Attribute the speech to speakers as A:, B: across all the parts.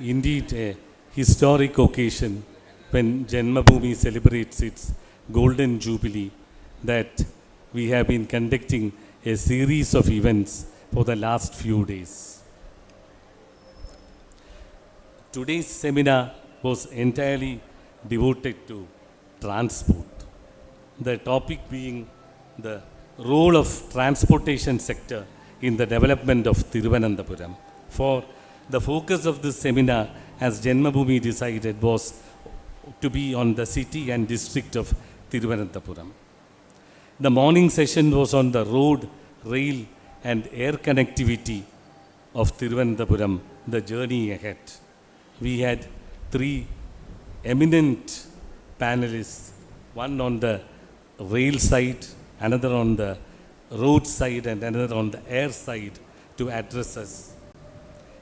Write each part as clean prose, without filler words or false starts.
A: Indeed, a historic occasion when Janmabhumi celebrates its golden jubilee that we have been conducting a series of events for the last few days. Today's seminar was entirely devoted to transport, the topic being the role of transportation sector in the development of Thiruvananthapuram. For the focus of this seminar, as Janmabhumi decided, was to be on the city and district of Thiruvananthapuram. The morning session was on the road, rail and air connectivity of Thiruvananthapuram, the journey ahead. We had three eminent panelists, one on the rail side, another on the road side and another on the air side to address us.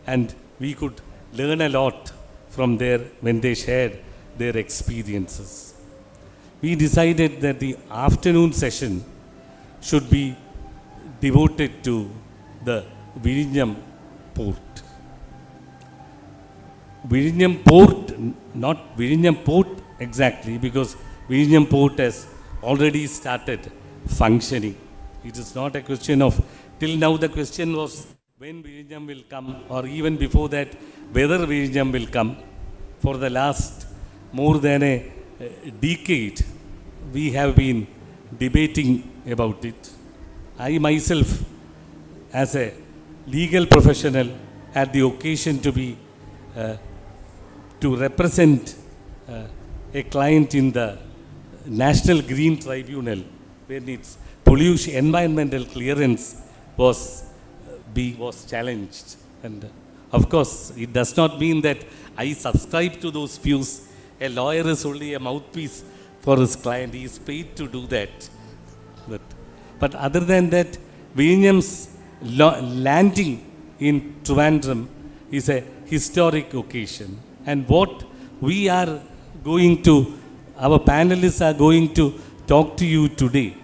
A: And we could learn a lot from there when they shared their experiences. We decided that the afternoon session should be devoted to the Vizhinjam port. Vizhinjam port, not Vizhinjam port exactly, because Vizhinjam port has already started functioning. It is not a question of, till now the question was when Vizhinjam will come, or even before that, whether Vizhinjam will come. For the last more than a decade, we have been debating about it. I myself, as a legal professional, had the occasion to be to represent a client in the National Green Tribunal when its pollution, environmental clearance was challenged. And of course, it does not mean that I subscribe to those views. A lawyer is only a mouthpiece for his client. He is paid to do that. But other than that, Vizhinjam's landing in Trivandrum is a historic occasion. And what we are going to, our panelists are going to talk to you today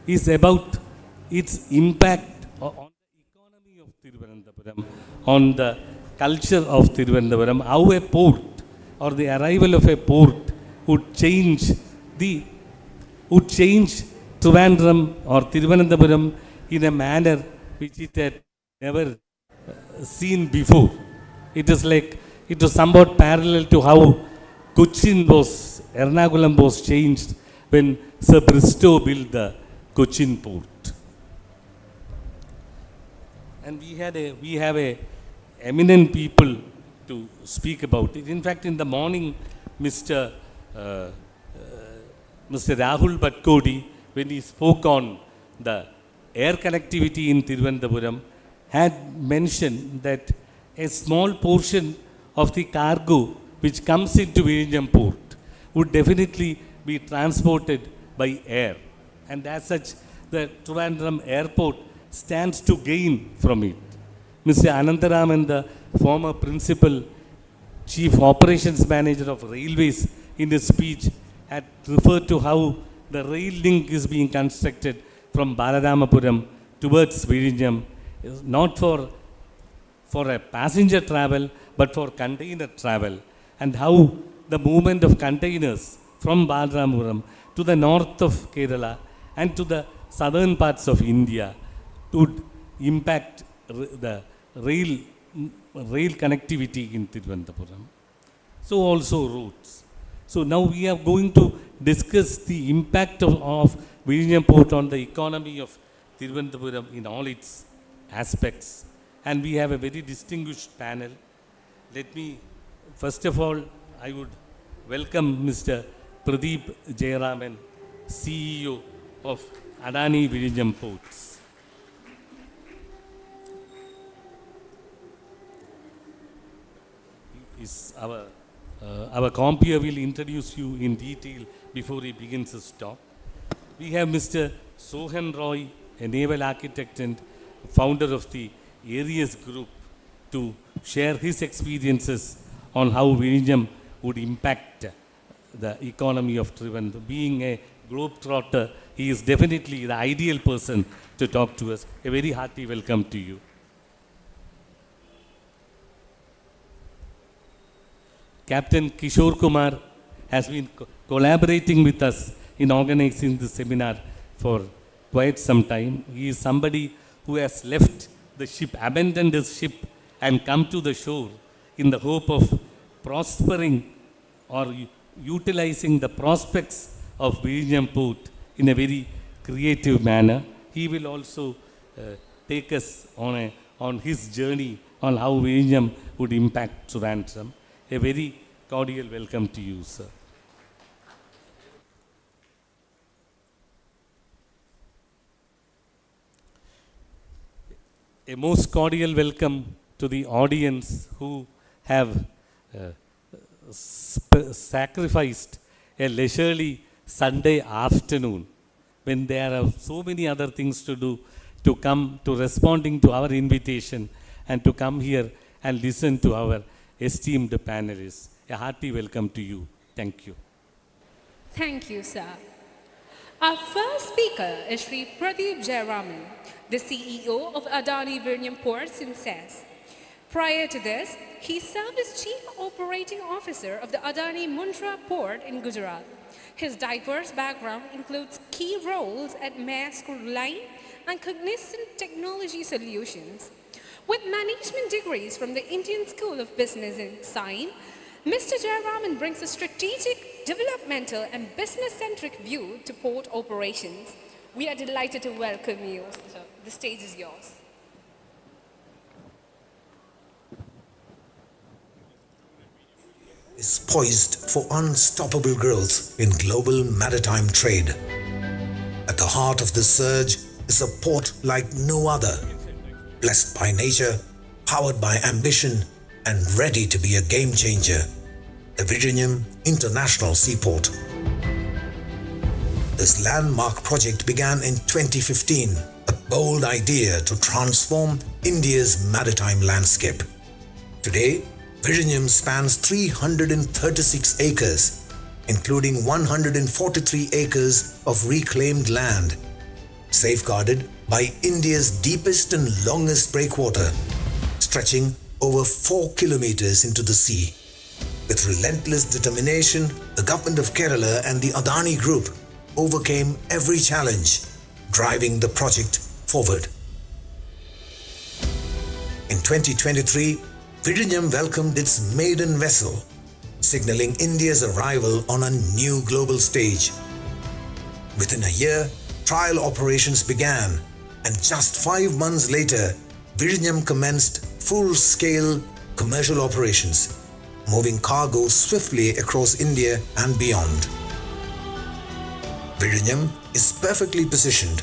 A: is about its impact on the economy of Thiruvananthapuram, on the culture of Thiruvananthapuram, how a port or the arrival of a port would change Trivandrum or Thiruvananthapuram in a manner which it had never seen before. It is like, it was somewhat parallel to how Ernakulam was changed when Sir Bristow built the Cochin port. And we have a eminent people to speak about it. In fact, in the morning, Mr. Rahul Bhatkodi, when he spoke on the air connectivity in Thiruvananthapuram, had mentioned that a small portion of the cargo which comes into Vizhinjam port would definitely be transported by air. And as such, the Trivandrum airport stands to gain from it. Mr. Anantaraman, the former principal chief operations manager of railways, in his speech had referred to how the rail link is being constructed from Balaramapuram towards Vizhinjam, not for a passenger travel, but for container travel, and how the movement of containers from Balaramapuram to the north of Kerala and to the southern parts of India would impact the rail connectivity in Thiruvananthapuram. So also roads. So now we are going to discuss the impact of Vizhinjam port on the economy of Thiruvananthapuram in all its aspects. And we have a very distinguished panel. Let me, first of all, I would welcome Mr. Pradeep Jayaraman, CEO of Adani Vizhinjam Ports. Our compeer will introduce you in detail before he begins his talk. We have Mr. Sohan Roy, a naval architect and founder of the Aries group, to share his experiences on how Vizhinjam would impact the economy of Trivandrum. Being a globetrotter, he is definitely the ideal person to talk to us. A very hearty welcome to you. Captain Kishore Kumar has been collaborating with us in organizing the seminar for quite some time. He is somebody who has left the ship, abandoned his ship, and come to the shore in the hope of prospering or utilizing the prospects of Vizhinjam port in a very creative manner. He will also take us on his journey on how Vizhinjam would impact Trivandrum. A very cordial welcome to you, sir. A most cordial welcome to the audience who have sacrificed a leisurely Sunday afternoon when there are so many other things to do to come to responding to our invitation and to come here and listen to our esteemed panelists. A hearty welcome to you. Thank you.
B: Thank you, sir. Our first speaker is Shri Pradeep Jayaraman, the CEO of Adani Vizhinjam Ports in SEZ. Prior to this, he served as Chief Operating Officer of the Adani Mundra Port in Gujarat. His diverse background includes key roles at Maersk Line and Cognizant Technology Solutions. With management degrees from the Indian School of Business and Science, Mr. Jayaraman brings a strategic, developmental, and business-centric view to port operations. We are delighted to welcome you, sir. The stage is yours.
C: Is poised for unstoppable growth in global maritime trade. At the heart of this surge is a port like no other, blessed by nature, powered by ambition, and ready to be a game changer, the Vizhinjam International Seaport. This landmark project began in 2015, a bold idea to transform India's maritime landscape. Today, Vizhinjam spans 336 acres, including 143 acres of reclaimed land, safeguarded by India's deepest and longest breakwater, stretching over 4 kilometers into the sea. With relentless determination, the government of Kerala and the Adani Group overcame every challenge, driving the project forward. In 2023, Vizhinjam welcomed its maiden vessel, signaling India's arrival on a new global stage. Within a year, trial operations began, and just 5 months later, Vizhinjam commenced full-scale commercial operations, moving cargo swiftly across India and beyond. Vizhinjam is perfectly positioned,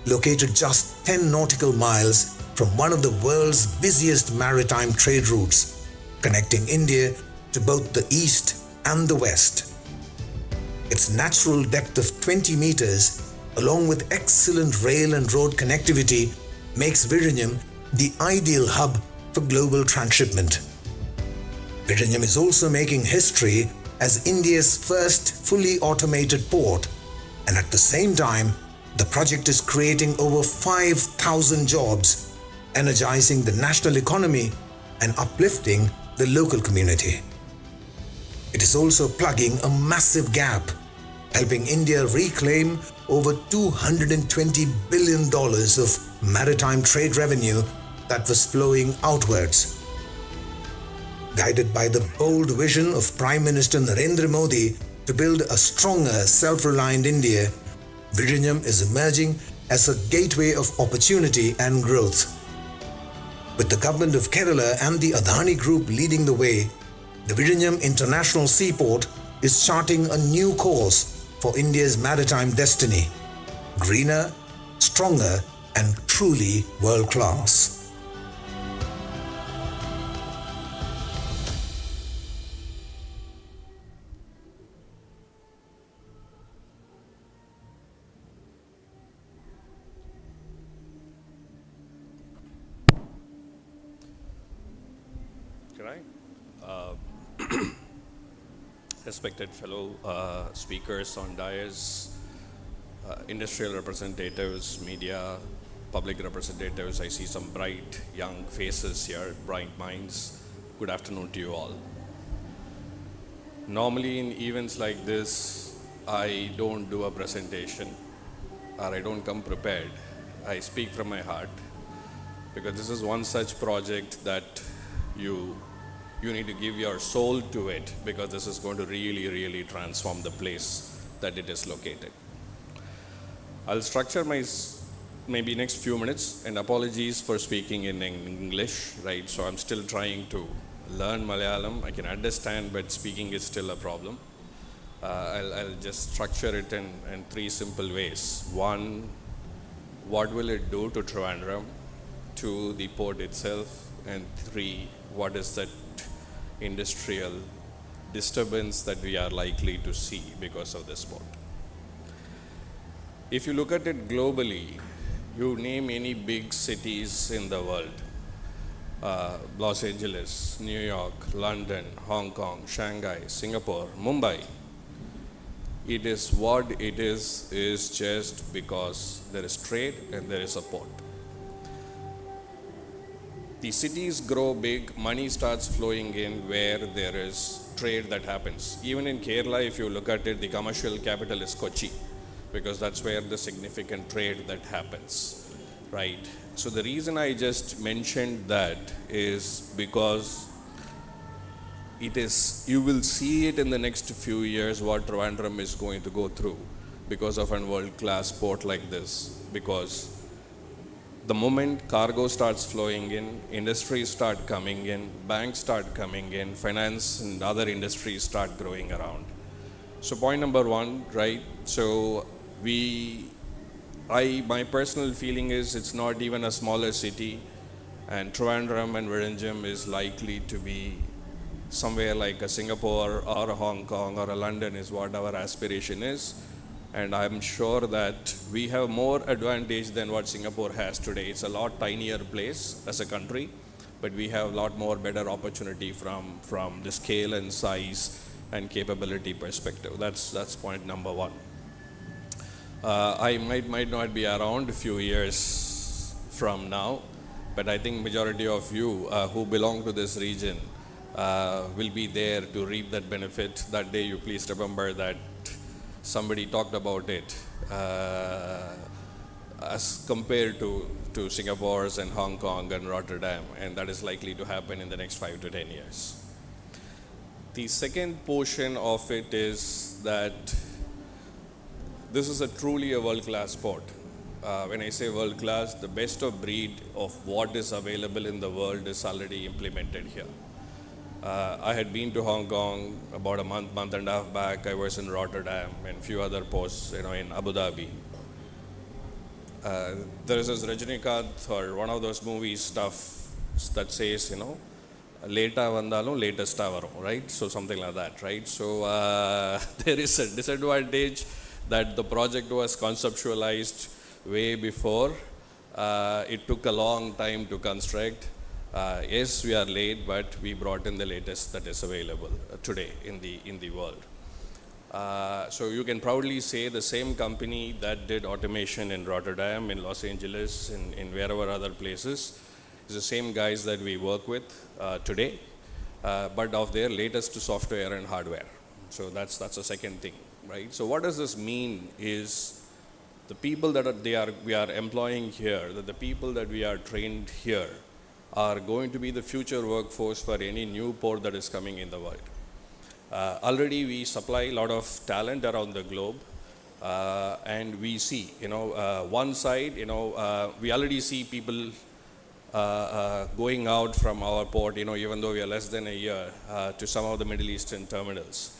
C: located just 10 nautical miles from one of the world's busiest maritime trade routes, connecting India to both the east and the west. Its natural depth of 20 meters, along with excellent rail and road connectivity, makes Vizhinjam the ideal hub for global transshipment. Vizhinjam is also making history as India's first fully automated port, and at the same time, the project is creating over 5,000 jobs, energizing the national economy and uplifting the local community. It is also plugging a massive gap, helping India reclaim over $220 billion of maritime trade revenue that was flowing outwards. Guided by the bold vision of Prime Minister Narendra Modi to build a stronger, self-reliant India, Vizhinjam is emerging as a gateway of opportunity and growth. With the government of Kerala and the Adani Group leading the way, the Vizhinjam International Seaport is charting a new course for India's maritime destiny, greener, stronger, and truly world-class.
D: Respected fellow speakers on dais, industrial representatives, media, public representatives, I see some bright young faces here, bright minds. Good afternoon to you all. Normally in events like this, I don't do a presentation or I don't come prepared. I speak from my heart because this is one such project that you need to give your soul to it, because this is going to really transform the place that it is located. I'll structure my maybe next few minutes, and apologies for speaking in English, right? So I'm still trying to learn Malayalam. I can understand, but speaking is still a problem. I'll just structure it in three simple ways. One, what will it do to Trivandrum? Two, the port itself. And three, what is that industrial disturbance that we are likely to see because of this port? If you look at it globally, you name any big cities in the world, Los Angeles, New York, London, Hong Kong, Shanghai, Singapore, Mumbai, it is what it is just because there is trade and there is a port. The cities grow big, money starts flowing in where there is trade that happens. Even in Kerala, if you look at it, the commercial capital is Kochi, because that's where the significant trade that happens, right? So the reason I just mentioned that is because it is, you will see it in the next few years what Trivandrum is going to go through because of a world-class port like this. Because the moment cargo starts flowing in, industries start coming in, banks start coming in, finance and other industries start growing around. So point number one, right? So my personal feeling is it's not even a smaller city, and Trivandrum and Vizhinjam is likely to be somewhere like a Singapore or a Hong Kong or a London is what our aspiration is. And I'm sure that we have more advantage than what Singapore has today. It's a lot tinier place as a country, but we have a lot more better opportunity from the scale and size and capability perspective. That's point number one. I might not be around a few years from now, but I think majority of you who belong to this region will be there to reap that benefit. That day, you please remember that somebody talked about it as compared to Singapore's and Hong Kong and Rotterdam, and that is likely to happen in the next 5 to 10 years. The second portion of it is that this is a truly a world-class port. When I say world-class, the best of breed of what is available in the world is already implemented here. I had been to Hong Kong about a month and a half back. I was in Rotterdam and few other ports, in Abu Dhabi. There is this Rajinikanth or one of those movie stuff that says, late vandalum latest varum, right? So something like that, right? So there is a disadvantage that the project was conceptualized way before. It took a long time to construct. Yes, we are late, but we brought in the latest that is available today in the world. So you can proudly say the same company that did automation in Rotterdam, in Los Angeles, in wherever other places, is the same guys that we work with today, but of their latest software and hardware. So that's the second thing, right? So what does this mean is the people that we are employing here, that the people that we are trained here are going to be the future workforce for any new port that is coming in the world. Already we supply a lot of talent around the globe, and we see, one side, we already see people going out from our port, even though we are less than a year, to some of the Middle Eastern terminals.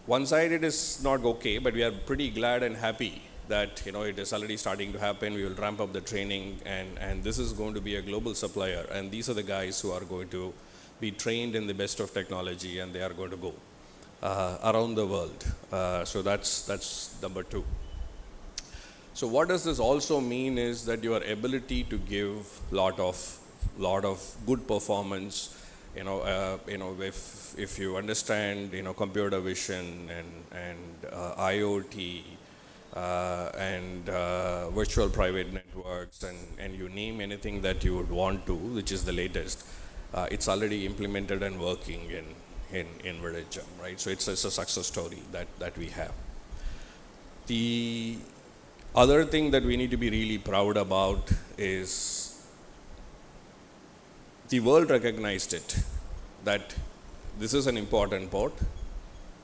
D: One side it is not okay, but we are pretty glad and happy that it is already starting to happen. We will ramp up the training, and this is going to be a global supplier, and these are the guys who are going to be trained in the best of technology, and they are going to go around the world. So that's number two. So what does this also mean is that your ability to give lot of good performance, if you understand computer vision and IoT and virtual private networks, and you name anything that you would want to, which is the latest, it's already implemented and working in Vizhinjam, right? So it's a success story that we have. The other thing that we need to be really proud about is the world recognized it, that this is an important port,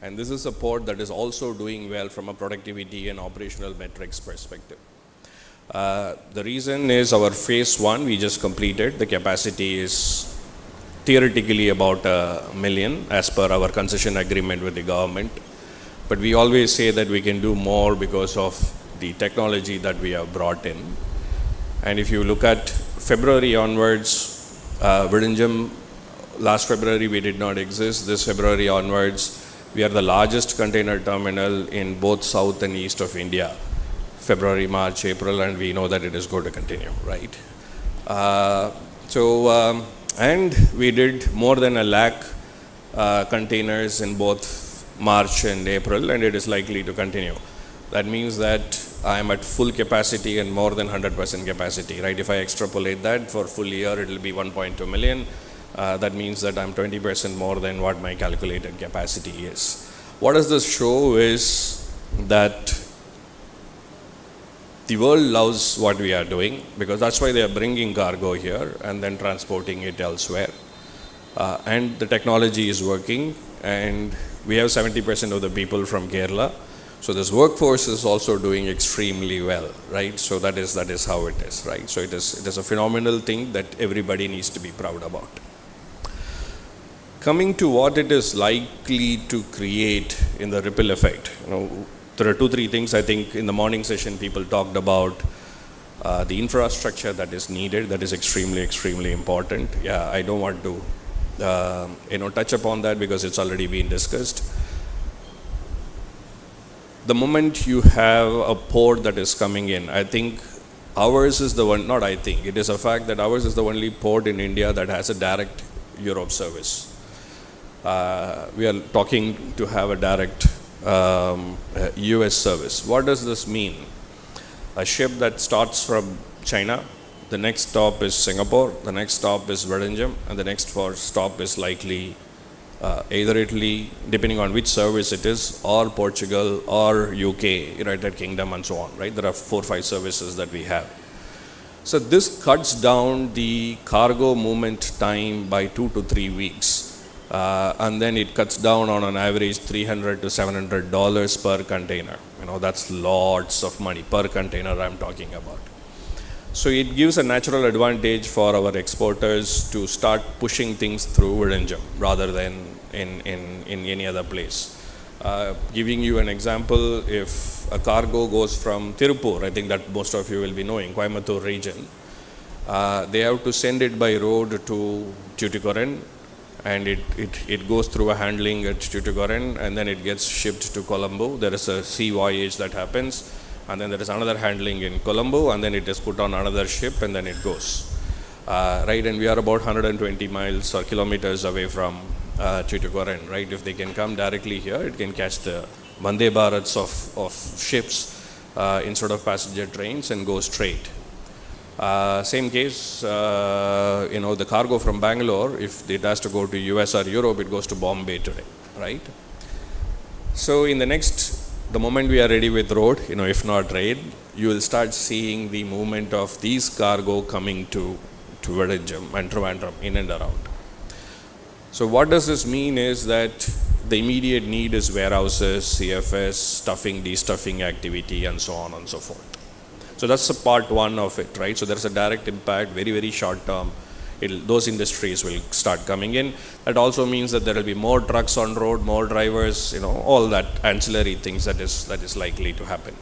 D: and this is a port that is also doing well from a productivity and operational metrics perspective. The reason is our phase 1 we just completed. The capacity is theoretically about 1 million as per our concession agreement with the government. But we always say that we can do more because of the technology that we have brought in. And if you look at February onwards, Vizhinjam, last February we did not exist. This February onwards, we are the largest container terminal in both south and east of India. February, March, April, and we know that it is going to continue, right? And we did more than 1 lakh containers in both March and April, and it is likely to continue. That means that I am at full capacity and more than 100% capacity, right? If I extrapolate that for full year, it will be 1.2 million. That means that I'm 20% more than what my calculated capacity is. What does this show is that the world loves what we are doing, because that's why they are bringing cargo here and then transporting it elsewhere. And the technology is working, and we have 70% of the people from Kerala. So this workforce is also doing extremely well, right? So that is how it is, right? So it is a phenomenal thing that everybody needs to be proud about. Coming to what it is likely to create in the ripple effect, there are 2-3 things I think in the morning session people talked about. The infrastructure that is needed, that is extremely important. Yeah, I don't want to touch upon that because it's already been discussed. The moment you have a port that is coming in, I think ours is the one, not I think, it is a fact that ours is the only port in India that has a direct Europe service. We are talking to have a direct US service. What does this mean? A ship that starts from China, the next stop is Singapore, the next stop is Vizhinjam, and the next stop is likely either Italy, depending on which service it is, or Portugal, or UK, United Kingdom, and so on, right? There are 4-5 services that we have. So this cuts down the cargo movement time by 2 to 3 weeks. And then it cuts down on an average $300 to $700 per container. That's lots of money per container I'm talking about. So it gives a natural advantage for our exporters to start pushing things through Vizhinjam rather than in any other place. Giving you an example, if a cargo goes from Tirupur, I think that most of you will be knowing, Coimbatore region, they have to send it by road to Tuticorin, and it goes through a handling at Tuticorin, and then it gets shipped to Colombo. There is a sea voyage that happens, and then there is another handling in Colombo, and then it is put on another ship, and then it goes. Right, and we are about 120 miles or kilometers away from Tuticorin, right? If they can come directly here, it can catch the Vande Bharats of ships instead of passenger trains and go straight. Same case, the cargo from Bangalore, if it has to go to US or Europe, it goes to Bombay today, right? So the moment we are ready with road, if not rail, you will start seeing the movement of these cargo coming to Vizhinjam and Trivandrum, in and around. So what does this mean is that the immediate need is warehouses, CFS, stuffing, destuffing activity, and so on and so forth. So that's the part 1 of it, right? So there's a direct impact, very short term. Those industries will start coming in. That also means that there will be more trucks on road, more drivers, all that ancillary things that is likely to happen.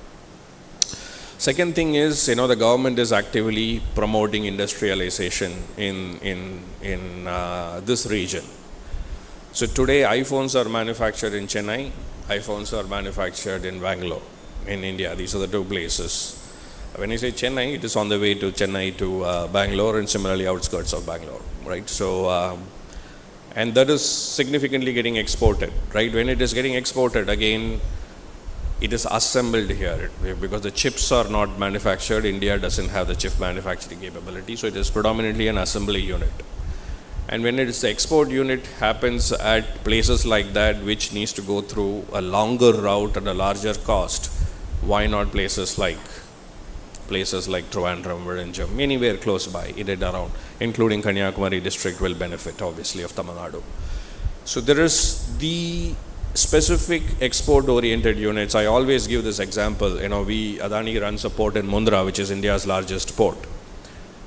D: Second thing is, the government is actively promoting industrialization in this region. So today iPhones are manufactured in Chennai, iPhones are manufactured in Bangalore, in India. These are the 2 places. When I say Chennai, it is on the way to Chennai to Bangalore, and similarly outskirts of Bangalore, right? So, and that is significantly getting exported, right? When it is getting exported, again, it is assembled here because the chips are not manufactured. India doesn't have the chip manufacturing capability, so it is predominantly an assembly unit. And when it is the export unit happens at places like that, which needs to go through a longer route at a larger cost, why not places like Travancore, Vizhinjam, anywhere close by, in and around, including Kanyakumari district will benefit obviously of Tamil Nadu. So there is the specific export-oriented units. I always give this example. Adani runs a port in Mundra, which is India's largest port,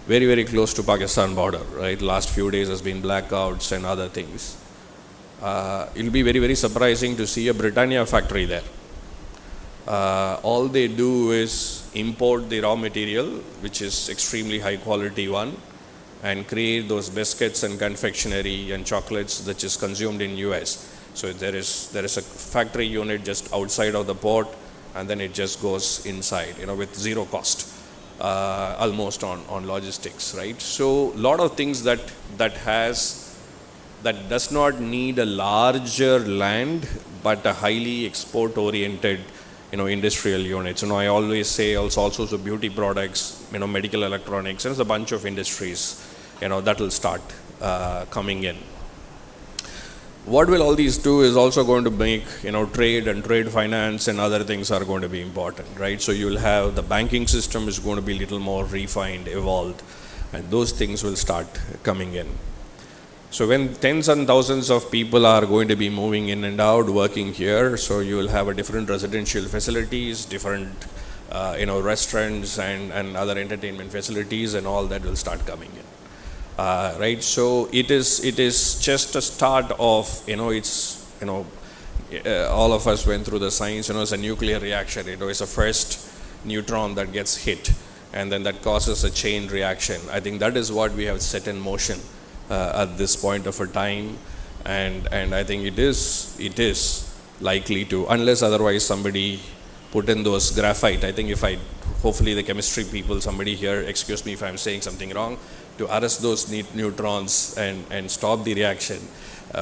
D: very, very close to Pakistan border, right? Last few days has been blackouts and other things. It'll be very, very surprising to see a Britannia factory there. All they do is import the raw material, which is extremely high quality one, and create those biscuits and confectionery and chocolates which is consumed in US. So there is a factory unit just outside of the port, and then it just goes inside, with zero cost, almost on logistics, right? So a lot of things that does not need a larger land, but a highly export oriented, industrial units. I always say also so beauty products, medical electronics, and there's a bunch of industries, that will start coming in. What will all these do is also going to make, trade and trade finance and other things are going to be important, right? So you'll have the banking system is going to be a little more refined, evolved, and those things will start coming in. So when tens and thousands of people are going to be moving in and out, working here, so you will have a different residential facilities, different, restaurants and other entertainment facilities, and all that will start coming in. Right, so it is just a start of, all of us went through the science, it's a nuclear reaction, it's a first neutron that gets hit, and then that causes a chain reaction. I think that is what we have set in motion at this point of a time, and I think it is likely to, unless otherwise somebody put in those graphite. I think hopefully the chemistry people, somebody here, excuse me if I'm saying something wrong, to arrest those neutrons and stop the reaction.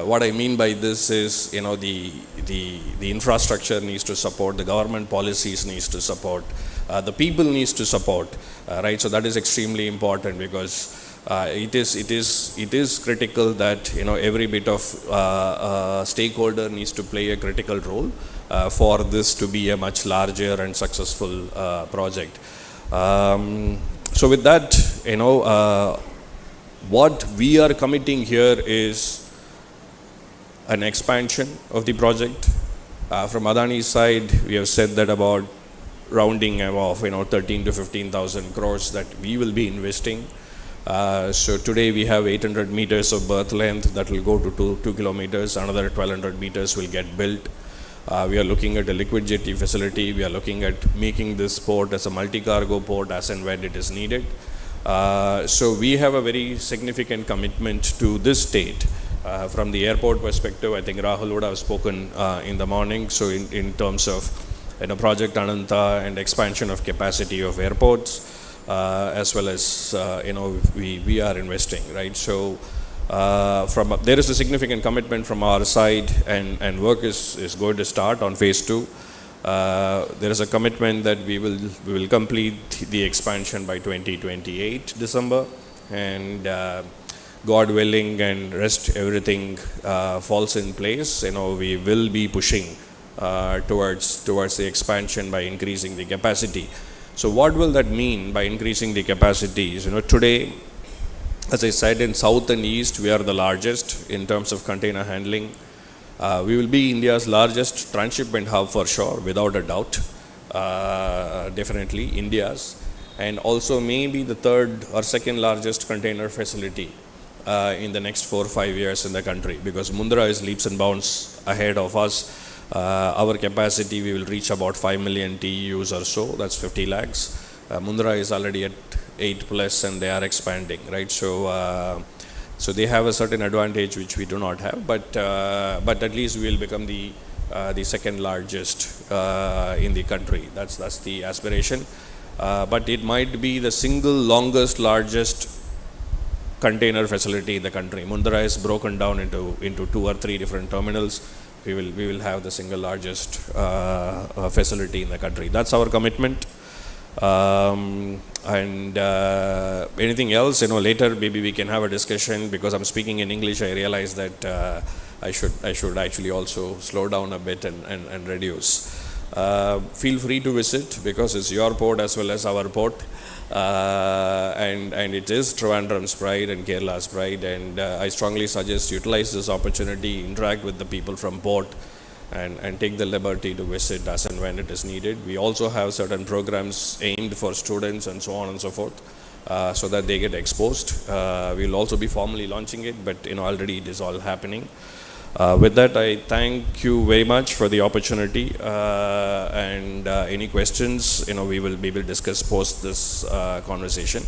D: What I mean by this is, the infrastructure needs to support, the government policies needs to support, the people needs to support, right? So that is extremely important, because it is critical that, every bit of stakeholder needs to play a critical role for this to be a much larger and successful project. So with that, what we are committing here is an expansion of the project. From Adani's side, we have said that about rounding of 13 to 15,000 crores that we will be investing. So today we have 800 meters of berth length that will go to 2 kilometers. Another 1,200 meters will get built. We are looking at a liquid jetty facility. We are looking at making this port as a multi-cargo port as and when it is needed. So we have a very significant commitment to this state. From the airport perspective, I think Rahul would have spoken in the morning. So in terms of Project Ananta and expansion of capacity of airports, as well as we are investing, right? So there is a significant commitment from our side, and work is going to start on phase 2. There is a commitment that we will complete the expansion by 2028 December, and God willing and rest everything falls in place, we will be pushing towards the expansion by increasing the capacity. So what will that mean by increasing the capacities? Today, as I said, in south and east, we are the largest in terms of container handling. We will be India's largest transshipment hub for sure, without a doubt, definitely India's, and also maybe the third or second largest container facility in the next 4 or 5 years in the country, because Mundra is leaps and bounds ahead of us. Our capacity, we will reach about 5 million TEUs or so, that's 50 lakhs. Mundra is already at 8 plus and they are expanding, right? So they have a certain advantage which we do not have, but at least we will become the second largest in the country. That's the aspiration. But it might be the single largest container facility in the country. Mundra is broken down into 2 or 3 different terminals. We will have the single largest facility in the country. That's our commitment. And anything else, later maybe we can have a discussion. Because I'm speaking in English, I realize that I should actually also slow down a bit and reduce. Feel free to visit, because it's your port as well as our port. And it is Trivandrum's pride and Kerala's pride, and I strongly suggest utilize this opportunity, interact with the people from port, and take the liberty to visit as and when it is needed. We also have certain programs aimed for students and so on and so forth, so that they get exposed. We'll also be formally launching it, but already it is all happening. With that, I thank you very much for the opportunity, and any questions, we will discuss post this conversation.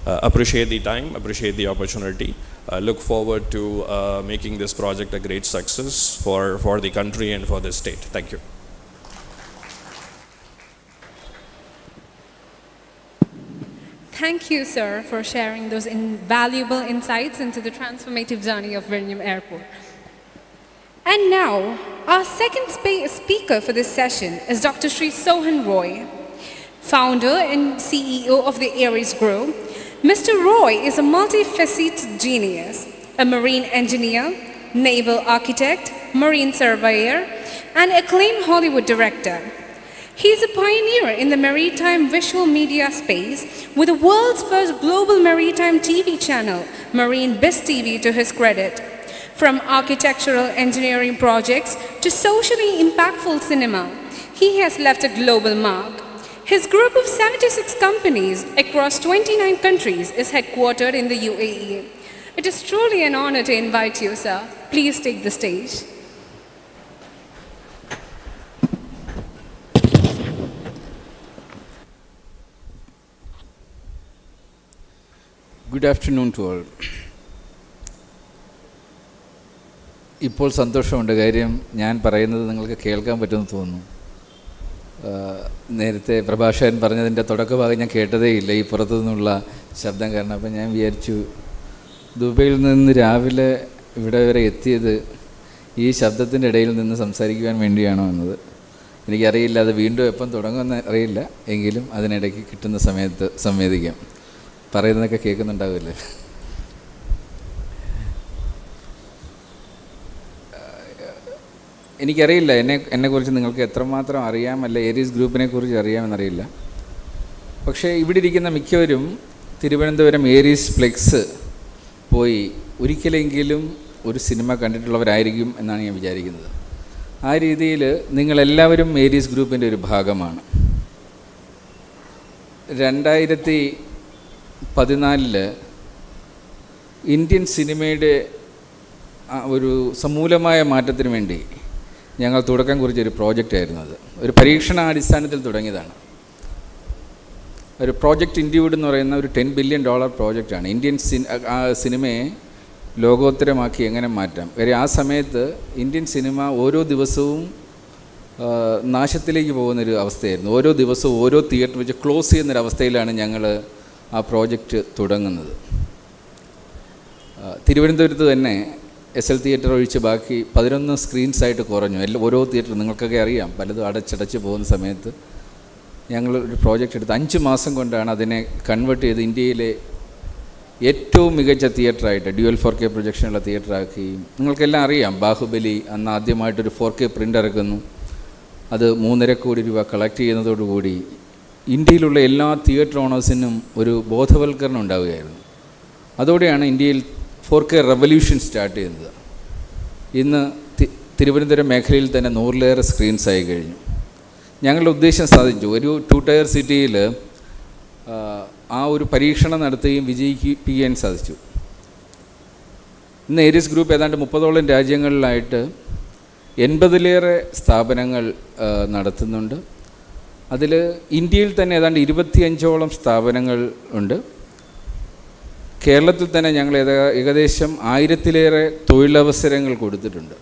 D: Appreciate the time, appreciate the opportunity. Look forward to making this project a great success for the country and for the state. Thank you.
B: Thank you, sir, for sharing those invaluable insights into the transformative journey of Vizhinjam Airport. And now, our second speaker for this session is Dr. Shri Sohan Roy, founder and CEO of the Aries Group. Mr. Roy is a multifaceted genius, a marine engineer, naval architect, marine surveyor, and acclaimed Hollywood director. He is a pioneer in the maritime visual media space with the world's first global maritime TV channel, Marine Biz TV, to his credit. From architectural engineering projects to socially impactful cinema, he has left a global mark. His group of 76 companies across 29 countries is headquartered in the UAE. It is truly an honor to invite you, sir. Please take the stage.
E: Good afternoon to all. ഇപ്പോൾ സന്തോഷമുണ്ട്. കാര്യം ഞാൻ പറയുന്നത് നിങ്ങൾക്ക് കേൾക്കാൻ പറ്റുമെന്ന് തോന്നുന്നു. നേരത്തെ പ്രഭാഷകൻ പറഞ്ഞതിൻ്റെ തുടക്കഭാഗം ഞാൻ കേട്ടതേയില്ല, ഈ പുറത്തു നിന്നുള്ള ശബ്ദം കാരണം. അപ്പം ഞാൻ വിചാരിച്ചു ദുബൈയിൽ നിന്ന് രാവിലെ ഇവിടെ വരെ എത്തിയത് ഈ ശബ്ദത്തിൻ്റെ ഇടയിൽ നിന്ന് സംസാരിക്കുവാൻ വേണ്ടിയാണോ എന്നത് എനിക്കറിയില്ല. അത് വീണ്ടും എപ്പം തുടങ്ങുമെന്ന് അറിയില്ല, എങ്കിലും അതിനിടയ്ക്ക് കിട്ടുന്ന സമയത്ത് സംവേദിക്കാം. പറയുന്നതൊക്കെ കേൾക്കുന്നുണ്ടാവില്ലേ? എനിക്കറിയില്ല എന്നെക്കുറിച്ച് നിങ്ങൾക്ക് എത്രമാത്രം അറിയാം, അല്ല ഏരീസ് ഗ്രൂപ്പിനെ കുറിച്ച് അറിയാമെന്നറിയില്ല. പക്ഷേ ഇവിടെ ഇരിക്കുന്ന മിക്കവരും തിരുവനന്തപുരം ഏരീസ് ഫ്ലെക്സ് പോയി ഒരിക്കലെങ്കിലും ഒരു സിനിമ കണ്ടിട്ടുള്ളവരായിരിക്കും എന്നാണ് ഞാൻ വിചാരിക്കുന്നത്. ആ രീതിയിൽ നിങ്ങളെല്ലാവരും ഏരീസ് ഗ്രൂപ്പിൻ്റെ ഒരു ഭാഗമാണ്. 2014 ഇന്ത്യൻ സിനിമയുടെ ഒരു സമൂലമായ മാറ്റത്തിന് വേണ്ടി ഞങ്ങൾ തുടക്കം കുറിച്ചൊരു പ്രോജക്റ്റായിരുന്നു. അത് ഒരു പരീക്ഷണാടിസ്ഥാനത്തിൽ തുടങ്ങിയതാണ്. ഒരു പ്രോജക്റ്റ് ഇൻഡ്യൂഡ് എന്ന് പറയുന്ന ഒരു $10 ബില്യൺ പ്രോജക്റ്റാണ്. ഇന്ത്യൻ സിനിമയെ ലോകോത്തരമാക്കി എങ്ങനെ മാറ്റാം. കാര്യം ആ സമയത്ത് ഇന്ത്യൻ സിനിമ ഓരോ ദിവസവും നാശത്തിലേക്ക് പോകുന്നൊരു അവസ്ഥയായിരുന്നു. ഓരോ ദിവസവും ഓരോ തിയേറ്റർ വെച്ച് ക്ലോസ് ചെയ്യുന്നൊരവസ്ഥയിലാണ് ഞങ്ങൾ ആ പ്രോജക്റ്റ് തുടങ്ങുന്നത്. തിരുവനന്തപുരത്ത് തന്നെ SL തിയേറ്റർ ഒഴിച്ച് ബാക്കി 11 സ്ക്രീൻസായിട്ട് കുറഞ്ഞു. ഓരോ തിയേറ്റർ നിങ്ങൾക്കൊക്കെ അറിയാം, പലതും അടച്ചടച്ച് പോകുന്ന സമയത്ത് ഞങ്ങൾ ഒരു പ്രോജക്റ്റ് എടുത്ത് 5 മാസം കൊണ്ടാണ് അതിനെ കൺവേർട്ട് ചെയ്ത് ഇന്ത്യയിലെ ഏറ്റവും മികച്ച തിയേറ്ററായിട്ട് ഡ്യുവൽ 4K പ്രൊജക്ഷനുള്ള തിയേറ്ററാക്കി. നിങ്ങൾക്കെല്ലാം അറിയാം, ബാഹുബലി അന്ന് ആദ്യമായിട്ടൊരു 4K പ്രിൻ്റ് ഇറക്കുന്നു. അത് 3.5 കോടി രൂപ കളക്ട് ചെയ്യുന്നതോടുകൂടി ഇന്ത്യയിലുള്ള എല്ലാ തിയേറ്റർ ഓണേഴ്സിനും ഒരു ബോധവൽക്കരണം ഉണ്ടാവുകയായിരുന്നു. അതോടെയാണ് ഇന്ത്യയിൽ 4K റെവല്യൂഷൻ സ്റ്റാർട്ട് ചെയ്യുന്നത്. ഇന്ന് തിരുവനന്തപുരം മേഖലയിൽ തന്നെ 100-ലേറെ സ്ക്രീൻസായി കഴിഞ്ഞു. ഞങ്ങളുടെ ഉദ്ദേശം സാധിച്ചു. ഒരു 2 ടയർ സിറ്റിയിൽ ആ ഒരു പരീക്ഷണം നടത്തുകയും വിജയിപ്പിക്കാൻ സാധിച്ചു. ഇന്ന് ഏരീസ് ഗ്രൂപ്പ് ഏതാണ്ട് 30ഓളം രാജ്യങ്ങളിലായിട്ട് 80-ലേറെ സ്ഥാപനങ്ങൾ നടത്തുന്നുണ്ട്. അതിൽ ഇന്ത്യയിൽ തന്നെ ഏതാണ്ട് 25ഓളം സ്ഥാപനങ്ങൾ ഉണ്ട്. കേരളത്തിൽ തന്നെ ഞങ്ങൾ ഏകദേശം 1000-ലേറെ തൊഴിലവസരങ്ങൾ കൊടുത്തിട്ടുണ്ട്.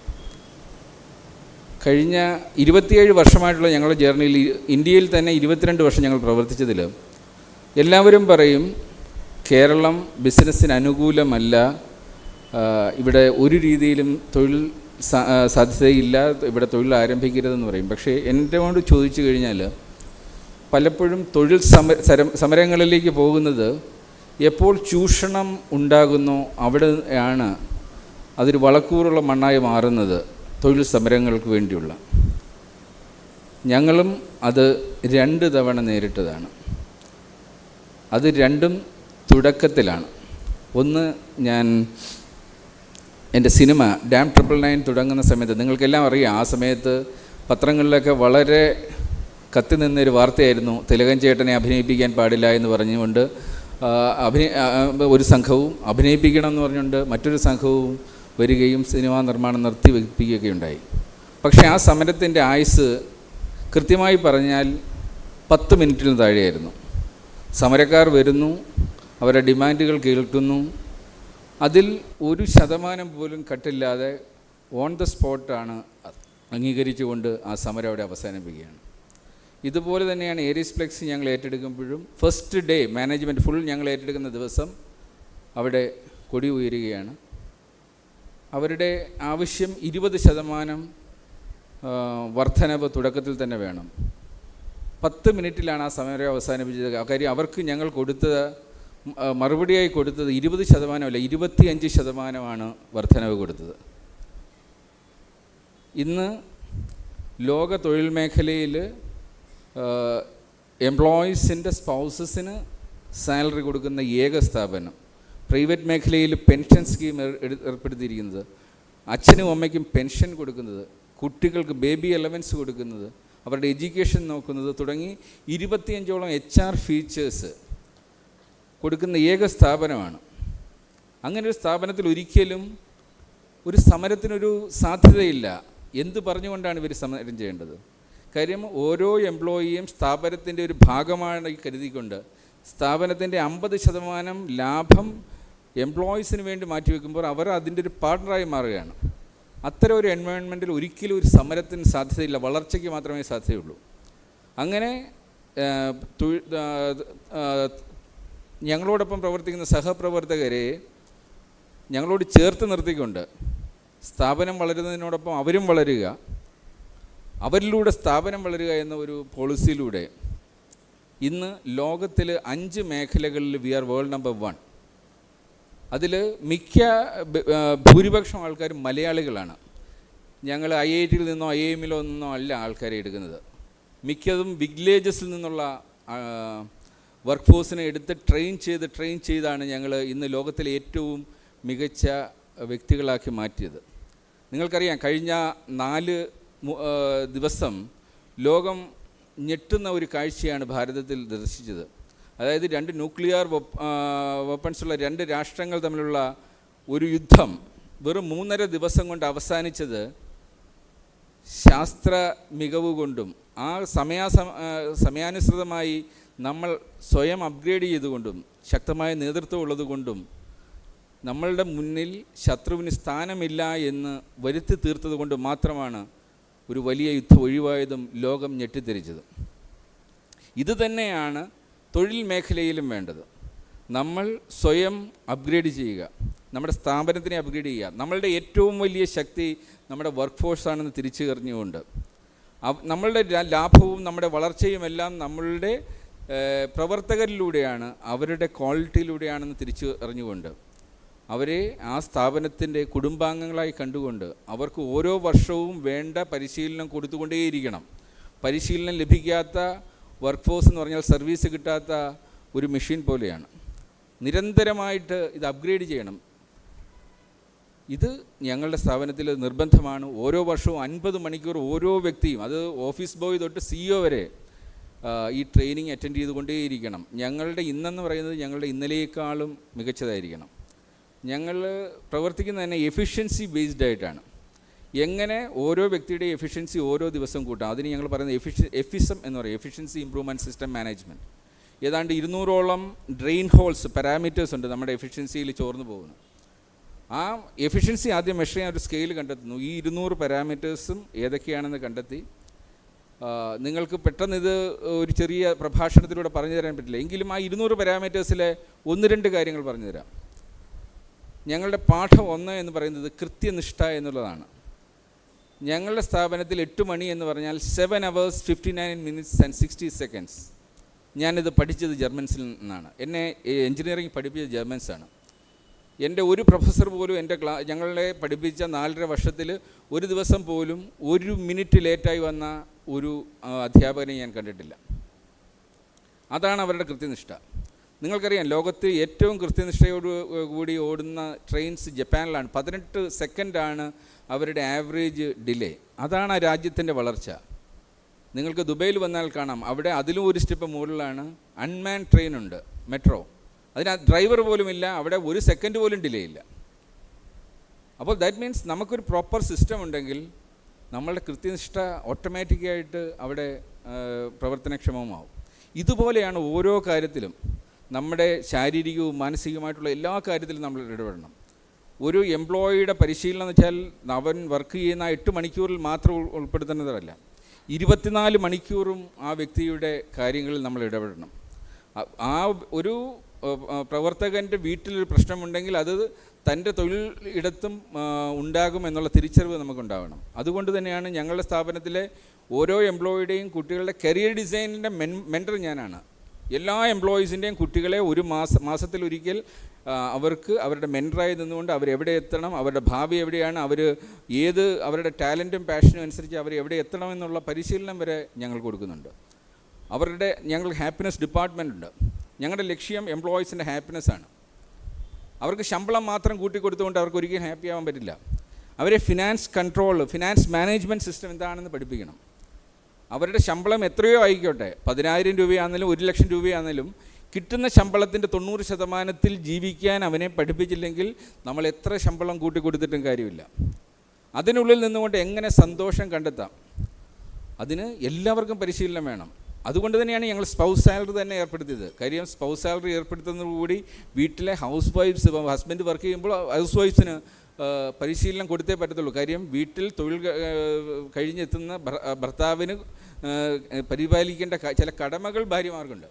E: കഴിഞ്ഞ 27 വർഷമായിട്ടുള്ള ഞങ്ങളുടെ ജേർണിയിൽ ഇന്ത്യയിൽ തന്നെ 22 വർഷം ഞങ്ങൾ പ്രവർത്തിച്ചതിൽ എല്ലാവരും പറയും കേരളം ബിസിനസ്സിന് അനുകൂലമല്ല, ഇവിടെ ഒരു രീതിയിലും തൊഴിൽ സാധ്യതയില്ല, ഇവിടെ തൊഴിൽ ആരംഭിക്കരുതെന്ന് പറയും. പക്ഷേ എൻ്റെ കൊണ്ട് ചോദിച്ചു കഴിഞ്ഞാൽ പലപ്പോഴും തൊഴിൽ സമരങ്ങളിലേക്ക് പോകുന്നത് എപ്പോൾ ചൂഷണം ഉണ്ടാകുന്നോ അവിടെയാണ് അതൊരു വളക്കൂറുള്ള മണ്ണായി മാറുന്നത് തൊഴിൽ സമരങ്ങൾക്ക് വേണ്ടിയുള്ള. ഞങ്ങളും അത് 2 തവണ നേരിട്ടതാണ്. അത് രണ്ടും തുടക്കത്തിലാണ്. ഒന്ന്, ഞാൻ എൻ്റെ സിനിമ ഡാം 999 തുടങ്ങുന്ന സമയത്ത് നിങ്ങൾക്കെല്ലാം അറിയാം, ആ സമയത്ത് പത്രങ്ങളിലൊക്കെ വളരെ കത്തി നിന്നൊരു വാർത്തയായിരുന്നു, തിലകൻ ചേട്ടനെ അഭിനയിപ്പിക്കാൻ പാടില്ല എന്ന് പറഞ്ഞുകൊണ്ട് ഒരു സംഘവും, അഭിനയിപ്പിക്കണം എന്ന് പറഞ്ഞുകൊണ്ട് മറ്റൊരു സംഘവും വരികയും സിനിമാ നിർമ്മാണം നിർത്തിവെപ്പിക്കുകയൊക്കെ ഉണ്ടായി. പക്ഷേ ആ സമരത്തിൻ്റെ ആയുസ് കൃത്യമായി പറഞ്ഞാൽ 10 മിനിറ്റിന് താഴെയായിരുന്നു. സമരക്കാർ വരുന്നു, അവരുടെ ഡിമാൻഡുകൾ കേൾക്കുന്നു, അതിൽ 1% പോലും കട്ടില്ലാതെ ഓൺ ദ സ്പോട്ടാണ് അംഗീകരിച്ചുകൊണ്ട് ആ സമരം അവിടെ അവസാനിപ്പിക്കുകയാണ്. ഇതുപോലെ തന്നെയാണ് ഏരീസ് ഫ്ലെക്സ് ഞങ്ങൾ ഏറ്റെടുക്കുമ്പോഴും ഫസ്റ്റ് ഡേ മാനേജ്മെൻറ്റ് ഫുൾ ഞങ്ങൾ ഏറ്റെടുക്കുന്ന ദിവസം അവിടെ കൊടി ഉയരുകയാണ്. അവരുടെ ആവശ്യം 20% വർധനവ് തുടക്കത്തിൽ തന്നെ വേണം. 10 മിനിറ്റിലാണ് ആ സമരം അവസാനിപ്പിച്ചത്. കാര്യം അവർക്ക് ഞങ്ങൾ മറുപടിയായി കൊടുത്തത് 20% അല്ല, 25% വർധനവ് കൊടുത്തത്. ഇന്ന് ലോക തൊഴിൽ മേഖലയിൽ എംപ്ലോയീസിൻ്റെ സ്പൗസസിന് സാലറി കൊടുക്കുന്ന ഏക സ്ഥാപനം, പ്രൈവറ്റ് മേഖലയിൽ പെൻഷൻ സ്കീം ഏർപ്പെടുത്തിയിരിക്കുന്നത്, അച്ഛനും അമ്മയ്ക്കും പെൻഷൻ കൊടുക്കുന്നത്, കുട്ടികൾക്ക് ബേബി അലവൻസ് കൊടുക്കുന്നത്, അവരുടെ എഡ്യൂക്കേഷൻ നോക്കുന്നത് തുടങ്ങി 25ഓളം HR ഫീച്ചേഴ്സ് കൊടുക്കുന്ന ഏക സ്ഥാപനമാണ്. അങ്ങനെ ഒരു സ്ഥാപനത്തിൽ ഒരിക്കലും ഒരു സമരത്തിനൊരു സാധ്യതയില്ല. എന്ത് പറഞ്ഞുകൊണ്ടാണ് ഇവർ സമരം ചെയ്യേണ്ടത്? കാര്യം ഓരോ എംപ്ലോയിയും സ്ഥാപനത്തിൻ്റെ ഒരു ഭാഗമായി കരുതിക്കൊണ്ട് സ്ഥാപനത്തിൻ്റെ 50% ലാഭം എംപ്ലോയീസിന് വേണ്ടി മാറ്റിവെക്കുമ്പോൾ അവർ അതിൻ്റെ ഒരു പാർട്ണറായി മാറുകയാണ്. അത്തരം ഒരു എൻവയോൺമെൻറ്റിൽ ഒരിക്കലും ഒരു സമരത്തിന് സാധ്യതയില്ല, വളർച്ചയ്ക്ക് മാത്രമേ സാധ്യതയുള്ളൂ. അങ്ങനെ ഞങ്ങളോടൊപ്പം പ്രവർത്തിക്കുന്ന സഹപ്രവർത്തകരെ ഞങ്ങളോട് ചേർത്ത് നിർത്തിക്കൊണ്ട് സ്ഥാപനം വളരുന്നതിനോടൊപ്പം അവരും വളരുക, അവരിലൂടെ സ്ഥാപനം വളരുക എന്ന ഒരു പോളിസിയിലൂടെ ഇന്ന് ലോകത്തിൽ 5 മേഖലകളിൽ വി ആർ വേൾഡ് നമ്പർ 1. അതിൽ ഭൂരിപക്ഷം ആൾക്കാരും മലയാളികളാണ്. ഞങ്ങൾ IITയിൽ നിന്നോ IIMലോ നിന്നോ അല്ല ആൾക്കാരെ എടുക്കുന്നത്. മിക്കതും വില്ലേജസിൽ നിന്നുള്ള വർക്ക് ഫോഴ്സിനെ എടുത്ത് ട്രെയിൻ ചെയ്താണ് ഞങ്ങൾ ഇന്ന് ലോകത്തിലെ ഏറ്റവും മികച്ച വ്യക്തികളാക്കി മാറ്റിയത്. നിങ്ങൾക്കറിയാം, കഴിഞ്ഞ 4 ദിവസം ലോകം ഞെട്ടുന്ന ഒരു കാഴ്ചയാണ് ഭാരതത്തിൽ ദർശിച്ചത്. അതായത് 2 ന്യൂക്ലിയർ വെപ്പൺസുള്ള 2 രാഷ്ട്രങ്ങൾ തമ്മിലുള്ള ഒരു യുദ്ധം വെറും 3.5 ദിവസം കൊണ്ട് അവസാനിച്ചത് ശാസ്ത്ര മികവ് കൊണ്ടും ആ സമയാനുസൃതമായി നമ്മൾ സ്വയം അപ്ഗ്രേഡ് ചെയ്തുകൊണ്ടും ശക്തമായ നേതൃത്വം ഉള്ളതുകൊണ്ടും നമ്മളുടെ മുന്നിൽ ശത്രുവിന് സ്ഥാനമില്ല എന്ന് വരുത്തി തീർത്തത് കൊണ്ട് മാത്രമാണ് ഒരു വലിയ യുദ്ധം ഒഴിവായതും ലോകം ഞെട്ടിത്തിരിച്ചത്. ഇത് തന്നെയാണ് തൊഴിൽ മേഖലയിലും വേണ്ടത്. നമ്മൾ സ്വയം അപ്ഗ്രേഡ് ചെയ്യുക, നമ്മുടെ സ്ഥാപനത്തിനെ അപ്ഗ്രേഡ് ചെയ്യുക. നമ്മളുടെ ഏറ്റവും വലിയ ശക്തി നമ്മുടെ വർക്ക് ഫോഴ്സാണെന്ന് തിരിച്ചറിഞ്ഞുകൊണ്ട് നമ്മളുടെ ലാഭവും നമ്മുടെ വളർച്ചയുമെല്ലാം നമ്മളുടെ പ്രവർത്തകരിലൂടെയാണ്, അവരുടെ ക്വാളിറ്റിയിലൂടെയാണെന്ന് തിരിച്ചറിഞ്ഞുകൊണ്ട് അവരെ ആ സ്ഥാപനത്തിൻ്റെ കുടുംബാംഗങ്ങളായി കണ്ടുകൊണ്ട് അവർക്ക് ഓരോ വർഷവും വേണ്ട പരിശീലനം കൊടുത്തുകൊണ്ടേയിരിക്കണം. പരിശീലനം ലഭിക്കാത്ത വർക്ക് ഫോഴ്സ് എന്ന് പറഞ്ഞാൽ സർവീസ് കിട്ടാത്ത ഒരു മെഷീൻ പോലെയാണ്. നിരന്തരമായിട്ട് ഇത് അപ്ഗ്രേഡ് ചെയ്യണം. ഇത് ഞങ്ങളുടെ സ്ഥാപനത്തിൽ നിർബന്ധമാണ്. ഓരോ വർഷവും 50 മണിക്കൂർ ഓരോ വ്യക്തിയും, അത് ഓഫീസ് ബോയ് തൊട്ട് CEO വരെ ഈ ട്രെയിനിങ് അറ്റൻഡ് ചെയ്തുകൊണ്ടേയിരിക്കണം. ഞങ്ങളുടെ ഇന്നെന്ന് പറയുന്നത് ഞങ്ങളുടെ ഇന്നലേക്കാളും മികച്ചതായിരിക്കണം. ഞങ്ങൾ പ്രവർത്തിക്കുന്നത് തന്നെ എഫിഷ്യൻസി ബേസ്ഡ് ആയിട്ടാണ്. എങ്ങനെ ഓരോ വ്യക്തിയുടെ എഫിഷ്യൻസി ഓരോ ദിവസം കൂട്ടാം, അതിന് ഞങ്ങൾ പറയുന്നത് എഫിസം എന്ന് പറയും, എഫിഷ്യൻസി ഇംപ്രൂവ്മെൻറ്റ് സിസ്റ്റം മാനേജ്മെൻറ്റ്. ഏതാണ്ട് 200ഓളം ഡ്രെയിൻ ഹോൾസ് പാരാമീറ്റേഴ്സ് ഉണ്ട് നമ്മുടെ എഫിഷ്യൻസിയിൽ ചോർന്നു പോകുന്നത്. ആ എഫിഷ്യൻസി ആദ്യം മെഷർ ചെയ്യാൻ ഒരു സ്കെയിൽ കണ്ടെത്തുന്നു. ഈ 200 പാരാമീറ്റേഴ്സും ഏതൊക്കെയാണെന്ന് കണ്ടെത്തി നിങ്ങൾക്ക് പെട്ടെന്ന് ഇത് ഒരു ചെറിയ പ്രഭാഷണത്തിലൂടെ പറഞ്ഞു തരാൻ പറ്റില്ല, എങ്കിലും ആ 200 പാരാമീറ്റേഴ്സിലെ 1-2 കാര്യങ്ങൾ പറഞ്ഞു തരാം. ഞങ്ങളുടെ പാഠം 1 എന്ന് പറയുന്നത് കൃത്യനിഷ്ഠ എന്നുള്ളതാണ്. ഞങ്ങളുടെ സ്ഥാപനത്തിൽ 8 മണി എന്ന് പറഞ്ഞാൽ 7 hours 59 minutes and 60 seconds ഞാനിത് പഠിച്ചത് ജർമ്മൻസിൽ നിന്നാണ്. എന്നെ എൻജിനീയറിംഗ് പഠിപ്പിച്ചത് ജർമ്മൻസാണ്. എൻ്റെ ഒരു പ്രൊഫസർ പോലും ഞങ്ങളെ പഠിപ്പിച്ച 4.5 വർഷത്തിൽ ഒരു ദിവസം പോലും 1 മിനിറ്റ് ലേറ്റായി വന്ന ഒരു അധ്യാപകനെ ഞാൻ കണ്ടിട്ടില്ല. അതാണ് അവരുടെ കൃത്യനിഷ്ഠ. നിങ്ങൾക്കറിയാം, ലോകത്ത് ഏറ്റവും കൃത്യനിഷ്ഠയോട് കൂടി ഓടുന്ന ട്രെയിൻസ് ജപ്പാനിലാണ്. 18 സെക്കൻഡാണ് അവരുടെ ആവറേജ് ഡിലേ. അതാണ് ആ രാജ്യത്തിൻ്റെ വളർച്ച. നിങ്ങൾക്ക് ദുബൈയിൽ വന്നാൽ കാണാം, അവിടെ അതിലും ഒരു സ്റ്റെപ്പ് മുകളിലാണ് അൺമാൻ ട്രെയിനുണ്ട്, മെട്രോ. അതിന് ഡ്രൈവർ പോലുമില്ല, അവിടെ 1 സെക്കൻഡ് പോലും ഡിലേ ഇല്ല. അപ്പോൾ ദാറ്റ് മീൻസ് നമുക്കൊരു പ്രോപ്പർ സിസ്റ്റം ഉണ്ടെങ്കിൽ നമ്മളുടെ കൃത്യനിഷ്ഠ ഓട്ടോമാറ്റിക്കായിട്ട് അവിടെ പ്രവർത്തനക്ഷമമാവും. ഇതുപോലെയാണ് ഓരോ കാര്യത്തിലും. നമ്മുടെ ശാരീരികവും മാനസികമായിട്ടുള്ള എല്ലാ കാര്യത്തിലും നമ്മൾ ഇടപെടണം. ഒരു എംപ്ലോയിയുടെ പരിശീലനം എന്ന് വെച്ചാൽ അവൻ വർക്ക് ചെയ്യുന്ന 8 മണിക്കൂറിൽ മാത്രം ഉൾപ്പെടുത്തുന്നതല്ല, 24 മണിക്കൂറും ആ വ്യക്തിയുടെ കാര്യങ്ങളിൽ നമ്മൾ ഇടപെടണം. ആ ഒരു പ്രവർത്തകൻ്റെ വീട്ടിലൊരു പ്രശ്നമുണ്ടെങ്കിൽ അത് തൻ്റെ തൊഴിൽ ഇടത്തും ഉണ്ടാകും എന്നുള്ള തിരിച്ചറിവ് നമുക്കുണ്ടാവണം. അതുകൊണ്ട് തന്നെയാണ് ഞങ്ങളുടെ സ്ഥാപനത്തിലെ ഓരോ എംപ്ലോയിയുടെയും കുട്ടികളുടെ കരിയർ ഡിസൈനിൻ്റെ മെൻറ്റർ ഞാനാണ്. എല്ലാ എംപ്ലോയീസിൻ്റെയും കുട്ടികളെ ഒരു മാസത്തിലൊരിക്കൽ അവർക്ക് അവരുടെ മെൻറ്ററായി നിന്നുകൊണ്ട് അവരെവിടെ എത്തണം, അവരുടെ ഭാവി എവിടെയാണ്, അവരുടെ ടാലൻറ്റും പാഷനും അനുസരിച്ച് അവരെവിടെ എത്തണം എന്നുള്ള പരിശീലനം വരെ ഞങ്ങൾ കൊടുക്കുന്നുണ്ട്. ഞങ്ങൾ ഹാപ്പിനെസ് ഡിപ്പാർട്ട്മെൻ്റ് ഉണ്ട്. ഞങ്ങളുടെ ലക്ഷ്യം എംപ്ലോയീസിൻ്റെ ഹാപ്പിനെസ്സാണ്. അവർക്ക് ശമ്പളം മാത്രം കൂട്ടിക്കൊടുത്തുകൊണ്ട് അവർക്ക് ഒരിക്കലും ഹാപ്പി ആവാൻ പറ്റില്ല. അവരെ finance control, finance management system എന്താണെന്ന് പഠിപ്പിക്കണം. അവരുടെ ശമ്പളം എത്രയോ ആയിക്കോട്ടെ, 10,000 രൂപയാണെങ്കിലും 1,00,000 രൂപയാണെങ്കിലും കിട്ടുന്ന ശമ്പളത്തിൻ്റെ 90% ജീവിക്കാൻ അവനെ പഠിപ്പിച്ചില്ലെങ്കിൽ നമ്മൾ എത്ര ശമ്പളം കൂട്ടിക്കൊടുത്തിട്ടും കാര്യമില്ല. അതിനുള്ളിൽ നിന്നുകൊണ്ട് എങ്ങനെ സന്തോഷം കണ്ടെത്താം, അതിന് എല്ലാവർക്കും പരിശീലനം വേണം. അതുകൊണ്ട് തന്നെയാണ് ഞങ്ങൾ സ്പൗസ് സാലറി തന്നെ ഏർപ്പെടുത്തിയത്. കാര്യം സ്പൗസ് സാലറി ഏർപ്പെടുത്തുന്നതോടുകൂടി വീട്ടിലെ ഹൗസ് വൈഫ്സ്, ഹസ്ബൻഡ് വർക്ക് ചെയ്യുമ്പോൾ ഹൗസ് വൈഫ്സിന് പരിശീലനം കൊടുത്തേ പറ്റത്തുള്ളൂ. കാര്യം വീട്ടിൽ തൊഴിൽ കഴിഞ്ഞെത്തുന്ന ഭർത്താവിന് പരിപാലിക്കേണ്ട ചില കടമകൾ ഭാര്യമാർക്കുണ്ട്.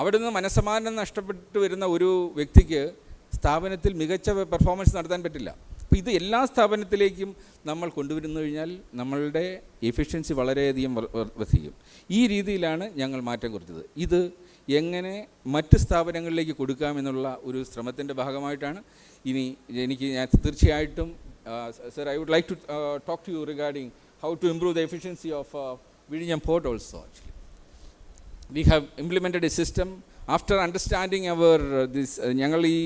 E: അവിടെ നിന്ന് മനസ്സമാധാനം നഷ്ടപ്പെട്ടു വരുന്ന ഒരു വ്യക്തിക്ക് സ്ഥാപനത്തിൽ മികച്ച പെർഫോമൻസ് നടത്താൻ പറ്റില്ല. അപ്പോൾ ഇത് എല്ലാ സ്ഥാപനത്തിലേക്കും നമ്മൾ കൊണ്ടുവരുന്നു കഴിഞ്ഞാൽ നമ്മളുടെ എഫിഷ്യൻസി വളരെയധികം വർദ്ധിക്കും. ഈ രീതിയിലാണ് ഞങ്ങൾ മാറ്റം കൊടുത്തത്. ഇത് എങ്ങനെ മറ്റ് സ്ഥാപനങ്ങളിലേക്ക് കൊടുക്കാമെന്നുള്ള ഒരു ശ്രമത്തിൻ്റെ ഭാഗമായിട്ടാണ് ഞാൻ തീർച്ചയായിട്ടും sir, I would like to talk to you regarding how to improve the efficiency of Vizhinjam port also. Actually, we have implemented a system after understanding our ഞങ്ങൾ ഈ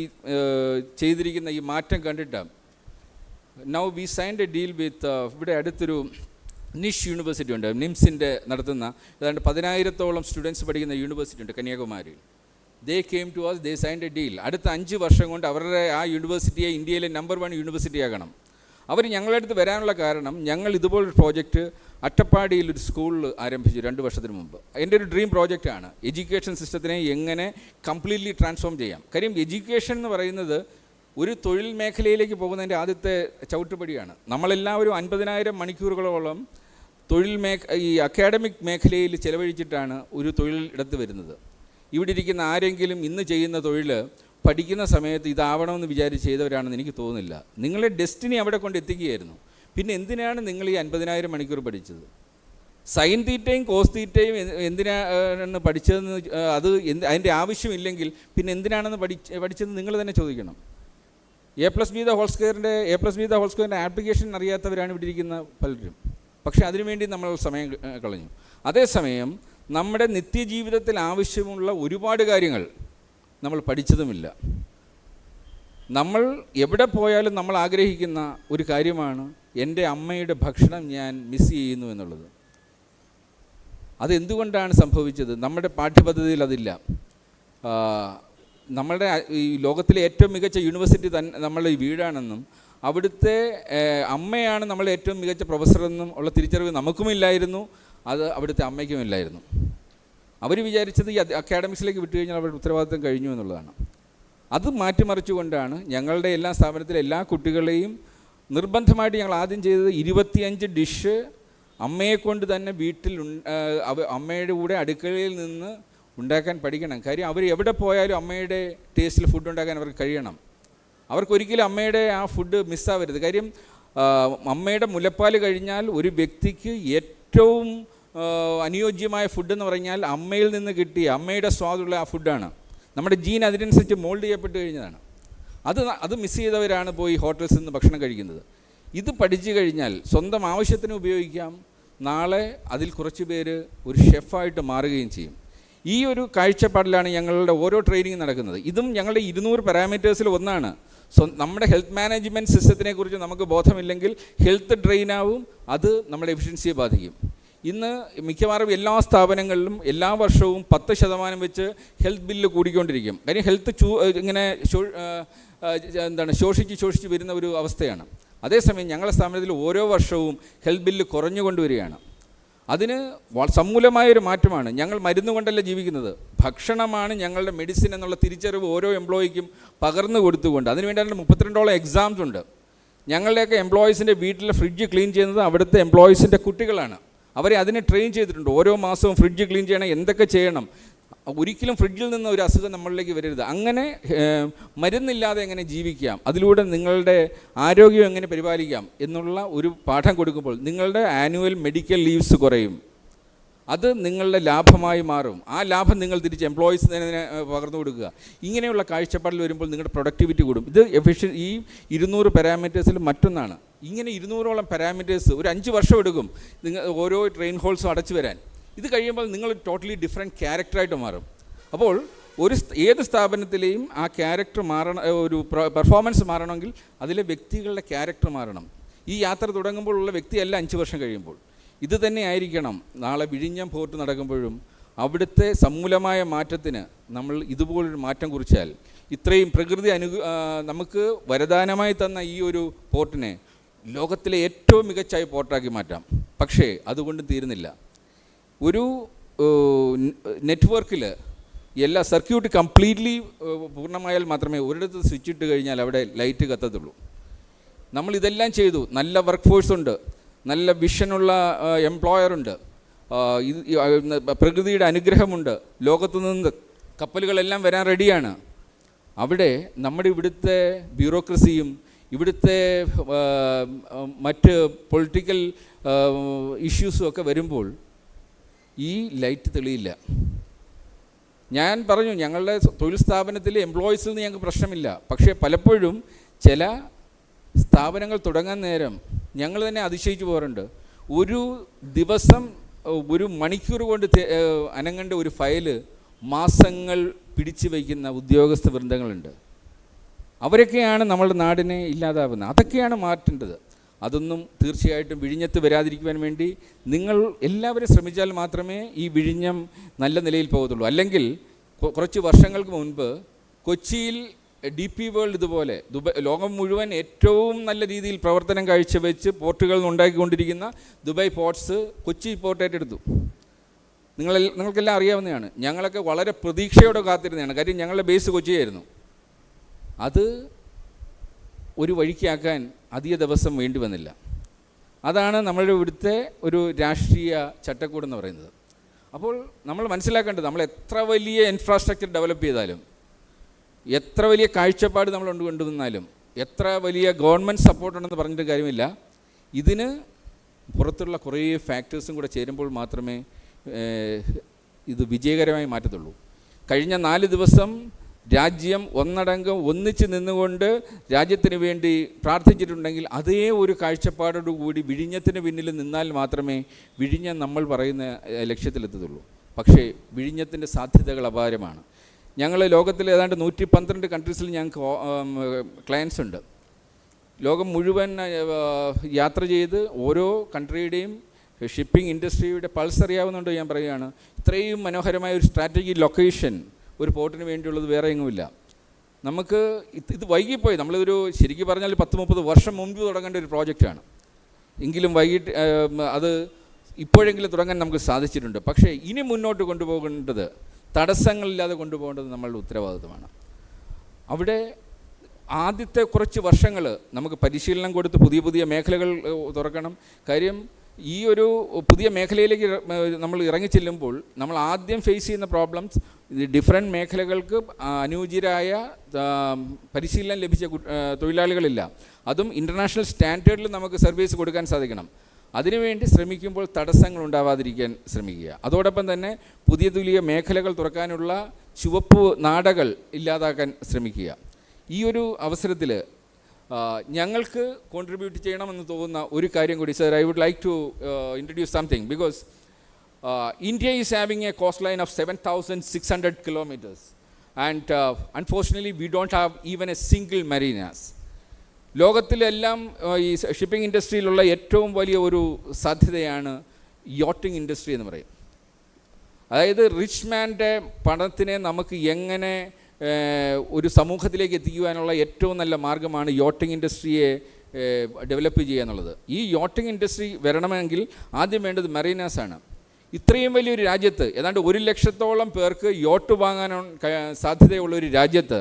E: ചെയ്തിരിക്കുന്ന ഈ മാറ്റം കണ്ടിട്ട് now we signed a deal with ഇവിടെ അടുത്തൊരു നിഷ് university ഉണ്ട്, നിംസിൻ്റെ നടത്തുന്ന ഏതാണ്ട് 10,000-ഓളം സ്റ്റുഡൻസ് പഠിക്കുന്ന യൂണിവേഴ്സിറ്റി ഉണ്ട് കന്യാകുമാരിയിൽ. They came to us, they signed a deal. അടുത്ത 5 വർഷം കൊണ്ട് അവരുടെ ആ യൂണിവേഴ്സിറ്റിയെ ഇന്ത്യയിലെ നമ്പർ 1 യൂണിവേഴ്സിറ്റി ആക്കണം. അവർ ഞങ്ങളുടെ അടുത്ത് വരാനുള്ള കാരണം, ഞങ്ങൾ ഇതുപോലൊരു പ്രോജക്റ്റ് അട്ടപ്പാടിയിൽ ഒരു സ്കൂൾ ആരംഭിച്ചു 2 വർഷത്തിന് മുമ്പ്. എൻ്റെ ഒരു ഡ്രീം പ്രോജക്റ്റാണ് എഡ്യൂക്കേഷൻ സിസ്റ്റത്തിനെ എങ്ങനെ കംപ്ലീറ്റ്ലി ട്രാൻസ്ഫോം ചെയ്യാം. കാര്യം എഡ്യൂക്കേഷൻ എന്ന് പറയുന്നത് ഒരു തൊഴിൽ മേഖലയിലേക്ക് പോകുന്നതിൻ്റെ ആദ്യത്തെ ചവിട്ടുപടിയാണ്. നമ്മളെല്ലാവരും 50,000 മണിക്കൂറുകളോളം ഈ അക്കാഡമിക് മേഖലയിൽ ചിലവഴിച്ചിട്ടാണ് ഒരു തൊഴിൽ ഇടത്ത് വരുന്നത്. ഇവിടെ ഇരിക്കുന്ന ആരെങ്കിലും ഇന്ന് ചെയ്യുന്ന തൊഴിൽ പഠിക്കുന്ന സമയത്ത് ഇതാവണമെന്ന് വിചാരിച്ച് ചെയ്തവരാണെന്ന് എനിക്ക് തോന്നുന്നില്ല. നിങ്ങളെ ഡെസ്റ്റിനി അവിടെ കൊണ്ട് എത്തിക്കുകയായിരുന്നു. പിന്നെ എന്തിനാണ് നിങ്ങൾ ഈ 50,000 മണിക്കൂർ പഠിച്ചത്? സൈൻ തീറ്റയും കോസ് തീറ്റയും എന്തിനാണ് പഠിച്ചതെന്ന് അതിൻ്റെ ആവശ്യമില്ലെങ്കിൽ പിന്നെ എന്തിനാണെന്ന് പഠിച്ചതെന്ന് നിങ്ങൾ തന്നെ ചോദിക്കണം. A+B ദ ഹോൾ സ്ക്വയറിൻ്റെ ആപ്ലിക്കേഷൻ അറിയാത്തവരാണ് ഇവിടെ ഇരിക്കുന്ന പലരും. പക്ഷേ അതിനുവേണ്ടി നമ്മൾ സമയം കളഞ്ഞു. അതേസമയം നമ്മുടെ നിത്യജീവിതത്തിൽ ആവശ്യമുള്ള ഒരുപാട് കാര്യങ്ങൾ നമ്മൾ പഠിച്ചതുമില്ല. നമ്മൾ എവിടെ പോയാലും നമ്മൾ ആഗ്രഹിക്കുന്ന ഒരു കാര്യമാണ് എൻ്റെ അമ്മയുടെ ഭക്ഷണം ഞാൻ മിസ് ചെയ്യുന്നു എന്നുള്ളത്. അതെന്തുകൊണ്ടാണ് സംഭവിച്ചത്? നമ്മുടെ പാഠ്യപദ്ധതിയിൽ അതില്ല. നമ്മളുടെ ഈ ലോകത്തിലെ ഏറ്റവും മികച്ച യൂണിവേഴ്സിറ്റി നമ്മളുടെ ഈ വീടാണെന്നും അവിടുത്തെ അമ്മയാണ് നമ്മളെ ഏറ്റവും മികച്ച പ്രൊഫസറെന്നും ഉള്ള തിരിച്ചറിവ് നമുക്കുമില്ലായിരുന്നു, അത് അവിടുത്തെ അമ്മയ്ക്കുമില്ലായിരുന്നു. അവർ വിചാരിച്ചത് ഈ അക്കാഡമിക്സിലേക്ക് വിട്ടു കഴിഞ്ഞാൽ അവരുടെ ഉത്തരവാദിത്വം കഴിഞ്ഞു എന്നുള്ളതാണ്. അത് മാറ്റിമറിച്ചുകൊണ്ടാണ് ഞങ്ങളുടെ എല്ലാ സ്ഥാപനത്തിലെ എല്ലാ കുട്ടികളെയും നിർബന്ധമായിട്ട് ഞങ്ങൾ ആദ്യം ചെയ്തത് 25 ഡിഷ് അമ്മയെക്കൊണ്ട് തന്നെ വീട്ടിൽ അമ്മയുടെ കൂടെ അടുക്കളയിൽ നിന്ന് ഉണ്ടാക്കാൻ പഠിക്കണം. കാര്യം അവർ എവിടെ പോയാലും അമ്മയുടെ ടേസ്റ്റിൽ ഫുഡ് ഉണ്ടാക്കാൻ അവർക്ക് കഴിയണം. അവർക്കൊരിക്കലും അമ്മയുടെ ആ ഫുഡ് മിസ്സാവരുത്. കാര്യം അമ്മയുടെ മുലപ്പാൽ കഴിഞ്ഞാൽ ഒരു വ്യക്തിക്ക് ഏറ്റവും അനുയോജ്യമായ ഫുഡെന്ന് പറഞ്ഞാൽ അമ്മയിൽ നിന്ന് കിട്ടിയ അമ്മയുടെ സ്വാദുള്ള ആ ഫുഡാണ്. നമ്മുടെ ജീൻ അതിനനുസരിച്ച് മോൾഡ് ചെയ്യപ്പെട്ട് കഴിഞ്ഞതാണ്. അത് മിസ് ചെയ്തവരാണ് പോയി ഹോട്ടൽസിൽ നിന്ന് ഭക്ഷണം കഴിക്കുന്നത്. ഇത് പഠിച്ചു കഴിഞ്ഞാൽ സ്വന്തം ആവശ്യത്തിന് ഉപയോഗിക്കാം. നാളെ അതിൽ കുറച്ച് പേര് ഒരു ഷെഫായിട്ട് മാറുകയും ചെയ്യും. ഈ ഒരു കാഴ്ചപ്പാടിലാണ് ഞങ്ങളുടെ ഓരോ ട്രെയിനിങ് നടക്കുന്നത്. ഇതും ഞങ്ങളുടെ 200 പാരാമീറ്റേഴ്സിൽ ഒന്നാണ്. നമ്മുടെ ഹെൽത്ത് മാനേജ്മെൻറ്റ് സിസ്റ്റത്തിനെ കുറിച്ച് നമുക്ക് ബോധമില്ലെങ്കിൽ ഹെൽത്ത് ഡ്രെയിനാവും, അത് നമ്മുടെ എഫിഷ്യൻസിയെ ബാധിക്കും. ഇന്ന് മിക്കവാറും എല്ലാ സ്ഥാപനങ്ങളിലും എല്ലാ വർഷവും 10% വെച്ച് ഹെൽത്ത് ബില്ല് കൂടിക്കൊണ്ടിരിക്കും. കാര്യം ഹെൽത്ത് ഇങ്ങനെ ശോഷിച്ച് വരുന്ന ഒരു അവസ്ഥയാണ്. അതേസമയം ഞങ്ങളുടെ സ്ഥാപനത്തിൽ ഓരോ വർഷവും ഹെൽത്ത് ബില്ല് കുറഞ്ഞുകൊണ്ട് വരികയാണ്. അതിന് സമൂലമായൊരു മാറ്റമാണ്. ഞങ്ങൾ മരുന്ന് കൊണ്ടല്ല ജീവിക്കുന്നത്, ഭക്ഷണമാണ് ഞങ്ങളുടെ മെഡിസിൻ എന്നുള്ള തിരിച്ചറിവ് ഓരോ എംപ്ലോയിക്കും പകർന്നു കൊടുത്തുകൊണ്ട്. അതിനുവേണ്ടി 32ഓളം എക്സാംസ് ഉണ്ട്. ഞങ്ങളുടെയൊക്കെ എംപ്ലോയീസിൻ്റെ വീട്ടിലെ ഫ്രിഡ്ജ് ക്ലീൻ ചെയ്യുന്നത് അവിടുത്തെ എംപ്ലോയീസിൻ്റെ കുട്ടികളാണ്. അവരെ അതിന് ട്രെയിൻ ചെയ്തിട്ടുണ്ട്. ഓരോ മാസവും ഫ്രിഡ്ജ് ക്ലീൻ ചെയ്യണം, എന്തൊക്കെ ചെയ്യണം. ഒരിക്കലും ഫ്രിഡ്ജിൽ നിന്ന് ഒരു അസുഖം നമ്മളിലേക്ക് വരരുത്. അങ്ങനെ മരുന്നില്ലാതെ എങ്ങനെ ജീവിക്കാം, അതിലൂടെ നിങ്ങളുടെ ആരോഗ്യം എങ്ങനെ പരിപാലിക്കാം എന്നുള്ള ഒരു പാഠം കൊടുക്കുമ്പോൾ നിങ്ങളുടെ ആനുവൽ മെഡിക്കൽ ലീവ്സ് കുറയും. അത് നിങ്ങളുടെ ലാഭമായി മാറും. ആ ലാഭം നിങ്ങൾ തിരിച്ച് എംപ്ലോയീസിന് പകർന്നു കൊടുക്കുക. ഇങ്ങനെയുള്ള കാഴ്ചപ്പാടിൽ വരുമ്പോൾ നിങ്ങളുടെ പ്രൊഡക്ടിവിറ്റി കൂടും. ഇത് ഈ 200 പാരാമീറ്റേഴ്സിൽ മറ്റൊന്നാണ്. ഇങ്ങനെ 200ഓളം പാരാമീറ്റേഴ്സ് ഒരു 5 വർഷം എടുക്കും നിങ്ങൾ ഓരോ ട്രെയിൻ ഹോൾസും അടച്ചു വരാൻ. ഇത് കഴിയുമ്പോൾ നിങ്ങൾ ടോട്ടലി ഡിഫറെൻറ്റ് ക്യാരക്ടറായിട്ട് മാറും. അപ്പോൾ ഏത് സ്ഥാപനത്തിലെയും ആ ക്യാരക്ടർ മാറണം, ഒരു പെർഫോമൻസ് മാറണമെങ്കിൽ അതിലെ വ്യക്തികളുടെ ക്യാരക്ടർ മാറണം. ഈ യാത്ര തുടങ്ങുമ്പോഴുള്ള വ്യക്തിയല്ല 5 വർഷം കഴിയുമ്പോൾ. ഇത് തന്നെ ആയിരിക്കണം നാളെ വിഴിഞ്ഞം പോർട്ട് നടക്കുമ്പോഴും. അവിടുത്തെ സമൂലമായ മാറ്റത്തിന് നമ്മൾ ഇതുപോലൊരു മാറ്റം കുറിച്ചാൽ ഇത്രയും പ്രകൃതി നമുക്ക് വരദാനമായി തന്ന ഈ ഒരു പോർട്ടിനെ ലോകത്തിലെ ഏറ്റവും മികച്ച പോർട്ടാക്കി മാറ്റാം. പക്ഷേ അതുകൊണ്ട് തീരുന്നില്ല. ഒരു നെറ്റ്വർക്കിൽ എല്ലാ സർക്യൂട്ട് കംപ്ലീറ്റ്ലി പൂർണ്ണമായാൽ മാത്രമേ ഒരിടത്ത് സ്വിച്ച് ഇട്ട് കഴിഞ്ഞാൽ അവിടെ ലൈറ്റ് കത്തത്തുള്ളൂ. നമ്മളിതെല്ലാം ചെയ്തു. നല്ല വർക്ക് ഫോഴ്സുണ്ട്, നല്ല വിഷനുള്ള എംപ്ലോയറുണ്ട്, പ്രകൃതിയുടെ അനുഗ്രഹമുണ്ട്, ലോകത്തു നിന്ന് കപ്പലുകളെല്ലാം വരാൻ റെഡിയാണ്. അവിടെ നമ്മുടെ ഇവിടുത്തെ ബ്യൂറോക്രസിയും ഇവിടുത്തെ മറ്റ് പൊളിറ്റിക്കൽ ഇഷ്യൂസും ഒക്കെ വരുമ്പോൾ ഈ ലൈറ്റ് തെളിയില്ല. ഞാൻ പറഞ്ഞു, ഞങ്ങളുടെ തൊഴിൽ സ്ഥാപനത്തിലെ എംപ്ലോയീസിൽ നിന്ന് ഞങ്ങൾക്ക് പ്രശ്നമില്ല. പക്ഷേ പലപ്പോഴും ചില സ്ഥാപനങ്ങൾ തുടങ്ങാൻ നേരം ഞങ്ങൾ തന്നെ അതിശയിച്ചു പോകാറുണ്ട്. ഒരു ദിവസം ഒരു മണിക്കൂർ കൊണ്ട് അനങ്ങേണ്ട ഒരു ഫയല് മാസങ്ങൾ പിടിച്ചു വയ്ക്കുന്ന ഉദ്യോഗസ്ഥ വൃന്ദങ്ങളുണ്ട്. അവരൊക്കെയാണ് നമ്മളുടെ നാടിനെ ഇല്ലാതാവുന്നത്. അതൊക്കെയാണ് മാറ്റേണ്ടത്. അതൊന്നും തീർച്ചയായിട്ടും വിഴിഞ്ഞത്ത് വരാതിരിക്കുവാൻ വേണ്ടി നിങ്ങൾ എല്ലാവരും ശ്രമിച്ചാൽ മാത്രമേ ഈ വിഴിഞ്ഞം നല്ല നിലയിൽ പോകത്തുള്ളൂ. അല്ലെങ്കിൽ കുറച്ച് വർഷങ്ങൾക്ക് മുൻപ് കൊച്ചിയിൽ DP വേൾഡ് ഇതുപോലെ ലോകം മുഴുവൻ ഏറ്റവും നല്ല രീതിയിൽ പ്രവർത്തനം കാഴ്ചവെച്ച് പോർട്ടുകൾ ഉണ്ടാക്കിക്കൊണ്ടിരിക്കുന്ന ദുബായ് പോർട്ട്സ് കൊച്ചി പോർട്ട് ഏറ്റെടുത്തു. നിങ്ങൾക്കെല്ലാം അറിയാവുന്നതാണ്. ഞങ്ങളൊക്കെ വളരെ പ്രതീക്ഷയോടെ കാത്തിരുന്നതാണ്. കാര്യം ഞങ്ങളുടെ ബേസ് കൊച്ചിയായിരുന്നു. അത് ഒരു വഴിക്കാക്കാൻ അധിക ദിവസം വേണ്ടി വന്നില്ല. അതാണ് നമ്മളുടെ ഇവിടുത്തെ ഒരു രാഷ്ട്രീയ ചട്ടക്കൂടെന്ന് പറയുന്നത്. അപ്പോൾ നമ്മൾ മനസ്സിലാക്കേണ്ടത്, നമ്മൾ എത്ര വലിയ ഇൻഫ്രാസ്ട്രക്ചർ ഡെവലപ്പ് ചെയ്താലും, എത്ര വലിയ കാഴ്ചപ്പാട് നമ്മൾ കൊണ്ടുവന്നാലും, എത്ര വലിയ ഗവൺമെൻറ് സപ്പോർട്ടുണ്ടെന്ന് പറഞ്ഞിട്ട് കാര്യമില്ല. ഇതിന് പുറത്തുള്ള കുറേ ഫാക്ടേഴ്സും കൂടെ ചേരുമ്പോൾ മാത്രമേ ഇത് വിജയകരമായി മാറ്റത്തുള്ളൂ. കഴിഞ്ഞ 4 ദിവസം രാജ്യം ഒന്നടങ്കം ഒന്നിച്ച് നിന്നുകൊണ്ട് രാജ്യത്തിന് വേണ്ടി പ്രാർത്ഥിച്ചിട്ടുണ്ടെങ്കിൽ അതേ ഒരു കാഴ്ചപ്പാടോടുകൂടി വിഴിഞ്ഞത്തിന് പിന്നിൽ നിന്നാൽ മാത്രമേ വിഴിഞ്ഞം നമ്മൾ പറയുന്ന ലക്ഷ്യത്തിലെത്തത്തുള്ളൂ. പക്ഷേ വിഴിഞ്ഞത്തിൻ്റെ സാധ്യതകൾ അപാരമാണ്. ഞങ്ങൾ ലോകത്തിലെ ഏതാണ്ട് 112 കൺട്രീസിൽ ഞങ്ങൾക്ക് ക്ലയൻസ് ഉണ്ട്. ലോകം മുഴുവൻ യാത്ര ചെയ്ത് ഓരോ കൺട്രിയുടെയും ഷിപ്പിംഗ് ഇൻഡസ്ട്രിയുടെ പൾസ് അറിയാവുന്നുണ്ട്. ഞാൻ പറയുകയാണ്, ഇത്രയും മനോഹരമായ ഒരു സ്ട്രാറ്റജിക് ലൊക്കേഷൻ ഒരു പോർട്ടിന് വേണ്ടിയുള്ളത് വേറെ എങ്ങുമില്ല. നമുക്ക് ഇത് വൈകിപ്പോയി. നമ്മളിതൊരു ശരിക്കും പറഞ്ഞാൽ 10-30 വർഷം മുൻപ് തുടങ്ങേണ്ട ഒരു പ്രോജക്റ്റാണ്. എങ്കിലും വൈകിട്ട് അത് ഇപ്പോഴെങ്കിലും തുടങ്ങാൻ നമുക്ക് സാധിച്ചിട്ടുണ്ട്. പക്ഷേ ഇനി മുന്നോട്ട് കൊണ്ടുപോകേണ്ടത്, തടസ്സങ്ങളില്ലാതെ കൊണ്ടുപോകേണ്ടത് നമ്മളുടെ ഉത്തരവാദിത്വമാണ്. അവിടെ ആദ്യത്തെ കുറച്ച് വർഷങ്ങൾ നമുക്ക് പരിശീലനം കൊടുത്ത് പുതിയ പുതിയ മേഖലകൾ തുറക്കണം. കാര്യം ഈ ഒരു പുതിയ മേഖലയിലേക്ക് നമ്മൾ ഇറങ്ങിച്ചെല്ലുമ്പോൾ നമ്മൾ ആദ്യം ഫേസ് ചെയ്യുന്ന പ്രോബ്ലംസ്, ഡിഫറെൻറ്റ് മേഖലകൾക്ക് അനുയോജ്യരായ പരിശീലനം ലഭിച്ച തൊഴിലാളികളില്ല. അതും ഇൻ്റർനാഷണൽ സ്റ്റാൻഡേർഡിൽ നമുക്ക് സർവീസ് കൊടുക്കാൻ സാധിക്കണം. അതിനുവേണ്ടി ശ്രമിക്കുമ്പോൾ തടസ്സങ്ങൾ ഉണ്ടാവാതിരിക്കാൻ ശ്രമിക്കുക. അതോടൊപ്പം തന്നെ പുതിയ മേഖലകൾ തുറക്കാനുള്ള ചുവപ്പ് നാടകൾ ഇല്ലാതാക്കാൻ ശ്രമിക്കുക. ഈ ഒരു അവസരത്തിൽ ഞങ്ങൾക്ക് കോൺട്രിബ്യൂട്ട് ചെയ്യണമെന്ന് തോന്നുന്ന ഒരു കാര്യം കൂടി, sir, I would like to introduce something because India is having a coastline of 7,600 kilometers and unfortunately we don't have even a single marinas. ലോകത്തിലെല്ലാം ഈ ഷിപ്പിംഗ് ഇൻഡസ്ട്രിയിലുള്ള ഏറ്റവും വലിയ ഒരു സാധ്യതയാണ് യോട്ടിംഗ് ഇൻഡസ്ട്രി എന്ന് പറയും. അതായത് റിച്ച് മാൻ്റെ പണത്തിനെ നമുക്ക് എങ്ങനെ ഒരു സമൂഹത്തിലേക്ക് എത്തിക്കുവാനുള്ള ഏറ്റവും നല്ല മാർഗ്ഗമാണ് യോട്ടിംഗ് ഇൻഡസ്ട്രിയെ ഡെവലപ്പ് ചെയ്യുക എന്നുള്ളത്. ഈ യോട്ടിംഗ് ഇൻഡസ്ട്രി വരണമെങ്കിൽ ആദ്യം വേണ്ടത് മറീനാസാണ്. ഇത്രയും വലിയൊരു രാജ്യത്ത് ഏതാണ്ട് 100,000-ഓളം പേർക്ക് യോട്ട് വാങ്ങാൻ സാധ്യതയുള്ള ഒരു രാജ്യത്ത്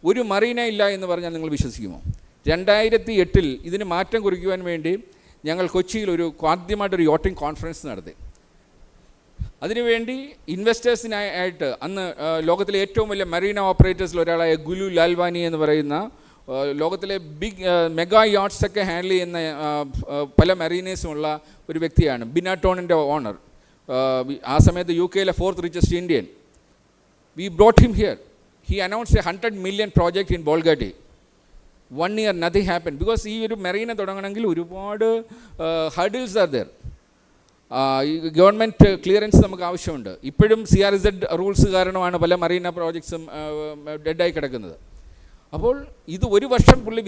E: ഒരു മറീന ഇല്ല എന്ന് പറഞ്ഞാൽ നിങ്ങൾ വിശ്വസിക്കുമോ? 2008 ഇതിന് മാറ്റം കുറിക്കുവാൻ വേണ്ടി ഞങ്ങൾ കൊച്ചിയിൽ ആദ്യമായിട്ടൊരു യോട്ടിംഗ് കോൺഫറൻസ് നടത്തി. അതിനുവേണ്ടി ഇൻവെസ്റ്റേഴ്സിനായിട്ട് അന്ന് ലോകത്തിലെ ഏറ്റവും വലിയ മറീന ഓപ്പറേറ്റേഴ്സിൽ ഒരാളായ ഗുലു ലാൽവാനി എന്ന് പറയുന്ന ലോകത്തിലെ മെഗാ യാട്ട്സൊക്കെ ഹാൻഡിൽ ചെയ്യുന്ന പല മറീനേഴ്സുമുള്ള ഒരു വ്യക്തിയാണ്. ബിനാട്ടോണിൻ്റെ ഓണർ. ആ സമയത്ത് UK 4th richest Indian. We brought him here. He announced a $100 million project in Bolgati. 1 year nothing happened because ഈ ഒരു മെറീന തുടങ്ങണമെങ്കിൽ ഒരുപാട് hurdles are there. Government clearance നമുക്ക് ആവശ്യമുണ്ട്. ഇപ്പോഴും CRZ റൂൾസ് കാരണമാണ് പല മറീന പ്രോജക്ട്സും ഡെഡായി കിടക്കുന്നത്. അപ്പോൾ ഇത് 1 വർഷം പുള്ളി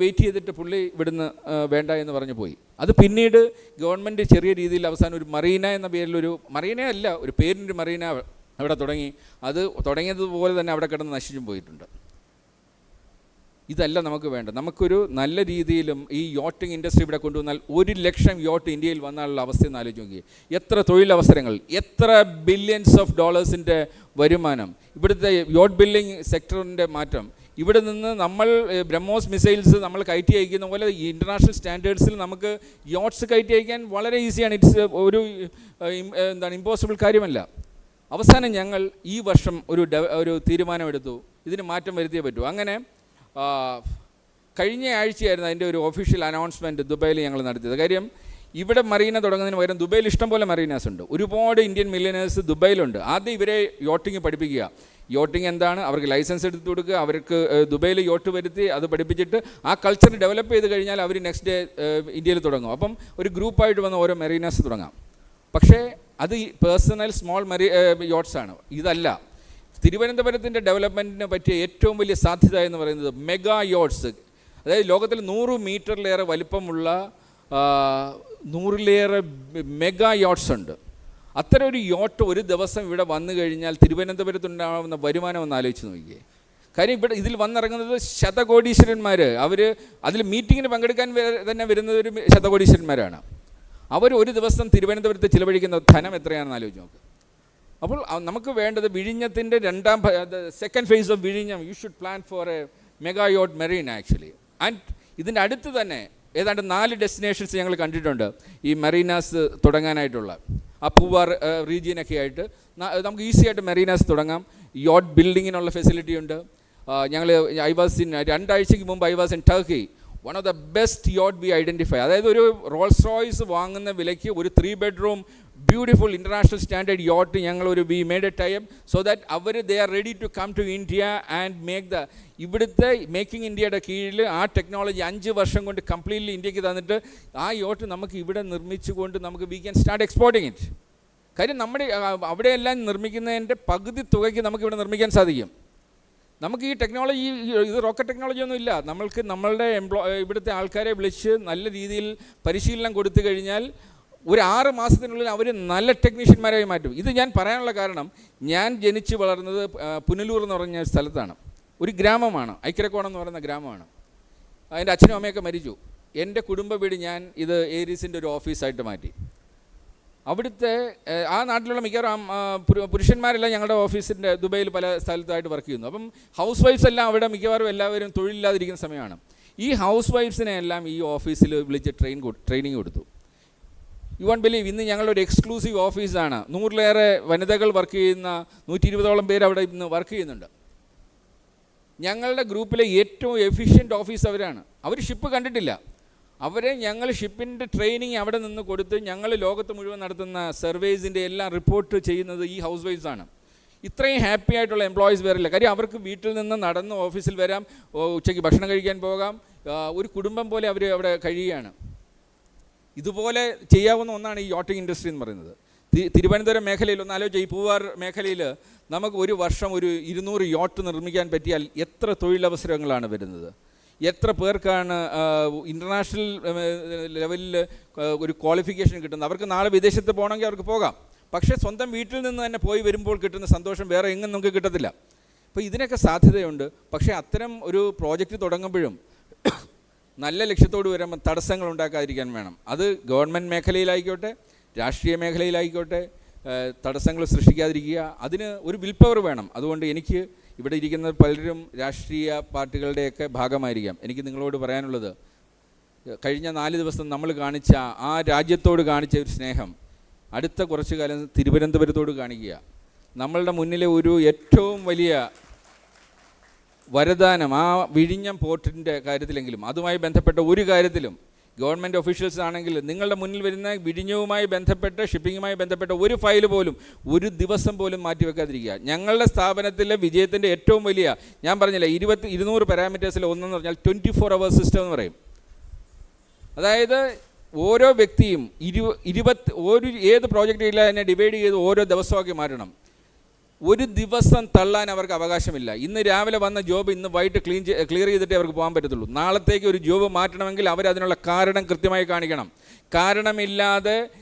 E: വെയിറ്റ് ചെയ്തിട്ട് പുള്ളി ഇവിടുന്ന് വേണ്ട എന്ന് പറഞ്ഞു പോയി. അത് പിന്നീട് ഗവൺമെൻറ് ചെറിയ രീതിയിൽ അവസാനം ഒരു മറീന എന്ന പേരിലൊരു മറീനയല്ല, ഒരു പേരിൻ്റെ മറീന അവിടെ തുടങ്ങി. അത് തുടങ്ങിയതുപോലെ തന്നെ അവിടെ കിടന്ന് നശിച്ചും പോയിട്ടുണ്ട്. ഇതല്ല നമുക്ക് വേണ്ട. നമുക്കൊരു നല്ല രീതിയിലും ഈ യോട്ടിംഗ് ഇൻഡസ്ട്രി ഇവിടെ കൊണ്ടുവന്നാൽ 100,000 യോട്ട് ഇന്ത്യയിൽ വന്നാലുള്ള അവസ്ഥയെന്ന് ആലോചിച്ച് നോക്കി. എത്ര തൊഴിലവസരങ്ങൾ, എത്ര ബില്യൺസ് ഓഫ് ഡോളേഴ്സിൻ്റെ വരുമാനം, ഇവിടുത്തെ യോട്ട് ബിൽഡിംഗ് സെക്ടറിൻ്റെ മാറ്റം. ഇവിടെ നിന്ന് നമ്മൾ ബ്രഹ്മോസ് മിസൈൽസ് നമ്മൾ കയറ്റി അയക്കുന്ന പോലെ ഇൻ്റർനാഷണൽ സ്റ്റാൻഡേർഡ്സിൽ നമുക്ക് യോട്ട്സ് കയറ്റി അയക്കാൻ വളരെ ഈസിയാണ്. ഇറ്റ്സ് ഒരു ഇമ്പോസിബിൾ കാര്യമല്ല. അവസാനം ഞങ്ങൾ ഈ വർഷം ഒരു തീരുമാനമെടുത്തു, ഇതിന് മാറ്റം വരുത്തിയേ പറ്റൂ. അങ്ങനെ കഴിഞ്ഞ ആഴ്ചയായിരുന്നു അതിൻ്റെ ഒരു ഒഫീഷ്യൽ അനൗൺസ്മെൻറ്റ് ദുബൈയിൽ ഞങ്ങൾ നടത്തിയത്. കാര്യം ഇവിടെ മറീന തുടങ്ങുന്നതിന് പകരം ദുബൈയിൽ ഇഷ്ടംപോലെ മറീനാസ് ഉണ്ട്. ഒരുപാട് ഇന്ത്യൻ മില്യനേഴ്സ് ദുബൈയിലുണ്ട്. ആദ്യം ഇവരെ യോട്ടിങ് പഠിപ്പിക്കുക. യോട്ടിങ് എന്താണ്, അവർക്ക് ലൈസൻസ് എടുത്ത് കൊടുക്കുക, അവർക്ക് ദുബൈയിൽ യോട്ട് വരുത്തി അത് പഠിപ്പിച്ചിട്ട് ആ കൾച്ചർ ഡെവലപ്പ് ചെയ്ത് കഴിഞ്ഞാൽ അവർ നെക്സ്റ്റ് ഡേ ഇന്ത്യയിൽ തുടങ്ങും. അപ്പം ഒരു ഗ്രൂപ്പായിട്ട് വന്ന് ഓരോ മറീനാസ് തുടങ്ങാം. പക്ഷേ അത് പേഴ്സണൽ സ്മോൾ യോട്ട്സാണ്. ഇതല്ല. തിരുവനന്തപുരത്തിൻ്റെ ഡെവലപ്മെൻറ്റിന് പറ്റിയ ഏറ്റവും വലിയ സാധ്യത എന്ന് പറയുന്നത് മെഗാ യോട്ട്സ്. അതായത് ലോകത്തിൽ 100 മീറ്ററിലേറെ വലിപ്പമുള്ള 100-ലേറെ മെഗാ യോട്ട്സ് ഉണ്ട്. അത്തരം ഒരു യോട്ട് ഒരു ദിവസം ഇവിടെ വന്നു കഴിഞ്ഞാൽ തിരുവനന്തപുരത്തുണ്ടാകുന്ന വരുമാനം ഒന്ന് ആലോചിച്ച് നോക്കിയേ. കാര്യം ഇവിടെ ഇതിൽ വന്നിറങ്ങുന്നത് ശതകോടീശ്വരന്മാർ. അവർ അതിൽ മീറ്റിങ്ങിന് പങ്കെടുക്കാൻ തന്നെ വരുന്നത് ഒരു ശതകോടീശ്വരന്മാരാണ്. അവർ ഒരു ദിവസം തിരുവനന്തപുരത്ത് ചിലവഴിക്കുന്ന ധനം എത്രയാണെന്ന് ആലോചിച്ച് നോക്ക്. അപ്പോൾ നമുക്ക് വേണ്ടത് വിഴിഞ്ഞത്തിൻ്റെ സെക്കൻഡ് ഫേസ് ഓഫ് വിഴിഞ്ഞം. You should plan for A mega yacht marine actually. And ഇതിൻ്റെ അടുത്ത് തന്നെ ഏതാണ്ട് 4 ഡെസ്റ്റിനേഷൻസ് ഞങ്ങൾ കണ്ടിട്ടുണ്ട് ഈ മറീനാസ് തുടങ്ങാനായിട്ടുള്ള. ആ പൂവാർ റീജിയനൊക്കെ ആയിട്ട് നമുക്ക് ഈസി ആയിട്ട് മറീനാസ് തുടങ്ങാം. യോട്ട് ബിൽഡിങ്ങിനുള്ള ഫെസിലിറ്റി ഉണ്ട്. ഞങ്ങൾ 2 ആഴ്ചയ്ക്ക് മുമ്പ് I was in Turkey. One of the best yacht we identify. അതായത് ഒരു റോൾസ് റോയ്സ് വാങ്ങുന്ന വിലയ്ക്ക് ഒരു 3 bedroom beautiful international standard yacht we made a time so that they are ready to come to India and make ഇവിടുത്തെ making ഇന്ത്യയുടെ കീഴിൽ ആ technology 5 വർഷം കൊണ്ട് കംപ്ലീറ്റ്ലി ഇന്ത്യക്ക് തന്നിട്ട് ആ യോട്ട് നമുക്ക് ഇവിടെ നിർമ്മിച്ചുകൊണ്ട് നമുക്ക് we can start exporting it. കാര്യം നമ്മുടെ അവിടെയെല്ലാം നിർമ്മിക്കുന്നതിൻ്റെ പകുതി തുകയ്ക്ക് നമുക്കിവിടെ നിർമ്മിക്കാൻ സാധിക്കും. നമുക്ക് ഈ ടെക്നോളജി, ഇത് റോക്കറ്റ് ടെക്നോളജി ഒന്നും ഇല്ല. നമ്മൾക്ക് നമ്മളുടെ ഇവിടുത്തെ ആൾക്കാരെ വിളിച്ച് നല്ല രീതിയിൽ പരിശീലനം കൊടുത്തു കഴിഞ്ഞാൽ ഒരു 6 മാസത്തിനുള്ളിൽ അവർ നല്ല ടെക്നീഷ്യന്മാരായി മാറ്റും. ഇത് ഞാൻ പറയാനുള്ള കാരണം, ഞാൻ ജനിച്ച് വളർന്നത് പുനലൂർ എന്ന് പറഞ്ഞ സ്ഥലത്താണ്. ഒരു ഗ്രാമമാണ്, ഐക്കരക്കോണം എന്ന് പറയുന്ന ഗ്രാമമാണ്. അതിൻ്റെ അച്ഛനും അമ്മയൊക്കെ മരിച്ചു. എൻ്റെ കുടുംബ വീട് ഞാൻ ഇത് ഏരീസിൻ്റെ ഒരു ഓഫീസായിട്ട് മാറ്റി. അവിടുത്തെ ആ നാട്ടിലുള്ള മിക്കവാറും പുരുഷന്മാരെല്ലാം ഞങ്ങളുടെ ഓഫീസിൻ്റെ ദുബൈയിൽ പല സ്ഥലത്തായിട്ട് വർക്ക് ചെയ്യുന്നു. അപ്പം ഹൗസ് വൈഫ്സ് എല്ലാം അവിടെ മിക്കവാറും എല്ലാവരും തൊഴിലില്ലാതിരിക്കുന്ന സമയമാണ്. ഈ ഹൗസ് വൈഫ്സിനെ എല്ലാം ഈ ഓഫീസിൽ വിളിച്ച് ട്രെയിനിങ് കൊടുത്തു. യു വോണ്ട് ബിലീവ്, ഇന്ന് ഞങ്ങളൊരു എക്സ്ക്ലൂസീവ് ഓഫീസാണ്. 100-ലേറെ വനിതകൾ വർക്ക് ചെയ്യുന്ന 120ഓളം പേര് അവിടെ ഇന്ന് വർക്ക് ചെയ്യുന്നുണ്ട്. ഞങ്ങളുടെ ഗ്രൂപ്പിലെ ഏറ്റവും എഫിഷ്യൻ്റ് ഓഫീസ് അവരാണ്. അവർ ഷിപ്പ് കണ്ടിട്ടില്ല. അവരെ ഞങ്ങൾ ഷിപ്പിൻ്റെ ട്രെയിനിങ് അവിടെ നിന്ന് കൊടുത്ത് ഞങ്ങൾ ലോകത്ത് മുഴുവൻ നടത്തുന്ന സർവേസിൻ്റെ എല്ലാം റിപ്പോർട്ട് ചെയ്യുന്നത് ഈ ഹൗസ് വൈഫ്സാണ്. ഇത്രയും ഹാപ്പി ആയിട്ടുള്ള എംപ്ലോയീസ് വരില്ല. കാര്യം അവർക്ക് വീട്ടിൽ നിന്ന് നടന്ന് ഓഫീസിൽ വരാം, ഉച്ചയ്ക്ക് ഭക്ഷണം കഴിക്കാൻ പോകാം, ഒരു കുടുംബം പോലെ അവർ അവിടെ കഴിയുകയാണ്. ഇതുപോലെ ചെയ്യാവുന്ന ഒന്നാണ് ഈ യോട്ടിംഗ് ഇൻഡസ്ട്രി എന്ന് പറയുന്നത്. തിരുവനന്തപുരം മേഖലയിൽ ഒന്ന് ആലോചിച്ച്, ഈ പൂവാർ മേഖലയിൽ നമുക്ക് ഒരു വർഷം ഒരു 200 യോട്ട് നിർമ്മിക്കാൻ പറ്റിയാൽ എത്ര തൊഴിലവസരങ്ങളാണ് വരുന്നത്, എത്ര പേർക്കാണ് ഇൻ്റർനാഷണൽ ലെവലിൽ ഒരു ക്വാളിഫിക്കേഷൻ കിട്ടുന്നത്. അവർക്ക് നാളെ വിദേശത്ത് പോകണമെങ്കിൽ അവർക്ക് പോകാം, പക്ഷേ സ്വന്തം വീട്ടിൽ നിന്ന് തന്നെ പോയി വരുമ്പോൾ കിട്ടുന്ന സന്തോഷം വേറെ എങ്ങും നമുക്ക് കിട്ടത്തില്ല. അപ്പോൾ ഇതിനൊക്കെ സാധ്യതയുണ്ട്. പക്ഷേ അത്തരം ഒരു പ്രോജക്റ്റ് തുടങ്ങുമ്പോഴും നല്ല ലക്ഷ്യത്തോട് വരുമ്പോൾ തടസ്സങ്ങൾ ഉണ്ടാക്കാതിരിക്കാൻ വേണം. അത് ഗവൺമെൻറ് മേഖലയിലായിക്കോട്ടെ, രാഷ്ട്രീയ മേഖലയിലായിക്കോട്ടെ, തടസ്സങ്ങൾ സൃഷ്ടിക്കാതിരിക്കുക. അതിന് ഒരു വിൽ പവർ വേണം. അതുകൊണ്ട് എനിക്ക് ഇവിടെ ഇരിക്കുന്ന പലരും രാഷ്ട്രീയ പാർട്ടികളുടെയൊക്കെ ഭാഗമായിരിക്കാം. എനിക്ക് നിങ്ങളോട് പറയാനുള്ളത്, കഴിഞ്ഞ 4 ദിവസം നമ്മൾ കാണിച്ച ആ രാജ്യത്തോട് കാണിച്ച ഒരു സ്നേഹം അടുത്ത കുറച്ചു കാലം തിരുവനന്തപുരത്തോട് കാണിക്കുക. നമ്മളുടെ മുന്നിലെ ഒരു ഏറ്റവും വലിയ വരദാനം ആ വിഴിഞ്ഞം പോർട്ടിൻ്റെ കാര്യത്തിലെങ്കിലും, അതുമായി ബന്ധപ്പെട്ട ഒരു കാര്യത്തിലും ഗവൺമെൻറ് ഒഫീഷ്യൽസ് ആണെങ്കിൽ നിങ്ങളുടെ മുന്നിൽ വരുന്ന വിഴിഞ്ഞവുമായി ബന്ധപ്പെട്ട ഷിപ്പിങ്ങുമായി ബന്ധപ്പെട്ട ഒരു ഫയൽ പോലും ഒരു ദിവസം പോലും മാറ്റിവെക്കാതിരിക്കുക. ഞങ്ങളുടെ സ്ഥാപനത്തിലെ വിജയത്തിൻ്റെ ഏറ്റവും വലിയ, ഞാൻ പറഞ്ഞില്ല 200 പാരാമീറ്റേഴ്സിൽ ഒന്നെന്ന് പറഞ്ഞാൽ 24 hour സിസ്റ്റം എന്ന് പറയും. അതായത് ഓരോ വ്യക്തിയും ഏത് പ്രോജക്റ്റ് ഇല്ല എന്നെ ഡിവൈഡ് ചെയ്ത് ഓരോ ദിവസമാക്കി മാറ്റണം. ഒരു ദിവസം തള്ളാൻ അവർക്ക് അവകാശമില്ല. ഇന്ന് രാവിലെ വന്ന ജോബ് ഇന്ന് വൈകിട്ട് ക്ലിയർ ചെയ്തിട്ടേ അവർക്ക് പോകാൻ പറ്റത്തുള്ളൂ. നാളത്തേക്ക് ഒരു ജോബ് മാറ്റണമെങ്കിൽ അവരതിനുള്ള കാരണം കൃത്യമായി കാണിക്കണം. കാരണമില്ലാതെ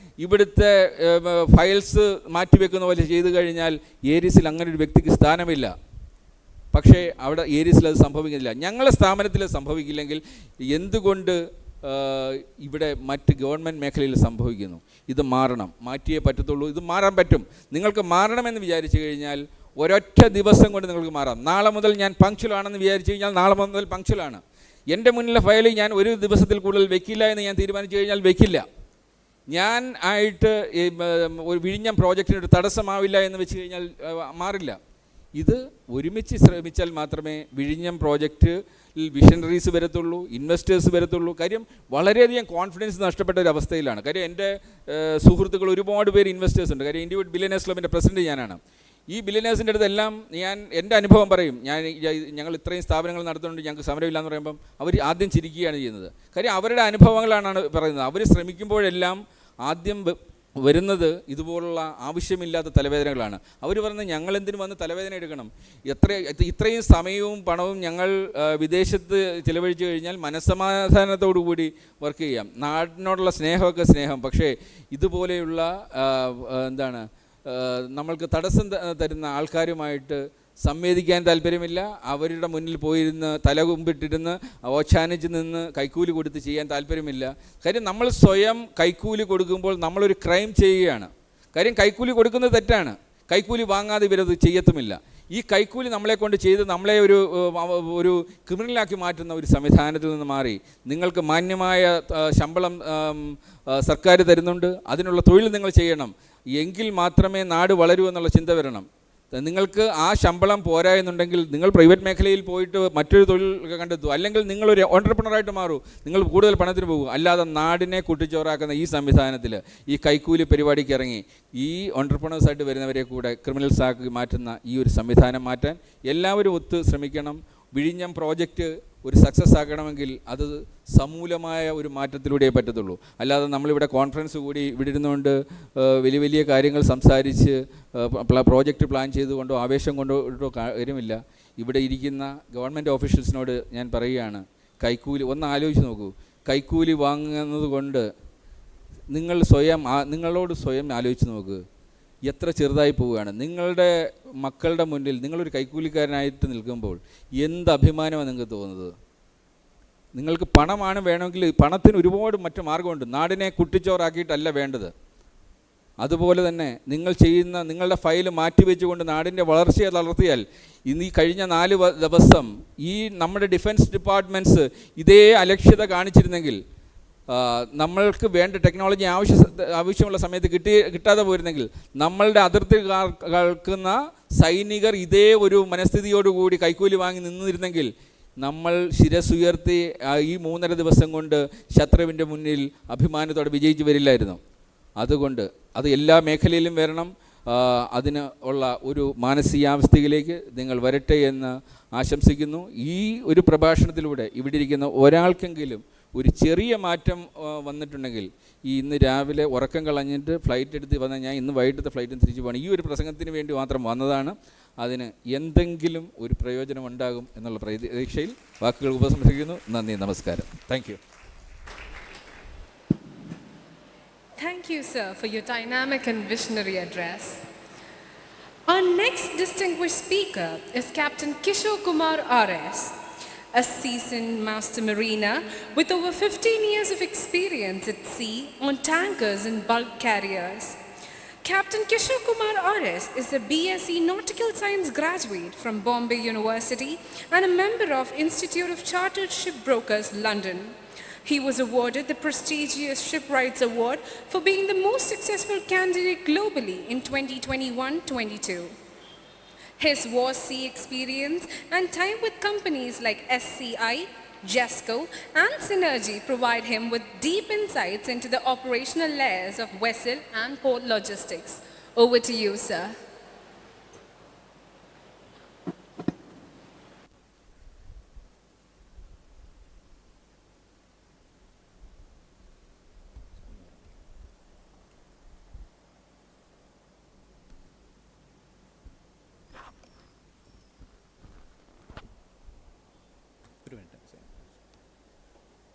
E: ഇവിടുത്തെ ഫയൽസ് മാറ്റിവെക്കുന്ന പോലെ ചെയ്തു കഴിഞ്ഞാൽ ഏരീസിൽ അങ്ങനെ ഒരു വ്യക്തിക്ക് സ്ഥാനമില്ല. പക്ഷേ അവിടെ ഏരീസിൽ അത് സംഭവിക്കുന്നില്ല. ഞങ്ങളുടെ സ്ഥാപനത്തിൽ സംഭവിക്കില്ലെങ്കിൽ എന്തുകൊണ്ട് ഇവിടെ മറ്റ് ഗവൺമെൻറ് മേഖലയിൽ സംഭവിക്കുന്നു? ഇത് മാറണം, മാറ്റിയേ പറ്റത്തുള്ളൂ. ഇത് മാറാൻ പറ്റും. നിങ്ങൾക്ക് മാറണമെന്ന് വിചാരിച്ചു കഴിഞ്ഞാൽ ഒരൊറ്റ ദിവസം കൊണ്ട് നിങ്ങൾക്ക് മാറാം. നാളെ മുതൽ ഞാൻ പങ്ക്ച്വലാണെന്ന് വിചാരിച്ചു കഴിഞ്ഞാൽ നാളെ മുതൽ പങ്ക്ച്വലാണ്. എൻ്റെ മുന്നിലെ ഫയൽ ഞാൻ ഒരു ദിവസത്തിൽ കൂടുതൽ വെക്കില്ല എന്ന് ഞാൻ തീരുമാനിച്ചു കഴിഞ്ഞാൽ വെക്കില്ല. ഞാൻ ആയിട്ട് ഒരു വിഴിഞ്ഞം പ്രോജക്റ്റിനൊരു തടസ്സമാവില്ല എന്ന് വെച്ച് കഴിഞ്ഞാൽ മാറില്ല. ഇത് ഒരുമിച്ച് ശ്രമിച്ചാൽ മാത്രമേ വിഴിഞ്ഞം പ്രോജക്റ്റ് വിഷണറീസ് വരത്തുള്ളൂ, ഇൻവെസ്റ്റേഴ്സ് വരത്തുള്ളൂ. കാര്യം വളരെയധികം കോൺഫിഡൻസ് നഷ്ടപ്പെട്ട ഒരു അവസ്ഥയിലാണ്. കാര്യം എൻ്റെ സുഹൃത്തുക്കൾ ഒരുപാട് പേര് ഇൻവെസ്റ്റേഴ്സ് ഉണ്ട്. കാര്യം ഇന്ത്യ ബില്യനേഴ്സ് ക്ലബിൻ്റെ പ്രസിഡൻറ്റ് ഞാനാണ്. ഈ ബില്യനേഴ്സിൻ്റെ അടുത്തെല്ലാം ഞാൻ എൻ്റെ അനുഭവം പറയും. ഞങ്ങൾ ഇത്രയും സ്ഥാപനങ്ങൾ നടത്തുന്നുണ്ട്, ഞങ്ങൾക്ക് സമരമില്ലാന്ന് പറയുമ്പം അവർ ആദ്യം ചിരിക്കുകയാണ് ചെയ്യുന്നത്. കാര്യം അവരുടെ അനുഭവങ്ങളാണ് പറയുന്നത്. അവർ ശ്രമിക്കുമ്പോഴെല്ലാം ആദ്യം വരുന്നത് ഇതുപോലുള്ള ആവശ്യമില്ലാത്ത തലവേദനകളാണ്. അവർ പറയുന്നത് ഞങ്ങളെന്തിനു വന്ന് തലവേദന എടുക്കണം, ഇത്രയും സമയവും പണവും ഞങ്ങൾ വിദേശത്ത് ചിലവഴിച്ചു കഴിഞ്ഞാൽ മനസ്സമാധാനത്തോടു കൂടി വർക്ക് ചെയ്യാം. നാടിനോടുള്ള സ്നേഹമൊക്കെ സ്നേഹം, പക്ഷേ ഇതുപോലെയുള്ള നമ്മൾക്ക് തടസ്സം തരുന്ന ആൾക്കാരുമായിട്ട് സംവേദിക്കാൻ താല്പര്യമില്ല. അവരുടെ മുന്നിൽ പോയിരുന്ന് തലകുമ്പിട്ടിരുന്ന് ഓച്ചാനിച്ച് നിന്ന് കൈക്കൂലി കൊടുത്ത് ചെയ്യാൻ താല്പര്യമില്ല. കാര്യം നമ്മൾ സ്വയം കൈക്കൂലി കൊടുക്കുമ്പോൾ നമ്മളൊരു ക്രൈം ചെയ്യുകയാണ്. കാര്യം കൈക്കൂലി കൊടുക്കുന്നത് തെറ്റാണ്. കൈക്കൂലി വാങ്ങാതെ ഇവരത് ചെയ്യത്തുമില്ല. ഈ കൈക്കൂലി നമ്മളെ കൊണ്ട് ചെയ്ത് നമ്മളെ ഒരു ക്രിമിനലാക്കി മാറ്റുന്ന ഒരു സംവിധാനത്തിൽ നിന്ന് മാറി നിങ്ങൾക്ക് മാന്യമായ ശമ്പളം സർക്കാർ തരുന്നുണ്ട്, അതിനുള്ള തൊഴിൽ നിങ്ങൾ ചെയ്യണം. എങ്കിൽ മാത്രമേ നാട് വളരൂ എന്നുള്ള ചിന്ത വരണം. നിങ്ങൾക്ക് ആ ശമ്പളം പോരാ എന്നുണ്ടെങ്കിൽ നിങ്ങൾ പ്രൈവറ്റ് മേഖലയിൽ പോയിട്ട് മറ്റൊരു തൊഴിൽ കണ്ടെത്തൂ, അല്ലെങ്കിൽ നിങ്ങളൊരു ഓൺട്രപ്രണറായിട്ട് മാറൂ, നിങ്ങൾ കൂടുതൽ പണത്തിന് പോകും. അല്ലാതെ നാടിനെ കുട്ടിച്ചോറാക്കുന്ന ഈ സംവിധാനത്തിൽ ഈ കൈക്കൂലി പരിപാടിക്ക് ഇറങ്ങി ഈ ഓൺട്രപ്രണേഴ്സായിട്ട് വരുന്നവരെ കൂടെ ക്രിമിനൽസാക്കി മാറ്റുന്ന ഈ ഒരു സംവിധാനം മാറ്റാൻ എല്ലാവരും ഒത്ത് ശ്രമിക്കണം. വിഴിഞ്ഞം പ്രോജക്റ്റ് ഒരു സക്സസ് ആക്കണമെങ്കിൽ അത് സമൂലമായ ഒരു മാറ്റത്തിലൂടെ പറ്റത്തുള്ളൂ. അല്ലാതെ നമ്മളിവിടെ കോൺഫറൻസ് കൂടി ഇവിടെ ഇരുന്നുകൊണ്ട് വലിയ വലിയ കാര്യങ്ങൾ സംസാരിച്ച് പ്രോജക്റ്റ് പ്ലാൻ ചെയ്തുകൊണ്ടോ ആവേശം കൊണ്ടോ കാര്യമില്ല. ഇവിടെ ഇരിക്കുന്ന ഗവൺമെൻറ് ഓഫീഷ്യൽസിനോട് ഞാൻ പറയുകയാണ്, കൈക്കൂലി ഒന്ന് ആലോചിച്ച് നോക്കൂ. കൈക്കൂലി വാങ്ങുന്നത് കൊണ്ട് നിങ്ങളോട് സ്വയം ആലോചിച്ച് നോക്ക്, എത്ര ചെറുതായി പോവുകയാണ്. നിങ്ങളുടെ മക്കളുടെ മുന്നിൽ നിങ്ങളൊരു കൈക്കൂലിക്കാരനായിട്ട് നിൽക്കുമ്പോൾ എന്ത് അഭിമാനമാണ് നിങ്ങൾക്ക് തോന്നുന്നത്? നിങ്ങൾക്ക് പണമാണ് വേണമെങ്കിൽ പണത്തിന് ഒരുപാട് മറ്റു മാർഗമുണ്ട്. നാടിനെ കുട്ടിച്ചോറാക്കിയിട്ടല്ല വേണ്ടത്. അതുപോലെ തന്നെ നിങ്ങളുടെ ഫയൽ മാറ്റിവെച്ചുകൊണ്ട് നാടിൻ്റെ വളർച്ചയെ തളർത്തിയാൽ ഇന്ന് ഈ കഴിഞ്ഞ 4 ദിവസം ഈ നമ്മുടെ ഡിഫൻസ് ഡിപ്പാർട്ട്മെൻറ്റ്സ് ഇതേ അലക്ഷ്യത കാണിച്ചിരുന്നെങ്കിൽ, നമ്മൾക്ക് വേണ്ട ടെക്നോളജി ആവശ്യമുള്ള സമയത്ത് കിട്ടാതെ പോയിരുന്നെങ്കിൽ, നമ്മളുടെ അതിർത്തി കാക്കുന്ന സൈനികർ ഇതേ ഒരു മനസ്ഥിതിയോടുകൂടി കൈക്കൂലി വാങ്ങി നിന്നിരുന്നെങ്കിൽ നമ്മൾ ശിരസുയർത്തി ഈ 3.5 ദിവസം കൊണ്ട് ശത്രുവിൻ്റെ മുന്നിൽ അഭിമാനത്തോടെ വിജയിച്ചു വരില്ലായിരുന്നു. അതുകൊണ്ട് അത് എല്ലാ മേഖലയിലും വരണം. അതിന് ഉള്ള ഒരു മാനസികാവസ്ഥയിലേക്ക് നിങ്ങൾ വരട്ടെ എന്ന് ആശംസിക്കുന്നു. ഈ ഒരു പ്രഭാഷണത്തിലൂടെ ഇവിടെ ഇരിക്കുന്ന ഒരാൾക്കെങ്കിലും ഒരു ചെറിയ മാറ്റം വന്നിട്ടുണ്ടെങ്കിൽ, ഇന്ന് രാവിലെ ഉറക്കം കളഞ്ഞിട്ട് ഫ്ലൈറ്റ് എടുത്ത് വന്നാൽ ഞാൻ ഇന്ന് വൈകിട്ടത്തെ ഫ്ലൈറ്റിന് തിരിച്ചു പോകണം, ഈ ഒരു പ്രസംഗത്തിന് വേണ്ടി മാത്രം വന്നതാണ്. അതിന് എന്തെങ്കിലും ഒരു പ്രയോജനം ഉണ്ടാകും എന്നുള്ള പ്രതീക്ഷയിൽ വാക്കുകൾ ഉപസംഹരിക്കുന്നു. നന്ദി, നമസ്കാരം. Thank you.
B: Thank you, sir, for your dynamic and visionary address. Our next distinguished speaker is Captain Kishore Kumar, Aries, a seasoned master mariner with over 15 years of experience at sea on tankers and bulk carriers. Captain Kishore Kumar, Aries is a BSc Nautical Science graduate from Bombay University and a member of Institute of Chartered Shipbrokers, London. He was awarded the prestigious Shipwrights Award for being the most successful candidate globally in 2021-22. His war sea experience and time with companies like SCI, JESCO and Synergy provide him with deep insights into the operational layers of vessel and port logistics. Over to you, sir.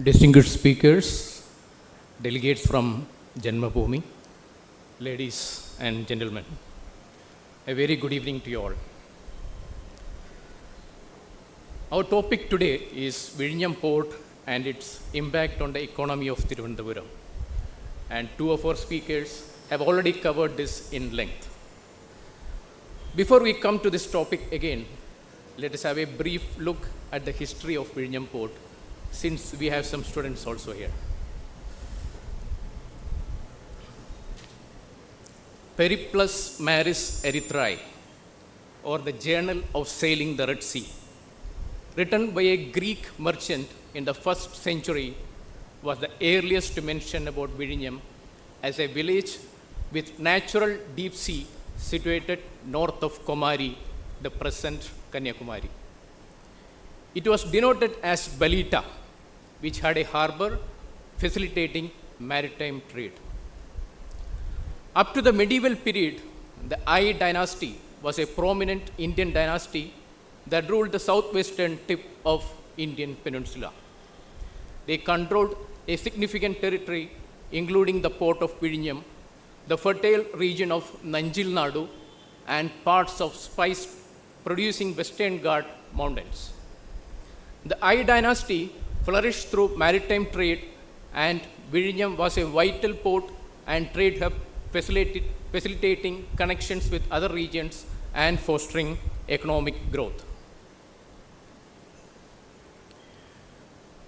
F: Distinguished speakers, delegates from Janmabhumi, ladies and gentlemen, a very good evening to you all. Our topic today is Vizhinjam Port and its impact on the economy of Thiruvananthapuram. And two of our speakers have already covered this in length. Before we come to this topic again, let us have a brief look at the history of Vizhinjam Port, since we have some students also here. Periplus Maris Erythrae, or the Journal of Sailing the Red Sea, written by a Greek merchant in the 1st century, was the earliest mention about Vizhinjam as a village with natural deep sea situated north of Komari, the present Kanyakumari. It was denoted as Balita, which had a harbor facilitating maritime trade. Up to the medieval period, the Ai dynasty was a prominent Indian dynasty that ruled the southwestern tip of Indian peninsula. They controlled a significant territory, including the port of Vizhinjam, the fertile region of Nanjil Nadu, and parts of spice-producing Western Ghat mountains. The Ai dynasty flourished through maritime trade, and Vizhinjam was a vital port and trade hub facilitating connections with other regions and fostering economic growth.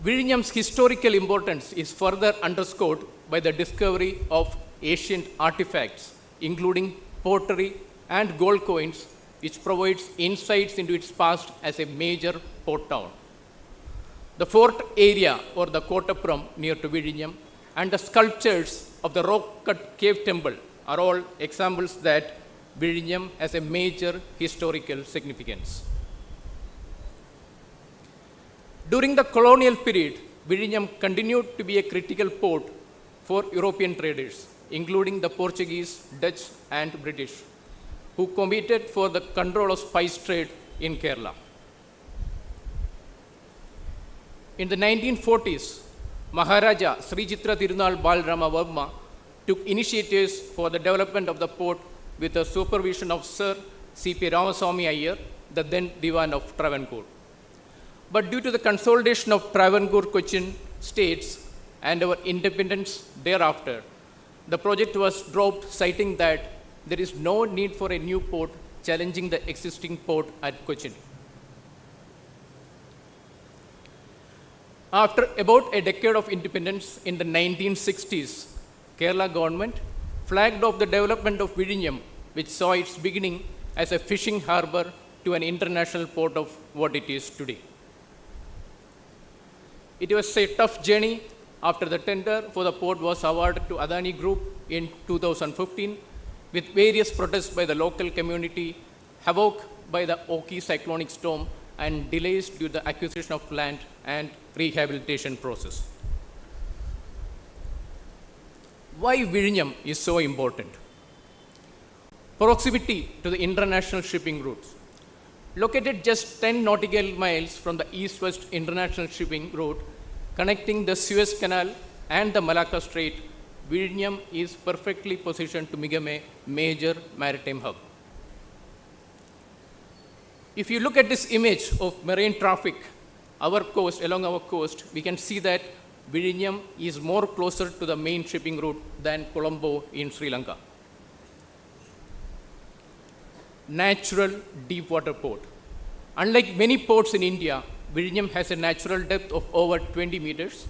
F: Vizhinjam's historical importance is further underscored by the discovery of ancient artifacts, including pottery and gold coins, which provides insights into its past as a major port town. The fort area, or the Kottapuram near to Vizhinjam, and the sculptures of the rock-cut cave temple are all examples that Vizhinjam has a major historical significance. During the colonial period, Vizhinjam continued to be a critical port for European traders, including the Portuguese, Dutch, and British, who competed for the control of spice trade in Kerala. In the 1940s, Maharaja Sri Chitra Tirunal Balarama Varma took initiatives for the development of the port with the supervision of Sir C.P. Ramaswamy Iyer, the then Diwan of Travancore. But due to the consolidation of Travancore Cochin states and our independence thereafter, the project was dropped, citing that there is no need for a new port challenging the existing port at Cochin. After about a decade of independence in the 1960s, Kerala government flagged off the development of Vizhinjam, which saw its beginning as a fishing harbor to an international port of what it is today. It was a tough journey after the tender for the port was awarded to Adani Group in 2015, with various protests by the local community, havoc by the Oki cyclonic storm, and delays due to the acquisition of land and rehabilitation process. Why Vizhinjam is so important? Proximity to the international shipping routes. Located just 10 nautical miles from the east-west international shipping route connecting the Suez Canal and the Malacca Strait, Vizhinjam is perfectly positioned to become a major maritime hub. If you look at this image of marine traffic, along our coast, we can see that Vizhinjam is more closer to the main shipping route than Colombo in Sri Lanka. Natural deep water port. Unlike many ports in India, Vizhinjam has a natural depth of over 20 meters.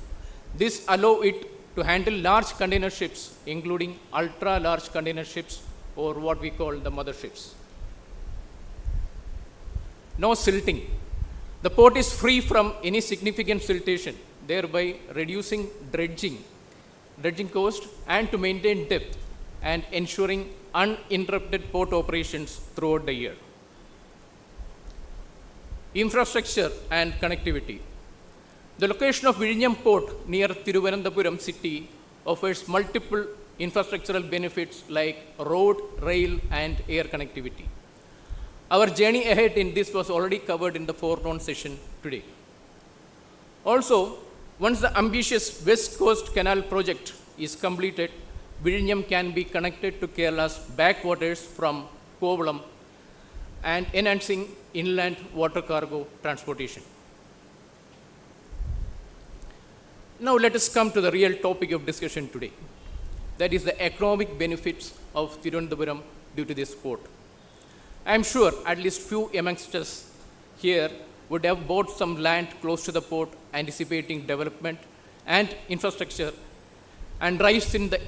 F: This allows it to handle large container ships, including ultra-large container ships, or what we call the motherships. No silting. The port is free from any significant siltation, thereby reducing dredging cost, and to maintain depth and ensuring uninterrupted port operations throughout the year. Infrastructure and connectivity. The location of Vizhinjam port near Thiruvananthapuram city offers multiple infrastructural benefits like road, rail, and air connectivity. Our journey ahead in this was already covered in the forenoon session today. Also, once the ambitious West Coast Canal project is completed, Vizhinjam can be connected to Kerala's backwaters from Kovalam and enhancing inland water cargo transportation. Now let us come to the real topic of discussion today. That is the economic benefits of Thiruvananthapuram due to this port. I am sure at least few amongst us here would have bought some land close to the port, anticipating development and infrastructure and rise in the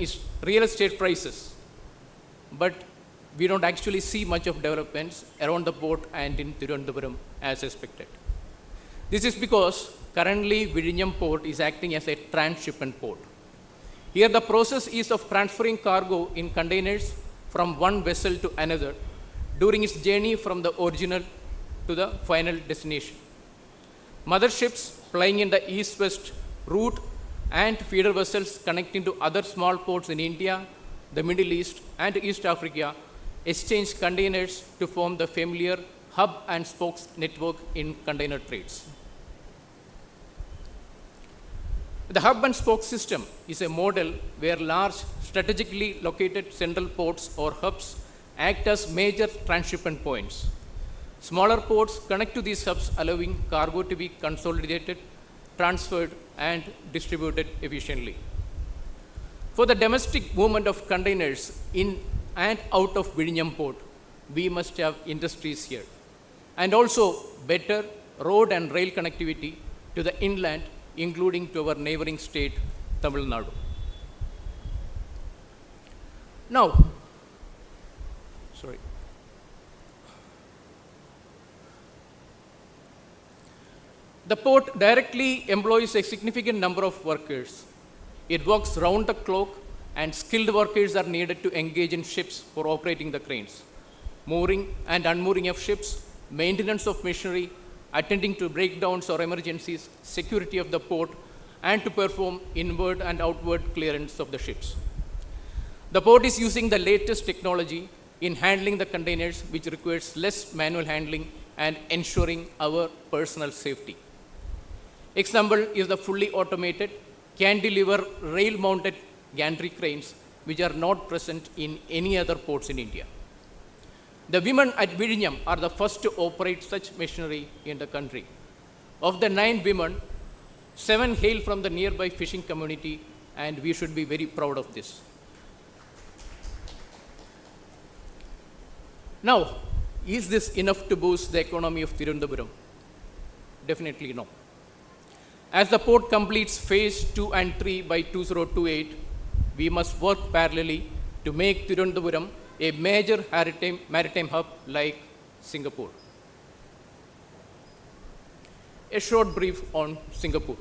F: real estate prices. But we don't actually see much of developments around the port and in Thiruvananthapuram as expected. This is because currently Vizhinjam port is acting as a transshipment port. Here the process is of transferring cargo in containers from one vessel to another during its journey from the original to the final destination. Motherships plying in the east-west route and feeder vessels connecting to other small ports in India, the Middle East, and East Africa exchange containers to form the familiar hub and spokes network in container trades. The hub and spoke system is a model where large strategically located central ports or hubs act as major transshipment points. Smaller ports connect to these hubs, allowing cargo to be consolidated, transferred, and distributed efficiently. For the domestic movement of containers in and out of Vizhinjam port, we must have industries here, and also better road and rail connectivity to the inland, including to our neighboring state, Tamil Nadu. Now, sorry. The port directly employs a significant number of workers. It works round the clock, and skilled workers are needed to engage in ships for operating the cranes, mooring and unmooring of ships, maintenance of machinery, attending to breakdowns or emergencies, security of the port, and to perform inward and outward clearance of the ships. The port is using the latest technology in handling the containers, which requires less manual handling and ensuring our personal safety. Example is the fully automated can-deliver rail-mounted gantry cranes, which are not present in any other ports in India. The women at Vizhinjam are the first to operate such machinery in the country. Of the 9 women, 7 hail from the nearby fishing community, and we should be very proud of this. Now, is this enough to boost the economy of Thiruvananthapuram? Definitely no. As the port completes phase 2 and 3 by 2028, we must work parallelly to make Thiruvananthapuram a major maritime hub like Singapore. A short brief on Singapore.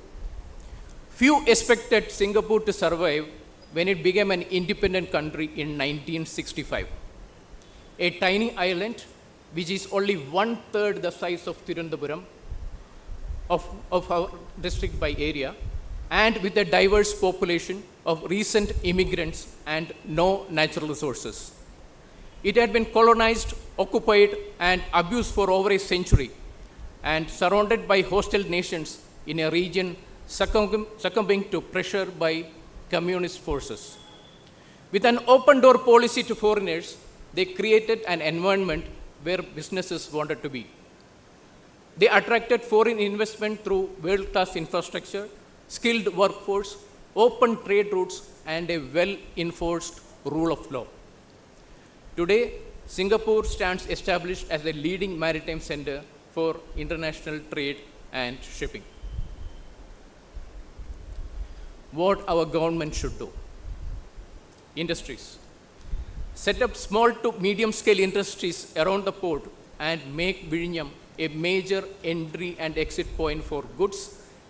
F: Few expected Singapore to survive when it became an independent country in 1965. A tiny island which is only 1/3 the size of Thiruvananthapuram, of our district by area, and with a diverse population of recent immigrants and no natural resources. It had been colonized, occupied, and abused for over a century, and surrounded by hostile nations in a region succumbing to pressure by communist forces. With an open door policy to foreigners, they created an environment where businesses wanted to be. They attracted foreign investment through world-class infrastructure, skilled workforce, open trade routes, and a well-enforced rule of law. Today, Singapore stands established as a leading maritime center for international trade and shipping. What our government should do? Industries. Set up small to medium scale industries around the port and make Vizhinjam a major entry and exit point for goods,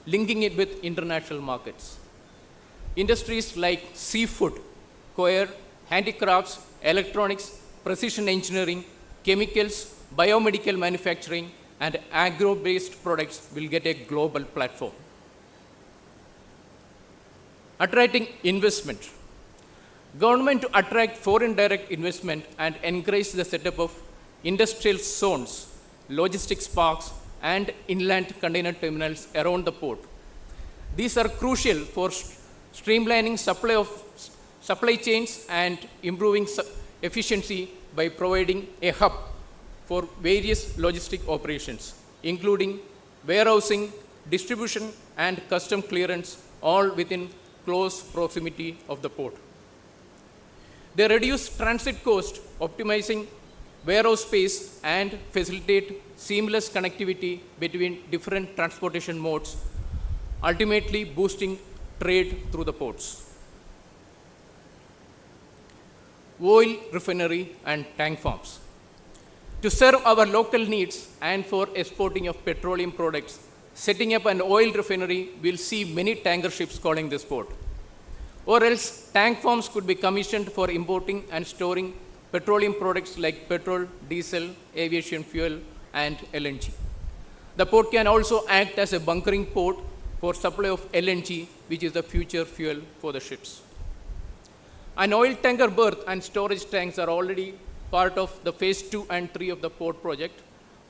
F: linking it with international markets. Industries like seafood, coir, handicrafts, electronics, precision engineering, chemicals, biomedical manufacturing, and agro-based products will get a global platform. Attracting investment. Government to attract foreign direct investment and encourage the setup of industrial zones, logistics parks, and inland container terminals around the port. These are crucial for streamlining supply chains and improving efficiency by providing a hub for various logistic operations, including warehousing, distribution, and custom clearance, all within close proximity of the port. They reduce transit cost, optimizing warehouse space, and facilitate seamless connectivity between different transportation modes, ultimately boosting trade through the ports. Oil refinery and tank farms. To serve our local needs and for exporting of petroleum products, setting up an oil refinery will see many tanker ships calling this port. Or else tank farms could be commissioned for importing and storing petroleum products like petrol, diesel, aviation fuel, and LNG. The port can also act as a bunkering port for supply of LNG, which is the future fuel for the ships. An oil tanker berth and storage tanks are already part of the phase 2 and 3 of the port project,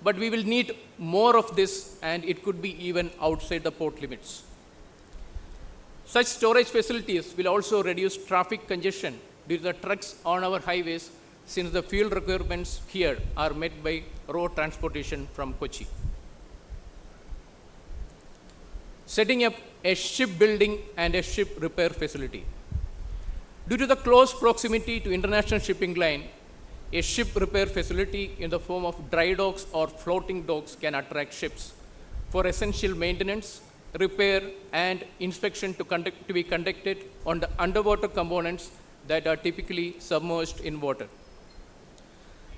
F: but we will need more of this, and it could be even outside the port limits. Such storage facilities will also reduce traffic congestion due to the trucks on our highways, since the fuel requirements here are met by road transportation from Kochi. Setting up a shipbuilding and a ship repair facility. Due to the close proximity to international shipping line, a ship repair facility in the form of dry docks or floating docks can attract ships for essential maintenance, repair, and inspection to be conducted on the underwater components that are typically submerged in water.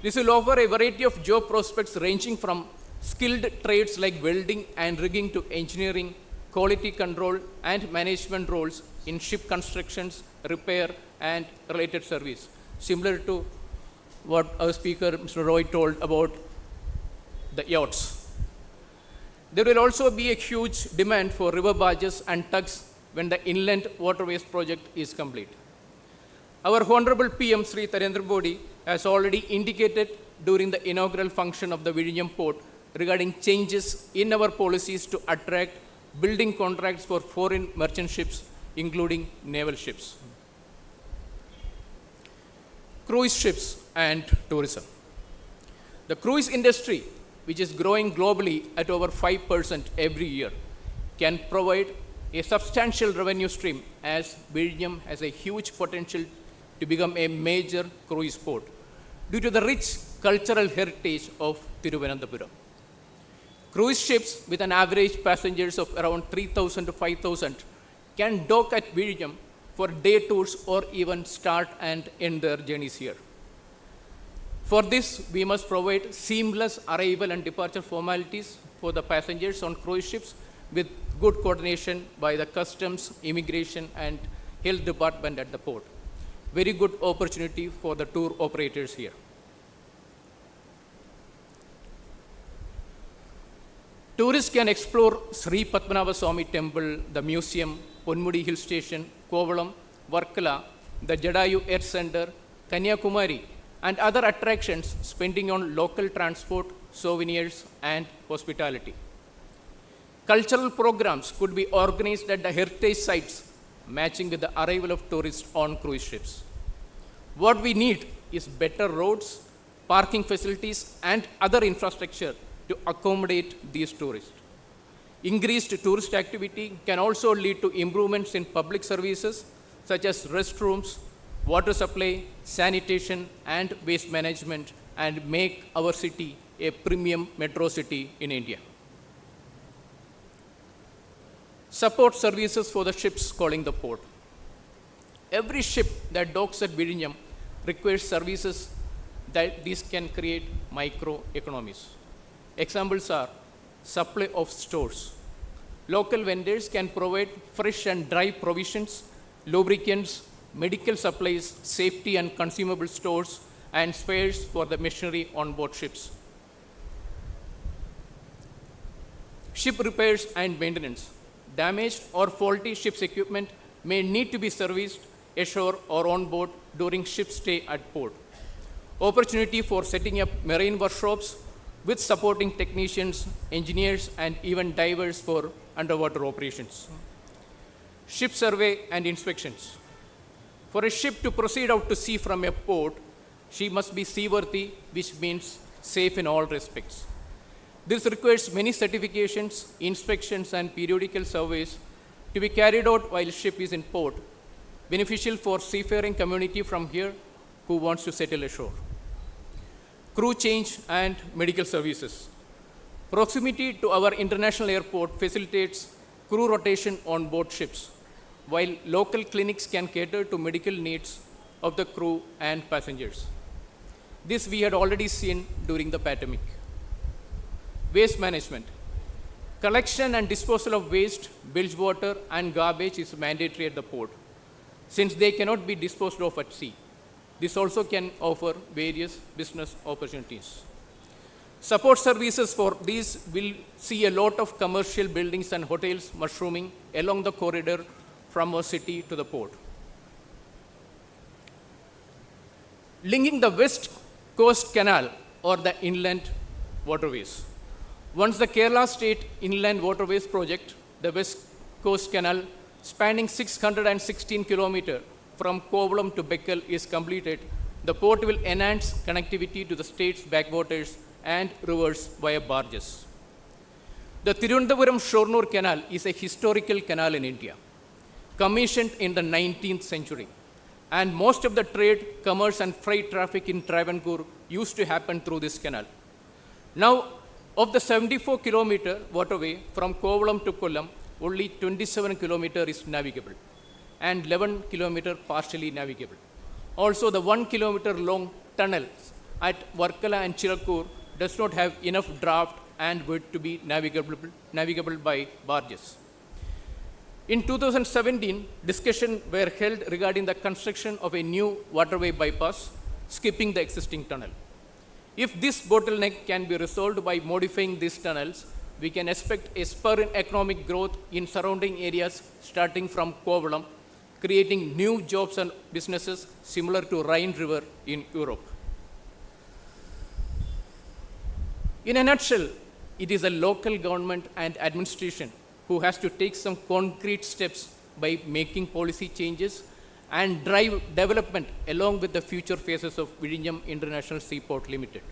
F: This will offer a variety of job prospects ranging from skilled trades like welding and rigging to engineering, quality control and management roles in ship constructions, repair and related service. Similar to what our speaker, Mr. Roy, told about the yachts. There will also be a huge demand for river barges and tugs when the inland waterways project is complete. Our Honorable PM Shri Narendra has already indicated during the inaugural function of the Vizhinjam port regarding changes in our policies to attract building contracts for foreign merchant ships, including naval ships. Cruise ships and tourism. The cruise industry, which is growing globally at over 5% every year, can provide a substantial revenue stream as Vizhinjam has a huge potential to become a major cruise port due to the rich cultural heritage of Thiruvananthapuram. Cruise ships with an average passengers of around 3,000 to 5,000 can dock at Vizhinjam for day tours or even start and end their journeys here. For this, we must provide seamless arrival and departure formalities for the passengers on cruise ships with good coordination by the customs, immigration and health department at the port. Very good opportunity for the tour operators here. Tourists can explore Shri Padmanabha Swami Temple, the museum, Ponmudi Hill Station, Kovalam, Varkala, the Jadayu Earth Center, Kanyakumari, and other attractions spending on local transport, souvenirs, and hospitality. Cultural programs could be organized at the heritage sites, matching with the arrival of tourists on cruise ships. What we need is better roads, parking facilities, and other infrastructure to accommodate these tourists. Increased tourist activity can also lead to improvements in public services such as restrooms, water supply, sanitation, and waste management, and make our city a premium metro city in India. Support services for the ships calling the port. Every ship that docks at Vizhinjam requires services that these can create microeconomies. Examples are supply of stores. Local vendors can provide fresh and dry provisions, lubricants, medical supplies, safety and consumable stores, and spares for the machinery on board ships. Ship repairs and maintenance. Damaged or faulty ship's equipment may need to be serviced ashore or on board during ship stay at port. Opportunity for setting up marine workshops with supporting technicians, engineers, and even divers for underwater operations. Ship survey and inspections. For a ship to proceed out to sea from a port, she must be seaworthy, which means safe in all respects. This requires many certifications, inspections, and periodical surveys to be carried out while ship is in port, beneficial for seafaring community from here who wants to settle ashore. Crew change and medical services. Proximity to our international airport facilitates crew rotation on board ships, while local clinics can cater to medical needs of the crew and passengers. This we had already seen during the pandemic. Waste management. Collection and disposal of waste, bilge water, and garbage is mandatory at the port, since they cannot be disposed of at sea. This also can offer various business opportunities. Support services for these will see a lot of commercial buildings and hotels mushrooming along the corridor from our city to the port. Linking the West Coast Canal or the inland waterways. Once the Kerala State Inland Waterways Project, the West Coast Canal, spanning 616 kilometers from Kovalam to Bekkal is completed, the port will enhance connectivity to the state's backwaters and rivers via barges. The Thiruvananthapuram-Shornur Canal is a historical canal in India, commissioned in the 19th century, and most of the trade, commerce, and freight traffic in Travancore used to happen through this canal. Now, of the 74-kilometer waterway from Kovalam to Kollam, only 27 kilometers is navigable and 11 kilometers partially navigable. Also, the 1 kilometer long tunnel at Varkala and Chirakur does not have enough draft and width to be navigable by barges. In 2017, discussions were held regarding the construction of a new waterway bypass, skipping the existing tunnel. If this bottleneck can be resolved by modifying these tunnels, we can expect a spur in economic growth in surrounding areas starting from Kovalam, creating new jobs and businesses similar to Rhine River in Europe. In a nutshell, it is a local government and administration who has to take some concrete steps by making policy changes and drive development along with the future phases of Vizhinjam International Seaport Limited.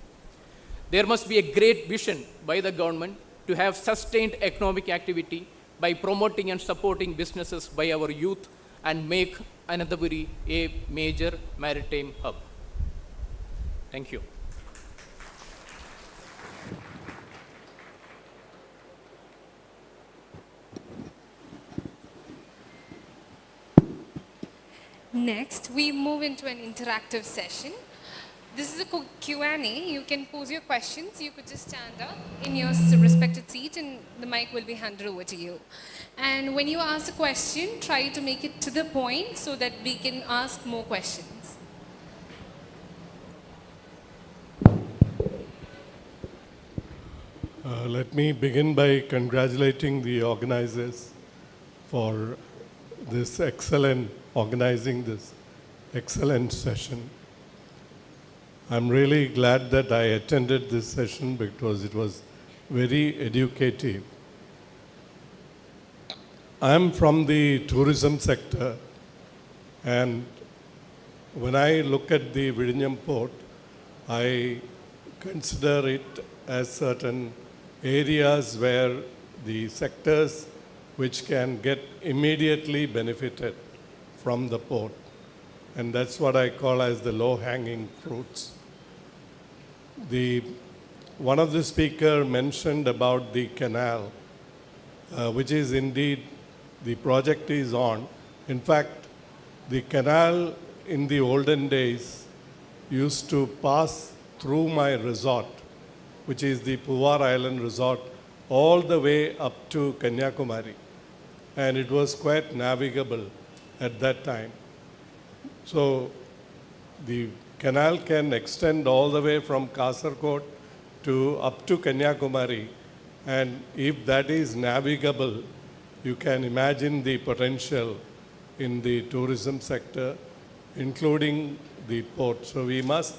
F: There must be a great vision by the government to have sustained economic activity by promoting and supporting businesses by our youth and make Anantapuri a major maritime hub. Thank you.
B: Next, we move into an interactive session. This is a Q&A. You can pose your questions. You could just stand up in your respected seat and the mic will be handed over to you. And when you ask a question, try to make it to the point so that we can ask more questions.
G: Let me begin by congratulating the organizers for this organizing this excellent session. I'm really glad that I attended this session because it was very educative. I'm from the tourism sector, and when I look at the Vizhinjam port, I consider it as certain areas where the sectors which can get immediately benefited from the port. And that's what I call as the low-hanging fruits. One of the speakers mentioned about the canal, which is indeed, the project is on. In fact, the canal in the olden days used to pass through my resort, which is the Puvar Island Resort, all the way up to Kanyakumari. And it was quite navigable at that time. So the canal can extend all the way from Kasaragod to up to Kanyakumari. And if that is navigable, you can imagine the potential in the tourism sector, including the port. So we must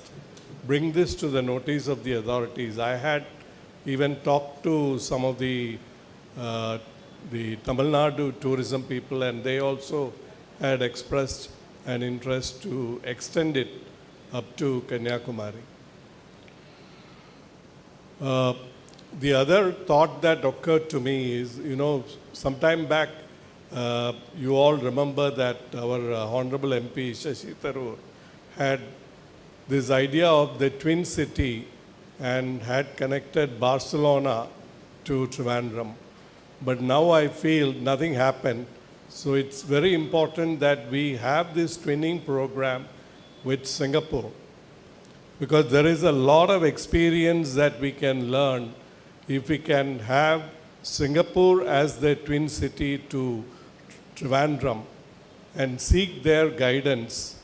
G: bring this to the notice of the authorities. I had even talked to some of the Tamil Nadu tourism people, and they also had expressed an interest to extend it up to Kanyakumari. The other thought that occurred to me is, sometime back, you all remember that our Honorable MP Shashi Tharoor had this idea of the twin city and had connected Barcelona to Trivandrum. But now I feel nothing happened. So it's very important that we have this twinning program with Singapore, because there is a lot of experience that we can learn if we can have Singapore as the twin city to Trivandrum and seek their guidance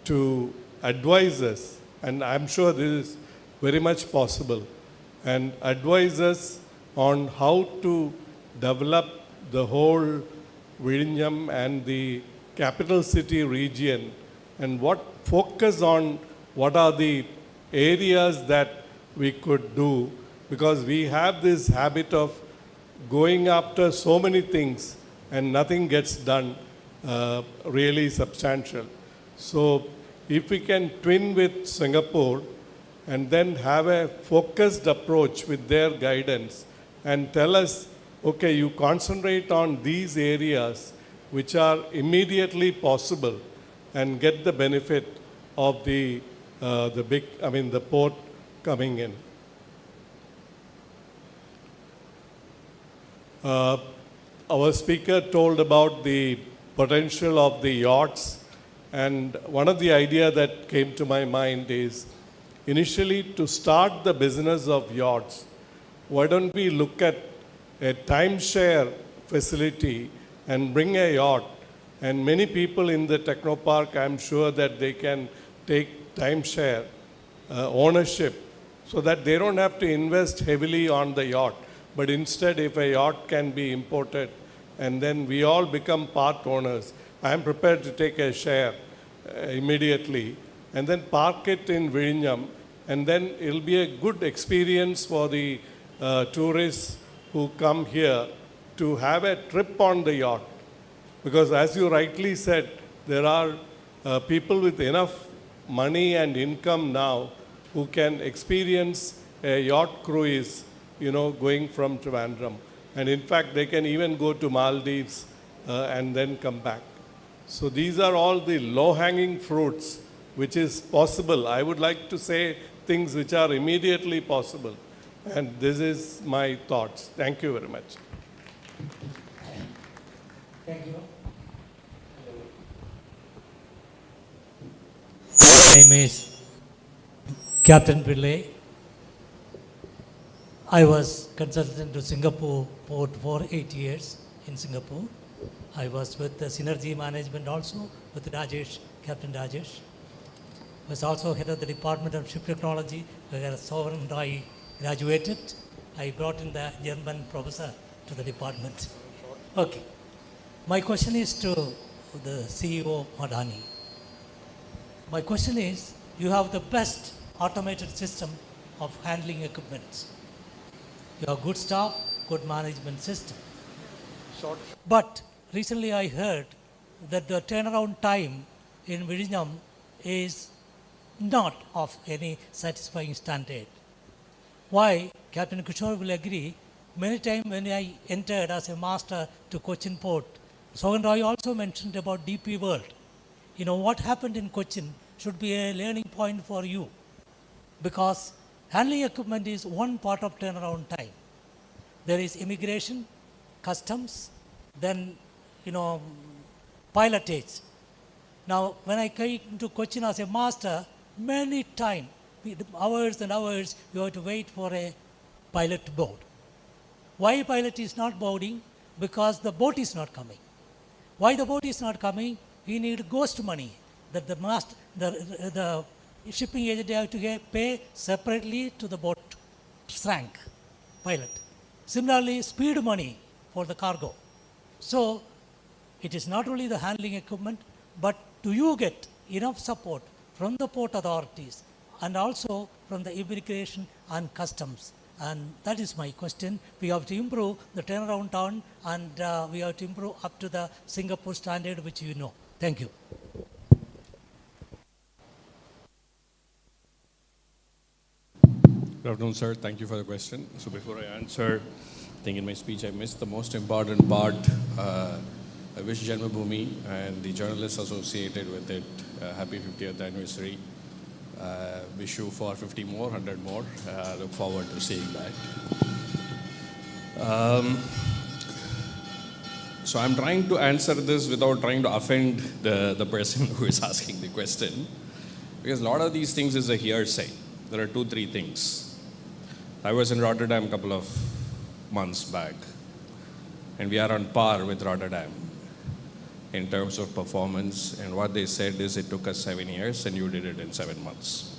G: to advise us. And I'm sure this is very much possible, and advise us on how to develop the whole Vizhinjam and the capital city region, and focus on what are the areas that we could do, because we have this habit of going after so many things and nothing gets done really substantial. So if we can twin with Singapore and then have a focused approach with their guidance and tell us, okay, you concentrate on these areas which are immediately possible and get the benefit of the port coming in. Our speaker told about the potential of the yachts And one of the idea that came to my mind is initially to start the business of yachts, why don't we look at a timeshare facility and bring a yacht? And many people in the Technopark, I'm sure that they can take timeshare ownership so that they don't have to invest heavily on the yacht. But instead, if a yacht can be imported and then we all become part owners, I am prepared to take a share immediately and then park it in Vizhinjam, and then it'll be a good experience for the tourists who come here to have a trip on the yacht. Because as you rightly said, there are people with enough money and income now who can experience a yacht cruise, going from Trivandrum. And in fact, they can even go to Maldives and then come back. So these are all the low-hanging fruits which is possible. I would like to say things which are immediately possible. And this is my thoughts. Thank you very much.
H: Thank you. My name is Captain Pillai. I was consultant to Singapore port for 8 years in Singapore. I was with the Synergy Management also with Rajesh, Captain Rajesh. Was also head of the Department of Ship Technology where Sohan Roy graduated. I brought in the German professor to the department. Okay. My question is to the CEO of Adani. My question is, you have the best automated system of handling equipment. You have good staff, good management system. But recently I heard that the turnaround time in Vizhinjam is not of any satisfying standard. Why? Captain Kishore will agree. Many times when I entered as a master to Cochin port, Sohan Roy also mentioned about DP World. What happened in Cochin should be a learning point for you, because handling equipment is one part of turnaround time. There is immigration, customs, then pilotage. Now, when I came to Cochin as a master, many times, hours and hours, you have to wait for a pilot to board. Why pilot is not boarding? Because the boat is not coming. Why the boat is not coming? We need ghost money that the shipping agent have to pay separately to the boat sank pilot. Similarly, speed money for the cargo. So, it is not only the handling equipment, but do you get enough support from the port authorities and also from the immigration and customs? And that is my question. We have to improve the turnaround time, and we have to improve up to the Singapore standard, which you know. Thank you.
D: Good afternoon, sir. Thank you for the question. So before I answer, I think in my speech I missed the most important part. I wish Janmabhumi and the journalists associated with it happy 50th anniversary. Wish you for 50 more, 100 more. Look forward to seeing that. So I'm trying to answer this without trying to offend the person who is asking the question, because a lot of these things is a hearsay. There are 2-3 things. I was in Rotterdam a couple of months back, and we are on par with Rotterdam in terms of performance, and what they said is it took us 7 years and you did it in 7 months.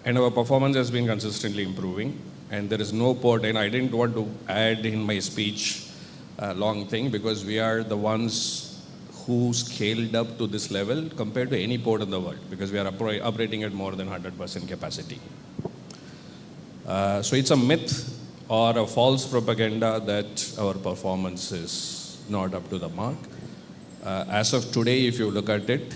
D: And our performance has been consistently improving, and there is no port, and I didn't want to add in my speech a long thing, because we are the ones who scaled up to this level compared to any port in the world, because we are operating at more than 100% capacity. So it's a myth or a false propaganda that our performance is not up to the mark. As of today, if you look at it,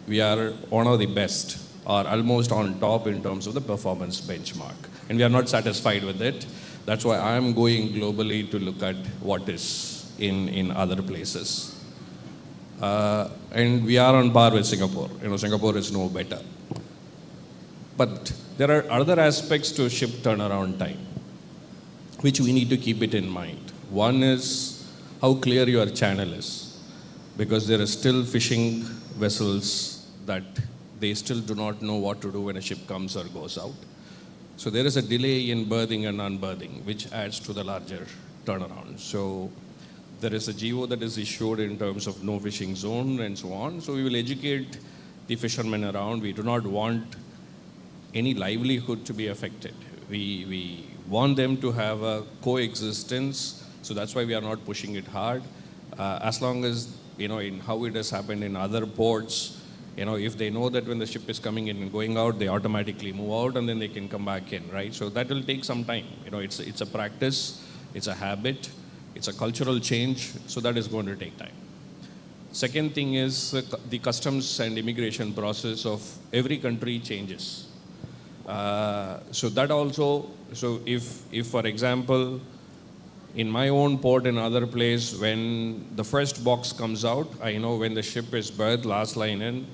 D: we are one of the best, or almost on top in terms of the performance benchmark. And we are not satisfied with it. That's why I am going globally to look at what is in other places. And we are on par with Singapore. Singapore is no better. But there are other aspects to ship turnaround time, which we need to keep it in mind. One is how clear your channel is, because there are still fishing vessels that they still do not know what to do when a ship comes or goes out. So there is a delay in berthing and unberthing, which adds to the larger turnaround. So there is a GO that is issued in terms of no fishing zone and so on. So we will educate the fishermen around. We do not want any livelihood to be affected. We want them to have a coexistence. So that's why we are not pushing it hard. As long as, in how it has happened in other ports, if they know that when the ship is coming in and going out, they automatically move out and then they can come back in, right? So that will take some time. It's a practice, it's a habit, it's a cultural change, so that is going to take time. Second thing is the customs and immigration process of every country changes. So that also, so if for example, in my own port and other place, when the first box comes out, I know when the ship is berthed, last line in,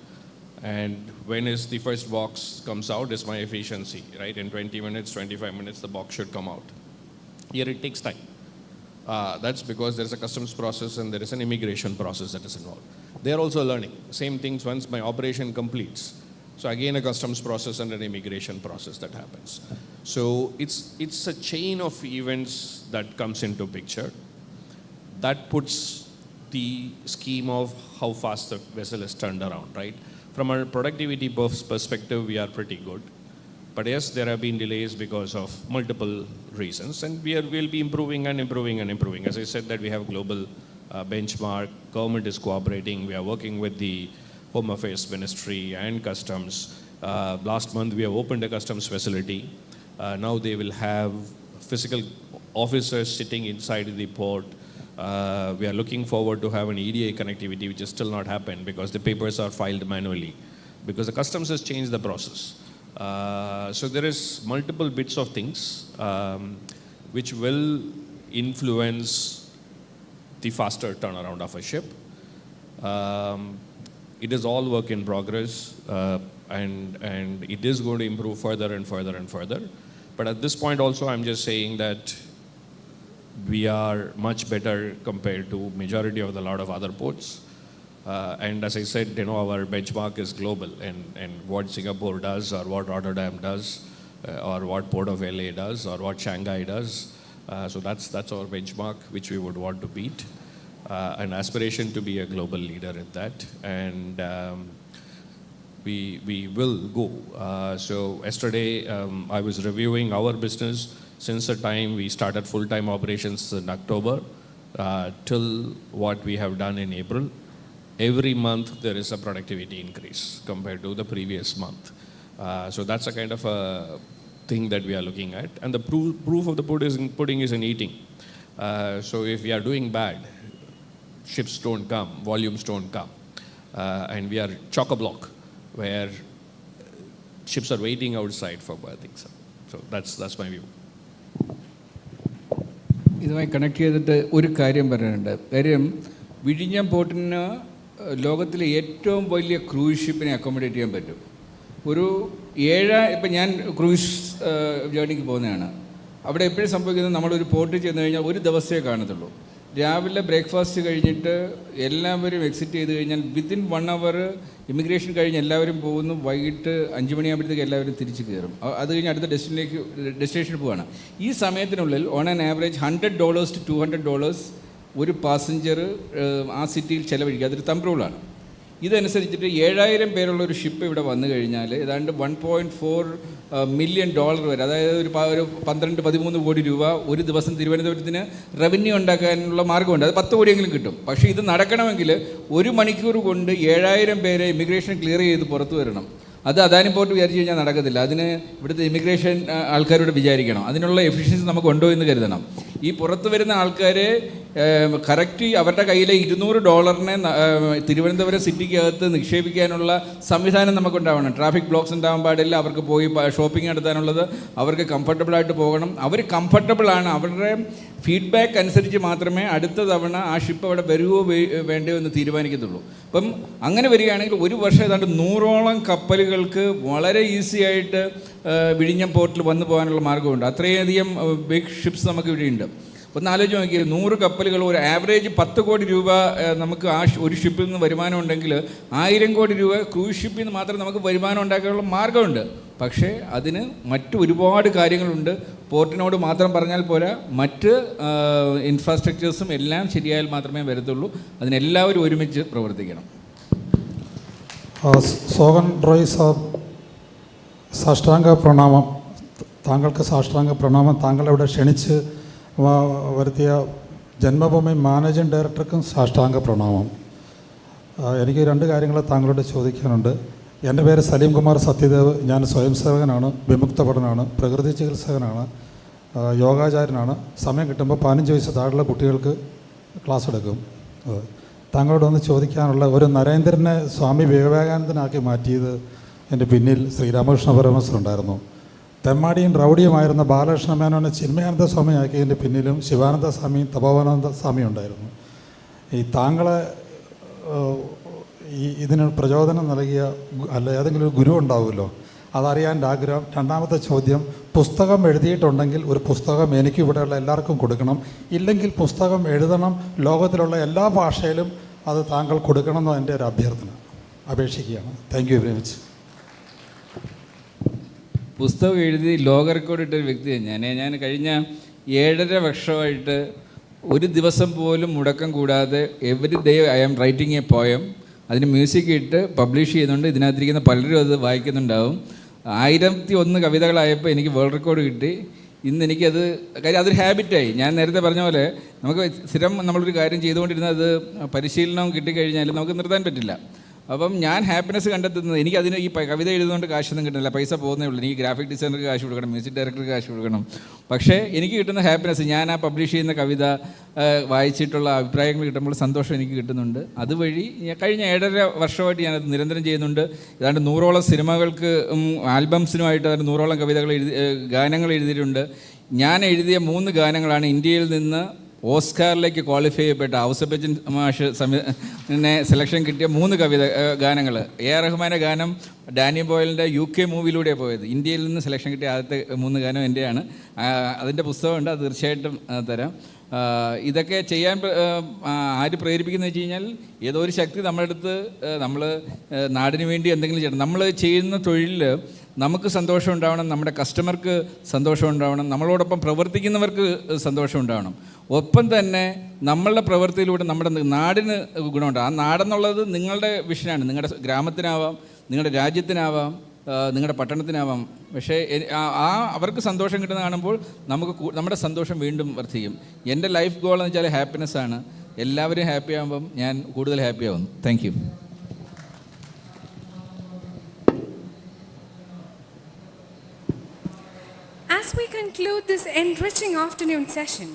D: and when is the first box comes out is my efficiency, right? In 20 minutes, 25 minutes, the box should come out. Here it takes time. That's because there's a customs process and there is an immigration process that is involved. They are also learning. Same things once my operation completes. So again, a customs process and an immigration process that happens. So it's a chain of events that comes into picture. That puts the scheme of how fast the vessel is turned around, right? From a productivity perspective, we are pretty good. But yes, there have been delays because of multiple reasons, and we'll be improving and improving and improving. As I said, that we have global benchmark, government is cooperating, we are working with the Home Affairs Ministry and Customs. Last month, we have opened a customs facility. Now they will have physical officers sitting inside the port. We are looking forward to have an EDI connectivity, which has still not happened because the papers are filed manually, because the customs has changed the process. So there is multiple bits of things which will influence the faster turnaround of a ship. It is all work in progress, and it is going to improve further and further and further. But at this point also, I'm just saying that we are much better compared to majority of the lot of other ports. And as I said, our benchmark is global, and what Singapore does, or what Rotterdam does, or what Port of LA does, or what Shanghai does. So that's our benchmark, which we would want to beat. An aspiration to be a global leader in that, and we will go. So yesterday, I was reviewing our business since the time we started full-time operations in October till what we have done in April. Every month there is a productivity increase compared to the previous month. So that's a kind of a thing that we are looking at. And the proof of the pudding is in eating. So if we are doing bad, ships don't come, volumes don't come. And we are chock-a-block, where ships are waiting outside for berthing. So that's my view.
E: ഇതുമായി connect ചെയ്തിട്ട് ഒരു കാര്യം പറയാനുണ്ട്. കാര്യം വിഴിഞ്ഞം പോർട്ടിന് ലോകത്തിലെ ഏറ്റവും വലിയ ക്രൂയിസ് ഷിപ്പിനെ അക്കോമഡേറ്റ് ചെയ്യാൻ പറ്റും. ഇപ്പം ഞാൻ ക്രൂയിസ് ജേർണിക്ക് പോകുന്നതാണ്. അവിടെ എപ്പോഴും സംഭവിക്കുന്നത്, നമ്മളൊരു പോർട്ടിൽ ചെന്ന് കഴിഞ്ഞാൽ ഒരു ദിവസമേ കാണത്തുള്ളൂ. രാവിലെ ബ്രേക്ക്ഫാസ്റ്റ് കഴിഞ്ഞിട്ട് എല്ലാവരും എക്സിറ്റ് ചെയ്ത് കഴിഞ്ഞാൽ വിത്തിൻ 1 hour ഇമിഗ്രേഷൻ കഴിഞ്ഞ് എല്ലാവരും പോകുന്നു. വൈകിട്ട് 5 മണിയാകുമ്പോഴത്തേക്ക് എല്ലാവരും തിരിച്ച് കയറും. അത് കഴിഞ്ഞ് അടുത്ത ഡെസ്റ്റിനേഷനിൽ പോവുകയാണ്. ഈ സമയത്തിനുള്ളിൽ ഓൺ ആൻ ആവറേജ് $100 to $200 ഒരു പാസഞ്ചർ ആ സിറ്റിയിൽ ചിലവഴിക്കുക. അതൊരു തമ്പ് റൂളാണ്. ഇതനുസരിച്ചിട്ട് 7000 പേരുള്ള ഒരു ഷിപ്പ് ഇവിടെ വന്നു കഴിഞ്ഞാൽ ഏതാണ്ട് $1.4 million വരെ, അതായത് ഒരു 12-13 കോടി രൂപ ഒരു ദിവസം തിരുവനന്തപുരത്തിന് റവന്യൂ ഉണ്ടാക്കാനുള്ള മാർഗ്ഗമുണ്ട്. അത് 10 കോടിയെങ്കിലും കിട്ടും. പക്ഷേ ഇത് നടക്കണമെങ്കിൽ 1 മണിക്കൂർ കൊണ്ട് 7000 പേരെ ഇമിഗ്രേഷൻ ക്ലിയർ ചെയ്ത് പുറത്തു വരണം. അത് അദാനി പോർട്ട് വിചാരിച്ചു കഴിഞ്ഞാൽ നടക്കത്തില്ല. അതിന് ഇവിടുത്തെ ഇമിഗ്രേഷൻ ആൾക്കാരോട് വിചാരിക്കണം. അതിനുള്ള എഫിഷ്യൻസി നമുക്ക് ഉണ്ടോ എന്ന് കരുതണം. ഈ പുറത്ത് വരുന്ന ആൾക്കാരെ കറക്റ്റ് അവരുടെ കയ്യിലെ $200 തിരുവനന്തപുരം സിറ്റിക്കകത്ത് നിക്ഷേപിക്കാനുള്ള സംവിധാനം നമുക്കുണ്ടാവണം. ട്രാഫിക് ബ്ലോക്ക്സ് ഉണ്ടാകാൻ പാടില്ല. അവർക്ക് പോയി ഷോപ്പിംഗ് നടത്താനുള്ളത് അവർക്ക് കംഫർട്ടബിളായിട്ട് പോകണം. അവർ കംഫർട്ടബിളാണ്. അവരുടെ ഫീഡ്ബാക്ക് അനുസരിച്ച് മാത്രമേ അടുത്ത തവണ ആ ഷിപ്പ് അവിടെ വരുമോ വേണ്ടയോ എന്ന് തീരുമാനിക്കത്തുള്ളൂ. അപ്പം അങ്ങനെ വരികയാണെങ്കിൽ ഒരു വർഷം ഏതാണ്ട് 100ഓളം കപ്പലുകൾക്ക് വളരെ ഈസി ആയിട്ട് വിഴിഞ്ഞം പോർട്ടിൽ വന്നു പോകാനുള്ള മാർഗ്ഗമുണ്ട്. അത്രയധികം ബിഗ് ഷിപ്സ് നമുക്ക് ഇവിടെയുണ്ട്. ഒന്ന് ആലോചിച്ച് നോക്കി, 100 കപ്പലുകൾ, ഒരു ആവറേജ് 10 കോടി രൂപ നമുക്ക് ഒരു ഷിപ്പിൽ നിന്ന് വരുമാനം ഉണ്ടെങ്കിൽ 1000 കോടി രൂപ ക്രൂസ് ഷിപ്പിൽ നിന്ന് മാത്രം നമുക്ക് വരുമാനം ഉണ്ടാക്കാനുള്ള മാർഗ്ഗമുണ്ട്. പക്ഷേ അതിന് മറ്റ് ഒരുപാട് കാര്യങ്ങളുണ്ട്. പോർട്ടിനോട് മാത്രം പറഞ്ഞാൽ പോരാ, മറ്റ് ഇൻഫ്രാസ്ട്രക്ചേഴ്സും എല്ലാം ശരിയായാൽ മാത്രമേ വരത്തുള്ളൂ. അതിനെല്ലാവരും ഒരുമിച്ച് പ്രവർത്തിക്കണം.
I: സോഹൻ റോയ് സാബ്, സാഷ്ടാംഗ പ്രണാമം. താങ്കൾക്ക് സാഷ്ടാംഗ പ്രണാമം. താങ്കളെ ഇവിടെ ക്ഷണിച്ച് വരുത്തിയ ജന്മഭൂമി മാനേജിംഗ് ഡയറക്ടർക്കും സാഷ്ടാംഗ പ്രണാമം. എനിക്ക് 2 കാര്യങ്ങൾ താങ്കളോട് ചോദിക്കാനുണ്ട്. എൻ്റെ പേര് സലീം കുമാർ സത്യദേവ്. ഞാൻ സ്വയം സേവകനാണ്, വിമുക്ത ഭടനാണ്, പ്രകൃതി ചികിത്സകനാണ്, യോഗാചാര്യനാണ്. സമയം കിട്ടുമ്പോൾ 15 വയസ്സ് താഴെയുള്ള കുട്ടികൾക്ക് ക്ലാസ് എടുക്കും. താങ്കളോടൊന്ന് ചോദിക്കാനുള്ള, ഒരു നരേന്ദ്രനെ സ്വാമി വിവേകാനന്ദനാക്കി മാറ്റിയത് എൻ്റെ പിന്നിൽ ശ്രീരാമകൃഷ്ണ പരമഹംസരുണ്ടായിരുന്നു. തെമ്മാടിയും റൗഡിയുമായിരുന്ന ബാലകൃഷ്ണ മേനോനെ ചിന്മയാനന്ദ സ്വാമിയാക്കിയതിൻ്റെ പിന്നിലും ശിവാനന്ദ സ്വാമിയും തപോവനാനന്ദ സ്വാമിയും ഉണ്ടായിരുന്നു. ഈ താങ്കളെ ഇതിന് പ്രചോദനം നൽകിയ അല്ല ഏതെങ്കിലും ഒരു ഗുരു ഉണ്ടാവുമല്ലോ, അതറിയാൻ എൻ്റെ ആഗ്രഹം. 2ാമത്തെ ചോദ്യം, പുസ്തകം എഴുതിയിട്ടുണ്ടെങ്കിൽ ഒരു പുസ്തകം എനിക്ക് ഇവിടെയുള്ള എല്ലാവർക്കും കൊടുക്കണം. ഇല്ലെങ്കിൽ പുസ്തകം എഴുതണം, ലോകത്തിലുള്ള എല്ലാ ഭാഷയിലും അത് താങ്കൾ കൊടുക്കണമെന്നോ എൻ്റെ ഒരു അഭ്യർത്ഥന, അപേക്ഷിക്കുകയാണ്. Thank you very much.
E: പുസ്തകം എഴുതി ലോക റെക്കോർഡ് ഇട്ടൊരു വ്യക്തിയാണ് ഞാൻ. കഴിഞ്ഞ 7.5 വർഷമായിട്ട് ഒരു ദിവസം പോലും മുടക്കം കൂടാതെ every day I am writing a poem. അതിന് മ്യൂസിക് ഇട്ട് പബ്ലിഷ് ചെയ്യുന്നുണ്ട്. ഇതിനകത്തിരിക്കുന്ന പലരും അത് വായിക്കുന്നുണ്ടാവും. 1001 കവിതകളായപ്പോൾ എനിക്ക് വേൾഡ് റെക്കോർഡ് കിട്ടി. ഇന്ന് എനിക്കത് കാര്യം അതൊരു ഹാബിറ്റായി. ഞാൻ നേരത്തെ പറഞ്ഞ പോലെ നമുക്ക് സ്ഥിരം നമ്മളൊരു കാര്യം ചെയ്തുകൊണ്ടിരുന്നത് പരിശീലനം കിട്ടിക്കഴിഞ്ഞാൽ നമുക്ക് നിർത്താൻ പറ്റില്ല. അപ്പം ഞാൻ ഹാപ്പിനെസ് കണ്ടെത്തുന്നത്, എനിക്കതിന് ഈ കവിത എഴുതുന്നതുകൊണ്ട് കാശൊന്നും കിട്ടുന്നില്ല, പൈസ പോകുന്നേ ഉള്ളൂ. എനിക്ക് ഗ്രാഫിക് ഡിസൈനർക്ക് കാശ് കൊടുക്കണം, മ്യൂസിക് ഡയറക്ടർക്ക് കാശ് കൊടുക്കണം. പക്ഷേ എനിക്ക് കിട്ടുന്ന ഹാപ്പിനെസ്, ഞാൻ ആ പബ്ലിഷ് ചെയ്യുന്ന കവിത വായിച്ചിട്ടുള്ള അഭിപ്രായങ്ങൾ കിട്ടുമ്പോൾ സന്തോഷം എനിക്ക് കിട്ടുന്നുണ്ട്. അതുവഴി കഴിഞ്ഞ 7.5 വർഷമായിട്ട് ഞാനത് നിരന്തരം ചെയ്യുന്നുണ്ട്. ഏതാണ്ട് 100ഓളം സിനിമകൾക്ക് ആൽബംസിനുമായിട്ട് 100ഓളം കവിതകൾ ഗാനങ്ങൾ എഴുതിയിട്ടുണ്ട്. ഞാൻ എഴുതിയ 3 ഗാനങ്ങളാണ് ഇന്ത്യയിൽ നിന്ന് ഓസ്കാറിലേക്ക് ക്വാളിഫൈ ചെയ്യപ്പെട്ട ഔസബച്ചൻ മാഷ് സെലക്ഷൻ കിട്ടിയ 3 ഗാനങ്ങൾ. AR റഹ്മാൻ്റെ ഗാനം ഡാനി ബോയലിൻ്റെ UK മൂവിയിലൂടെ പോയത്. ഇന്ത്യയിൽ നിന്ന് സെലക്ഷൻ കിട്ടിയ ആദ്യത്തെ 3 ഗാനം എൻ്റെയാണ്. അതിൻ്റെ പുസ്തകമുണ്ട്, അത് തീർച്ചയായിട്ടും തരാം. ഇതൊക്കെ ചെയ്യാൻ ആര് പ്രേരിപ്പിക്കുന്നത് വെച്ച് കഴിഞ്ഞാൽ, ഏതോ ഒരു ശക്തി നമ്മുടെ അടുത്ത്, നമ്മൾ നാടിന് വേണ്ടി എന്തെങ്കിലും ചെയ്യണം. നമ്മൾ ചെയ്യുന്ന തൊഴിലിൽ നമുക്ക് സന്തോഷം ഉണ്ടാവണം, നമ്മുടെ കസ്റ്റമർക്ക് സന്തോഷം ഉണ്ടാവണം, നമ്മളോടൊപ്പം പ്രവർത്തിക്കുന്നവർക്ക് സന്തോഷം ഉണ്ടാവണം. ഒപ്പം തന്നെ നമ്മളുടെ പ്രവൃത്തിയിലൂടെ നമ്മുടെ നാടിന് ഗുണമുണ്ട്. ആ നാടെന്നുള്ളത് നിങ്ങളുടെ വിഷനാണ്. നിങ്ങളുടെ ഗ്രാമത്തിനാവാം, നിങ്ങളുടെ രാജ്യത്തിനാവാം, നിങ്ങളുടെ പട്ടണത്തിനാവാം. പക്ഷേ അവർക്ക് സന്തോഷം കിട്ടുന്ന കാണുമ്പോൾ നമ്മുടെ സന്തോഷം വീണ്ടും വർദ്ധിക്കും. എൻ്റെ ലൈഫ് ഗോൾ എന്ന് വെച്ചാൽ ഹാപ്പിനെസ്സാണ്. എല്ലാവരും ഹാപ്പി ആകുമ്പം ഞാൻ കൂടുതൽ ഹാപ്പി ആവുന്നു. Thank you.
B: As we conclude this enriching afternoon session,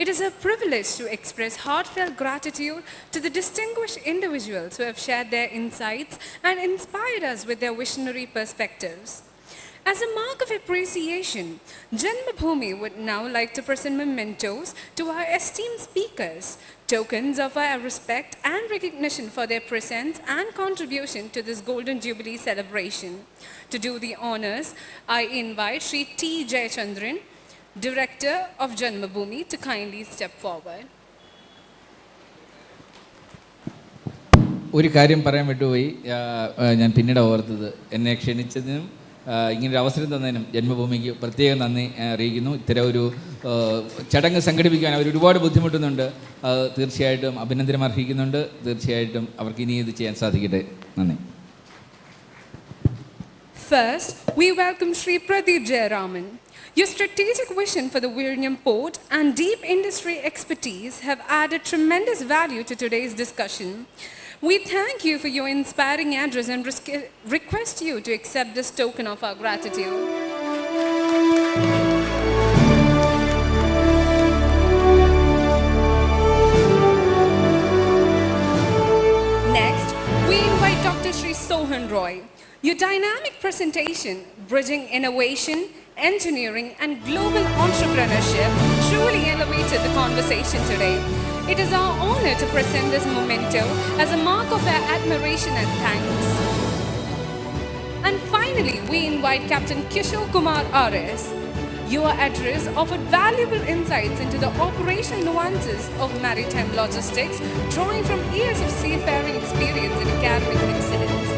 B: it is a privilege to express heartfelt gratitude to the distinguished individuals who have shared their insights and inspired us with their visionary perspectives. As a mark of appreciation, Janmabhumi would now like to present mementos to our esteemed speakers, tokens of our respect and recognition for their presence and contribution to this Golden Jubilee celebration. To do the honors, I invite Shri T. Jayachandran, Director of Janmabhumi, to kindly step forward.
E: ഒരു കാര്യം പറയാൻ വിട്ടുപോയി, ഞാൻ പിന്നീട് ഓർത്തത്. എന്നെ ക്ഷണിച്ചതിനും ഇങ്ങനൊരു അവസരം തന്നതിനും ജന്മഭൂമിക്ക് പ്രത്യേകം നന്ദി അറിയിക്കുന്നു. ഇത്തരം ഒരു ചടങ്ങ് സംഘടിപ്പിക്കാൻ അവർ ഒരുപാട് ബുദ്ധിമുട്ടുന്നുണ്ട്. തീർച്ചയായിട്ടും അഭിനന്ദനം അർഹിക്കുന്നുണ്ട്. തീർച്ചയായിട്ടും അവർക്ക് ഇനി ഇത് ചെയ്യാൻ സാധിക്കട്ടെ. നന്ദി.
B: First, we welcome Shri Pradeep Jayaraman. Your strategic vision for the Vizhinjam port and deep industry expertise have added tremendous value to today's discussion. We thank you for your inspiring address and request you to accept this token of our gratitude. Next, we invite Dr. Shri Sohan Roy. Your dynamic presentation, bridging innovation, engineering, and global entrepreneurship truly elevated the conversation today. It is our honor to present this memento as a mark of our admiration and thanks. And finally, we invite Captain Kishore Kumar Aries. Your address offered valuable insights into the operational nuances of maritime logistics, drawing from years of seafaring experience and academic excellence.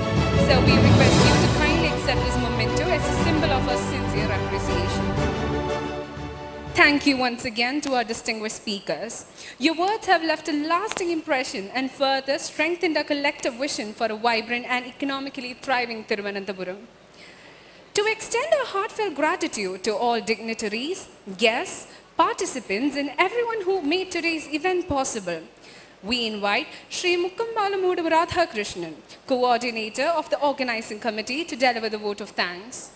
B: So we request you to kindly accept this memento as a symbol of our sincere appreciation. Thank you once again to our distinguished speakers. Your words have left a lasting impression and further strengthened our collective vision for a vibrant and economically thriving Thiruvananthapuram. To extend our heartfelt gratitude to all dignitaries, guests, participants, and everyone who made today's event possible, we invite Shri Mukkampalamoodu Radhakrishnan, coordinator of the organizing committee, to deliver the vote of thanks.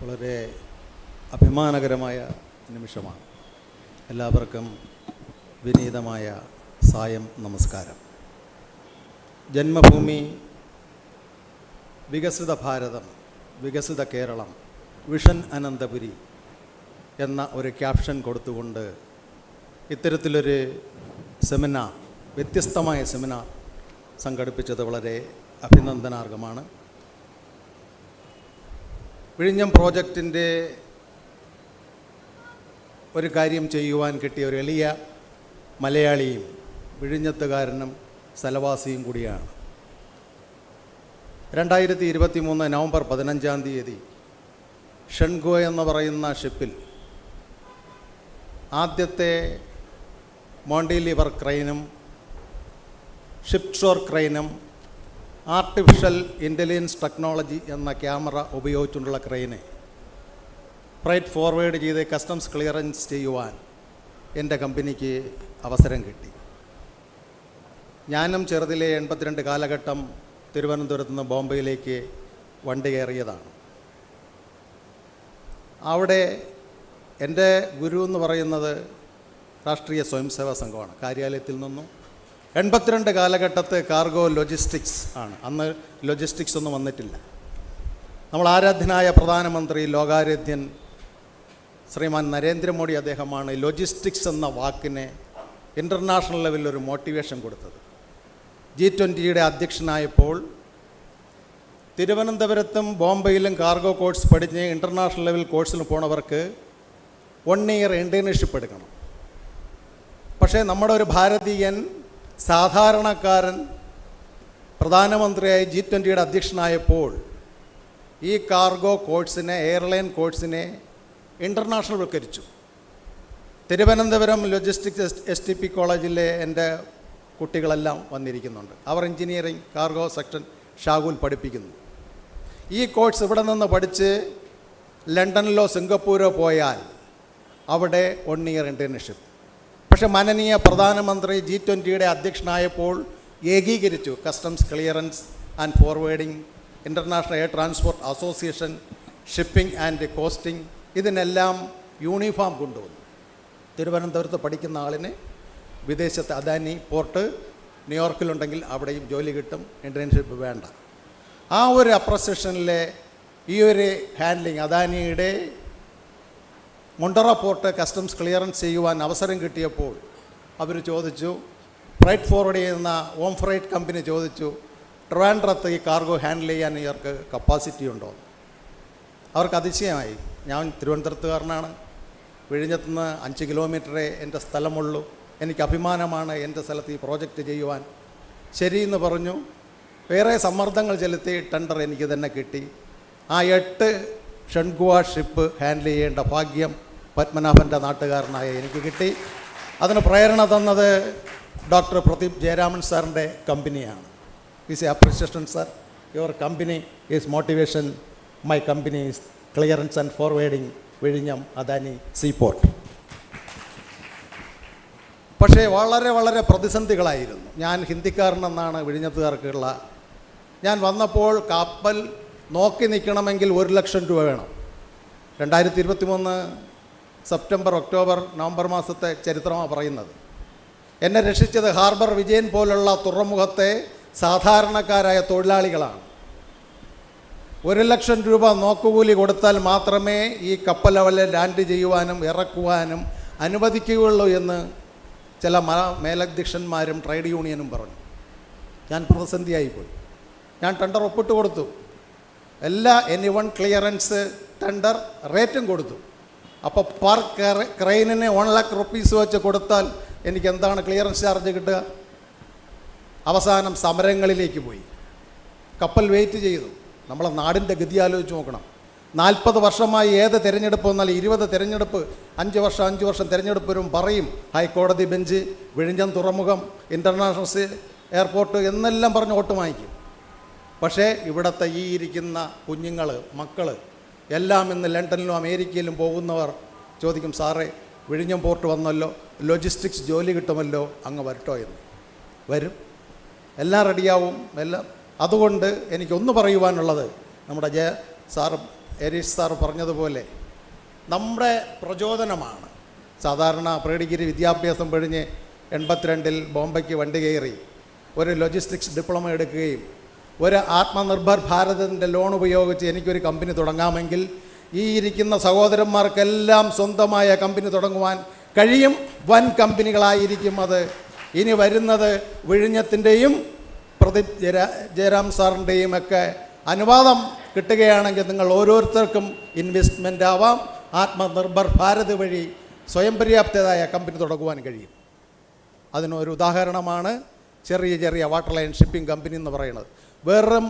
J: വളരെ അഭിമാനകരമായ നിമിഷമാണ്. എല്ലാവർക്കും വിനീതമായ സായം നമസ്കാരം. ജന്മഭൂമി, വികസിത ഭാരതം, വികസിത Keralam, vision Ananthapuri എന്ന ഒരു ക്യാപ്ഷൻ കൊടുത്തുകൊണ്ട് ഇത്തരത്തിലൊരു സെമിനാർ, വ്യത്യസ്തമായ സെമിനാർ സംഘടിപ്പിച്ചത് വളരെ അഭിനന്ദനാർഹമാണ്. വിഴിഞ്ഞം പ്രോജക്റ്റിൻ്റെ ഒരു കാര്യം ചെയ്യുവാൻ കിട്ടിയ ഒരു എളിയ മലയാളിയും വിഴിഞ്ഞത്തുകാരനും സ്ഥലവാസിയും കൂടിയാണ്. 2023 നവംബർ 15 ഷൺഗോ എന്ന് പറയുന്ന ഷിപ്പിൽ ആദ്യത്തെ മോണ്ടിലിവർ ക്രെയിനും ഷിപ്പ് ഷോർ ക്രെയിനും ആർട്ടിഫിഷ്യൽ ഇൻ്റലിജൻസ് ടെക്നോളജി എന്ന ക്യാമറ ഉപയോഗിച്ചുകൊണ്ടുള്ള ക്രെയിനെ ഫ്രൈറ്റ് ഫോർവേഡ് ചെയ്ത് കസ്റ്റംസ് ക്ലിയറൻസ് ചെയ്യുവാൻ എൻ്റെ കമ്പനിക്ക് അവസരം കിട്ടി. ഞാനും ചെറുതിലെ 82 കാലഘട്ടം തിരുവനന്തപുരത്ത് നിന്ന് ബോംബെയിലേക്ക് വണ്ടി കയറിയതാണ്. അവിടെ എൻ്റെ ഗുരു എന്ന് പറയുന്നത് രാഷ്ട്രീയ സ്വയംസേവാ സംഘമാണ്. കാര്യാലയത്തിൽ നിന്നും 82 കാലഘട്ടത്ത് കാർഗോ ലോജിസ്റ്റിക്സ് ആണ്. അന്ന് ലോജിസ്റ്റിക്സ് ഒന്നും വന്നിട്ടില്ല. നമ്മൾ ആരാധ്യനായ പ്രധാനമന്ത്രി, ലോകാരാധ്യൻ ശ്രീമാൻ നരേന്ദ്രമോദി അദ്ദേഹമാണ് ലോജിസ്റ്റിക്സ് എന്ന വാക്കിനെ ഇൻ്റർനാഷണൽ ലെവലിൽ ഒരു മോട്ടിവേഷൻ കൊടുത്തത്. G20 അധ്യക്ഷനായപ്പോൾ തിരുവനന്തപുരത്തും ബോംബെയിലും കാർഗോ കോഴ്സ് പഠിച്ച് ഇൻ്റർനാഷണൽ ലെവൽ കോഴ്സിന് പോണവർക്ക് 1 ഇയർ ഇൻറ്റേൺഷിപ്പ് എടുക്കണം. പക്ഷേ നമ്മുടെ ഒരു ഭാരതീയൻ സാധാരണക്കാരൻ പ്രധാനമന്ത്രിയായി G20 അധ്യക്ഷനായപ്പോൾ ഈ കാർഗോ കോഴ്സിനെ, എയർലൈൻ കോഴ്സിനെ ഇൻ്റർനാഷണൽ വൽക്കരിച്ചു. തിരുവനന്തപുരം ലോജിസ്റ്റിക്സ് STP കോളേജിലെ എൻ്റെ കുട്ടികളെല്ലാം വന്നിരിക്കുന്നുണ്ട്. അവർ എഞ്ചിനീയറിംഗ് കാർഗോ സെക്ഷൻ ഷാഗുൽ പഠിപ്പിക്കുന്നു. ഈ കോഴ്സ് ഇവിടെ നിന്ന് പഠിച്ച് ലണ്ടനിലോ സിംഗപ്പൂരോ പോയാൽ അവിടെ 1 ഇയർ ഇൻറ്റേൺഷിപ്പ്. പക്ഷേ മാനനീയ പ്രധാനമന്ത്രി G20 അധ്യക്ഷനായപ്പോൾ ഏകീകരിച്ചു. Customs clearance and forwarding, international air transport association, shipping and coasting, ഇതിനെല്ലാം യൂണിഫോം കൊണ്ടുവന്നു. തിരുവനന്തപുരത്ത് പഠിക്കുന്ന ആളിന് വിദേശത്ത് അദാനി പോർട്ട് ന്യൂയോർക്കിലുണ്ടെങ്കിൽ അവിടെയും ജോലി കിട്ടും, ഇൻറ്റേൺഷിപ്പ് വേണ്ട. ആ ഒരു അപ്രസേഷനിലെ ഈ ഒരു ഹാൻഡ്ലിങ്, അദാനിയുടെ മുണ്ടറ പോർട്ട് കസ്റ്റംസ് ക്ലിയറൻസ് ചെയ്യുവാൻ അവസരം കിട്ടിയപ്പോൾ അവർ ചോദിച്ചു, ഫ്രൈറ്റ് ഫോർവേഡ് ചെയ്യുന്ന ഓം ഫ്രൈറ്റ് കമ്പനി ചോദിച്ചു, ട്രിവാൻഡ്രത്ത് ഈ കാർഗോ ഹാൻഡിൽ ചെയ്യാൻ ഇവർക്ക് കപ്പാസിറ്റി ഉണ്ടോ? അവർക്ക് അതിശയമായി. ഞാൻ തിരുവനന്തപുരത്തുകാരനാണ്, വിഴിഞ്ഞത്തുനിന്ന് 5 കിലോമീറ്ററേ എൻ്റെ സ്ഥലമുള്ളൂ, എനിക്ക് അഭിമാനമാണ് എൻ്റെ സ്ഥലത്ത് ഈ പ്രോജക്റ്റ് ചെയ്യുവാൻ. ശരിയെന്ന് പറഞ്ഞു. വേറെ സമ്മർദ്ദങ്ങൾ ചെലുത്തി ടെൻഡർ എനിക്ക് തന്നെ കിട്ടി. ആ 8 ഷൺഗുവ ഷിപ്പ് ഹാൻഡിൽ ചെയ്യേണ്ട ഭാഗ്യം പത്മനാഭൻ്റെ നാട്ടുകാരനായ എനിക്ക് കിട്ടി. അതിന് പ്രേരണ തന്നത് ഡോക്ടർ പ്രദീപ് ജയരാമൻ സാറിൻ്റെ കമ്പനിയാണ്. Is A appreciation sir, your company is motivation, my company is clearance and forwarding, വിഴിഞ്ഞം അദാനി സീപോർട്ട്. പക്ഷേ വളരെ വളരെ പ്രതിസന്ധികളായിരുന്നു. ഞാൻ ഹിന്ദിക്കാരനെന്നാണ് വിഴിഞ്ഞത്തുകാർക്കുള്ള. ഞാൻ വന്നപ്പോൾ കപ്പൽ നോക്കി നിൽക്കണമെങ്കിൽ 1 ലക്ഷം രൂപ വേണം. 2023 സെപ്റ്റംബർ, ഒക്ടോബർ, നവംബർ മാസത്തെ ചരിത്രമാണ് പറയുന്നത്. എന്നെ രക്ഷിച്ചത് ഹാർബർ വിജയൻ പോലുള്ള തുറമുഖത്തെ സാധാരണക്കാരായ തൊഴിലാളികളാണ്. 1 ലക്ഷം രൂപ നോക്കുകൂലി കൊടുത്താൽ മാത്രമേ ഈ കപ്പൽ അവലെ ലാൻഡ് ചെയ്യുവാനും ഇറക്കുവാനും അനുവദിക്കുകയുള്ളൂ എന്ന് ചില മേലധ്യക്ഷന്മാരും ട്രേഡ് യൂണിയനും പറഞ്ഞു. ഞാൻ പ്രതിസന്ധിയായിപ്പോയി. ഞാൻ ടെൻഡർ ഒപ്പിട്ട് കൊടുത്തു. എല്ലാ N1 ക്ലിയറൻസ് ടെൻഡർ റേറ്റും കൊടുത്തു. അപ്പോൾ പെർ ക്രെയിനിന് 1 ലക്ഷം റുപ്പീസ് വെച്ച് കൊടുത്താൽ എനിക്ക് എന്താണ് ക്ലിയറൻസ് ചാർജ് കിട്ടുക? അവസാനം സമരങ്ങളിലേക്ക് പോയി. കപ്പൽ വെയിറ്റ് ചെയ്തു. നമ്മളെ നാടിൻ്റെ ഗതി ആലോചിച്ച് നോക്കണം. 40 വർഷമായി ഏത് തിരഞ്ഞെടുപ്പ് വന്നാൽ 20 തിരഞ്ഞെടുപ്പ് 5 വർഷം തിരഞ്ഞെടുപ്പ് വരും പറയും ഹൈക്കോടതി ബെഞ്ച്, വിഴിഞ്ഞം തുറമുഖം, ഇൻ്റർനാഷണൽ എയർപോർട്ട് എന്നെല്ലാം പറഞ്ഞ് വോട്ട് വാങ്ങിക്കും. പക്ഷേ ഇവിടുത്തെ ഈ ഇരിക്കുന്ന കുഞ്ഞുങ്ങൾ, മക്കൾ എല്ലാം ഇന്ന് ലണ്ടനിലും അമേരിക്കയിലും പോകുന്നവർ ചോദിക്കും, സാറേ വിഴിഞ്ഞം പോർട്ട് വന്നല്ലോ, ലോജിസ്റ്റിക്സ് ജോലി കിട്ടുമല്ലോ, അങ്ങ് വരട്ടോ എന്ന്. വരും, എല്ലാം റെഡിയാവും, എല്ലാം. അതുകൊണ്ട് എനിക്കൊന്ന് പറയുവാനുള്ളത്, നമ്മുടെ ഏരീസ് സാറ് പറഞ്ഞതുപോലെ നമ്മുടെ പ്രചോദനമാണ്. സാധാരണ പ്രീ ഡിഗ്രി വിദ്യാഭ്യാസം കഴിഞ്ഞ് 82-ൽ ബോംബെക്ക് വണ്ടി കയറി ഒരു ലോജിസ്റ്റിക്സ് ഡിപ്ലോമ എടുക്കുകയും ഒരു ആത്മനിർഭർ ഭാരതിൻ്റെ ലോൺ ഉപയോഗിച്ച് എനിക്കൊരു കമ്പനി തുടങ്ങാമെങ്കിൽ ഈ ഇരിക്കുന്ന സഹോദരന്മാർക്കെല്ലാം സ്വന്തമായ കമ്പനി തുടങ്ങുവാൻ കഴിയും. വൻ കമ്പനികളായിരിക്കും അത്. ഇനി വരുന്നത് വിഴിഞ്ഞത്തിൻ്റെയും പ്രദീപ് ജയറാം സാറിൻ്റെയും ഒക്കെ അനുവാദം കിട്ടുകയാണെങ്കിൽ നിങ്ങൾ ഓരോരുത്തർക്കും ഇൻവെസ്റ്റ്മെൻ്റ് ആവാം. ആത്മനിർഭർ ഭാരത് വഴി സ്വയം പര്യാപ്തമായ കമ്പനി തുടങ്ങുവാൻ കഴിയും. അതിനൊരു ഉദാഹരണമാണ് ചെറിയ വാട്ടർ ലൈൻ ഷിപ്പിംഗ് കമ്പനി എന്ന് പറയുന്നത്. വെറും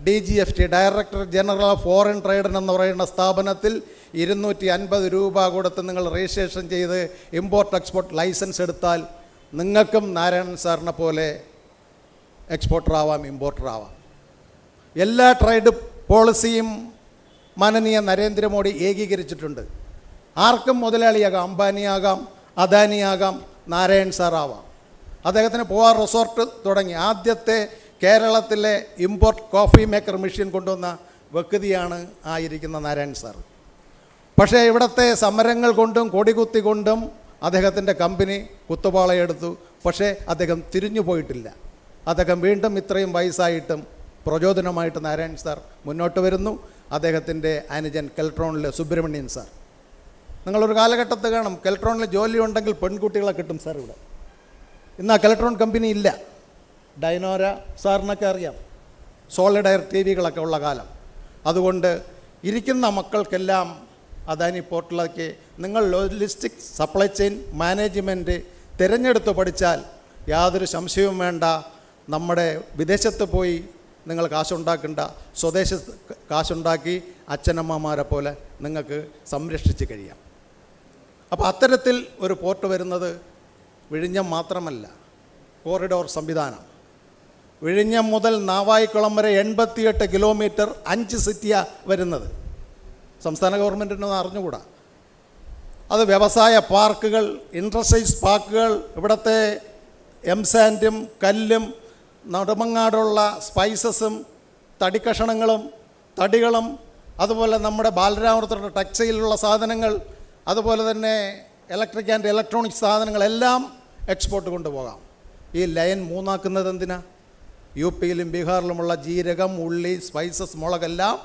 J: DGFT director general of foreign trade എന്ന് പറയുന്ന സ്ഥാപനത്തിൽ 250 രൂപ കൊടുത്ത് നിങ്ങൾ രജിസ്ട്രേഷൻ ചെയ്ത് ഇമ്പോർട്ട് എക്സ്പോർട്ട് ലൈസൻസ് എടുത്താൽ നിങ്ങൾക്കും നാരായണൻ സാറിനെ പോലെ എക്സ്പോർട്ടർ ആവാം, ഇമ്പോർട്ടർ ആവാം. എല്ലാ ട്രേഡ് പോളിസിയും മാനനീയ നരേന്ദ്രമോദി ഏകീകരിച്ചിട്ടുണ്ട്. ആർക്കും മുതലാളിയാകാം, അംബാനിയാകാം, അദാനിയാകാം, നാരായൺ സാറാവാം. അദ്ദേഹത്തിന് പോവാർ റിസോർട്ട് തുടങ്ങി ആദ്യത്തെ കേരളത്തിലെ ഇമ്പോർട്ട് കോഫി മേക്കർ മെഷീൻ കൊണ്ടുവന്ന വ്യക്തിയാണ് ആയിരിക്കുന്ന നാരായൺ സാർ. പക്ഷേ ഇവിടുത്തെ സമരങ്ങൾ കൊണ്ടും കൊടികുത്തി കൊണ്ടും അദ്ദേഹത്തിൻ്റെ കമ്പനി കുത്തുപാളയെടുത്തു. പക്ഷേ അദ്ദേഹം തിരിഞ്ഞു പോയിട്ടില്ല. അദ്ദേഹം വീണ്ടും ഇത്രയും വയസ്സായിട്ടും പ്രചോദനമായിട്ട് നാരായൺ സാർ മുന്നോട്ട് വരുന്നു. അദ്ദേഹത്തിൻ്റെ അനുജൻ കെൽട്രോണിൽ സുബ്രഹ്മണ്യൻ സാർ. നിങ്ങളൊരു കാലഘട്ടത്ത് കാണും കെൽട്രോണിൽ ജോലി ഉണ്ടെങ്കിൽ പെൺകുട്ടികളെ കിട്ടും സാർ. ഇവിടെ ഇന്ന് ആ കെൽട്രോൺ കമ്പനി ഇല്ല. ഡൈനോര സാറിനൊക്കെ അറിയാം, സോളിഡ് എയർ TVകളൊക്കെ ഉള്ള കാലം. അതുകൊണ്ട് ഇരിക്കുന്ന മക്കൾക്കെല്ലാം അദാനി പോർട്ടിലേക്ക് നിങ്ങൾ ലോജിസ്റ്റിക് സപ്ലൈ ചെയിൻ മാനേജ്മെൻറ്റ് തിരഞ്ഞെടുത്ത് പഠിച്ചാൽ യാതൊരു സംശയവും വേണ്ട, നമ്മുടെ വിദേശത്ത് പോയി നിങ്ങൾ കാശുണ്ടാക്കണ്ട, സ്വദേശത്ത് കാശുണ്ടാക്കി അച്ഛനമ്മമാരെ പോലെ നിങ്ങൾക്ക് സംരക്ഷിച്ച് കഴിയാം. അപ്പോൾ അത്തരത്തിൽ ഒരു പോർട്ട് വരുന്നത് വിഴിഞ്ഞം മാത്രമല്ല, കോറിഡോർ സംവിധാനം. വിഴിഞ്ഞം മുതൽ നാവായിക്കുളം വരെ 88 കിലോമീറ്റർ 5 സിറ്റിയാണ് വരുന്നത്. സംസ്ഥാന ഗവൺമെൻറ്റിനൊന്നും അറിഞ്ഞുകൂടാ. അത് വ്യവസായ പാർക്കുകൾ, ഇൻഡസ്ട്രീസ് പാർക്കുകൾ, ഇവിടുത്തെ എംസാൻഡും കല്ലും നെടുമങ്ങാടുള്ള സ്പൈസസും തടിക്കഷണങ്ങളും തടികളും, അതുപോലെ നമ്മുടെ ബാലരാമപുരത്തുള്ള ടെക്സ്റ്റൈലുള്ള സാധനങ്ങൾ, അതുപോലെ തന്നെ ഇലക്ട്രിക് ആൻഡ് ഇലക്ട്രോണിക്സ് സാധനങ്ങളെല്ലാം എക്സ്പോർട്ട് കൊണ്ടുപോകാം. ഈ ലൈൻ 3 ആക്കുന്നത് എന്തിനാ? UPയിലും ബീഹാറിലുമുള്ള ജീരകം, ഉള്ളി, സ്പൈസസ്, മുളകെല്ലാം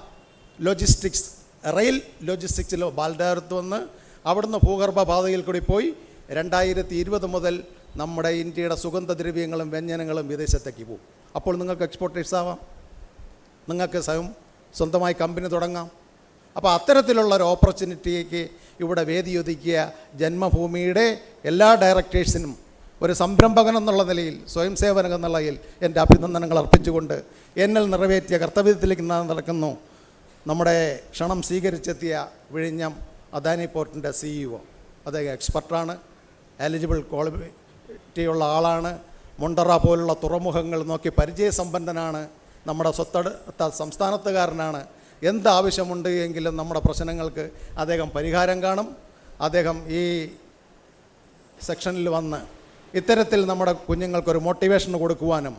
J: ലോജിസ്റ്റിക്സ്, റെയിൽ ലോജിസ്റ്റിക്സിലോ ബാലരാമപുരത്ത് വന്ന് അവിടുന്ന് ഭൂഗർഭ പാതയിൽ കൂടി പോയി 2020 മുതൽ നമ്മുടെ ഇന്ത്യയുടെ സുഗന്ധദ്രവ്യങ്ങളും വ്യഞ്ജനങ്ങളും വിദേശത്തേക്ക് പോകും. അപ്പോൾ നിങ്ങൾക്ക് എക്സ്പോർട്ടേഴ്സ് ആവാം, നിങ്ങൾക്ക് സ്വന്തമായി കമ്പനി തുടങ്ങാം. അപ്പോൾ അത്തരത്തിലുള്ളൊരു ഓപ്പർച്യൂണിറ്റിക്ക് ഇവിടെ വേദിയൊരുക്കിയ ജന്മഭൂമിയുടെ എല്ലാ ഡയറക്ടേഴ്സിനും ഒരു സംരംഭകൻ എന്നുള്ള നിലയിൽ, സ്വയം സേവകൻ എന്നുള്ള നിലയിൽ എൻ്റെ അഭിനന്ദനങ്ങൾ അർപ്പിച്ചുകൊണ്ട് എന്നിൽ നിറവേറ്റിയ കർത്തവ്യത്തിലേക്ക് നടക്കുന്നു നമ്മുടെ ക്ഷണം സ്വീകരിച്ചെത്തിയ വിഴിഞ്ഞം അദാനി പോർട്ടിൻ്റെ CEO. അദ്ദേഹം എക്സ്പെർട്ടാണ്, എലിജിബിൾ ക്വാളിറ്റിയുള്ള ആളാണ്, മുണ്ടറ പോലുള്ള തുറമുഖങ്ങൾ നോക്കി പരിചയസമ്പന്നനാണ്, നമ്മുടെ സ്വത്തടുത്ത സംസ്ഥാനത്തുകാരനാണ്. എന്താവശ്യമുണ്ട് എങ്കിലും നമ്മുടെ പ്രശ്നങ്ങൾക്ക് അദ്ദേഹം പരിഹാരം കാണും. അദ്ദേഹം ഈ സെക്ഷനിൽ വന്ന് ഇത്തരത്തിൽ നമ്മുടെ കുഞ്ഞുങ്ങൾക്കൊരു മോട്ടിവേഷൻ കൊടുക്കുവാനും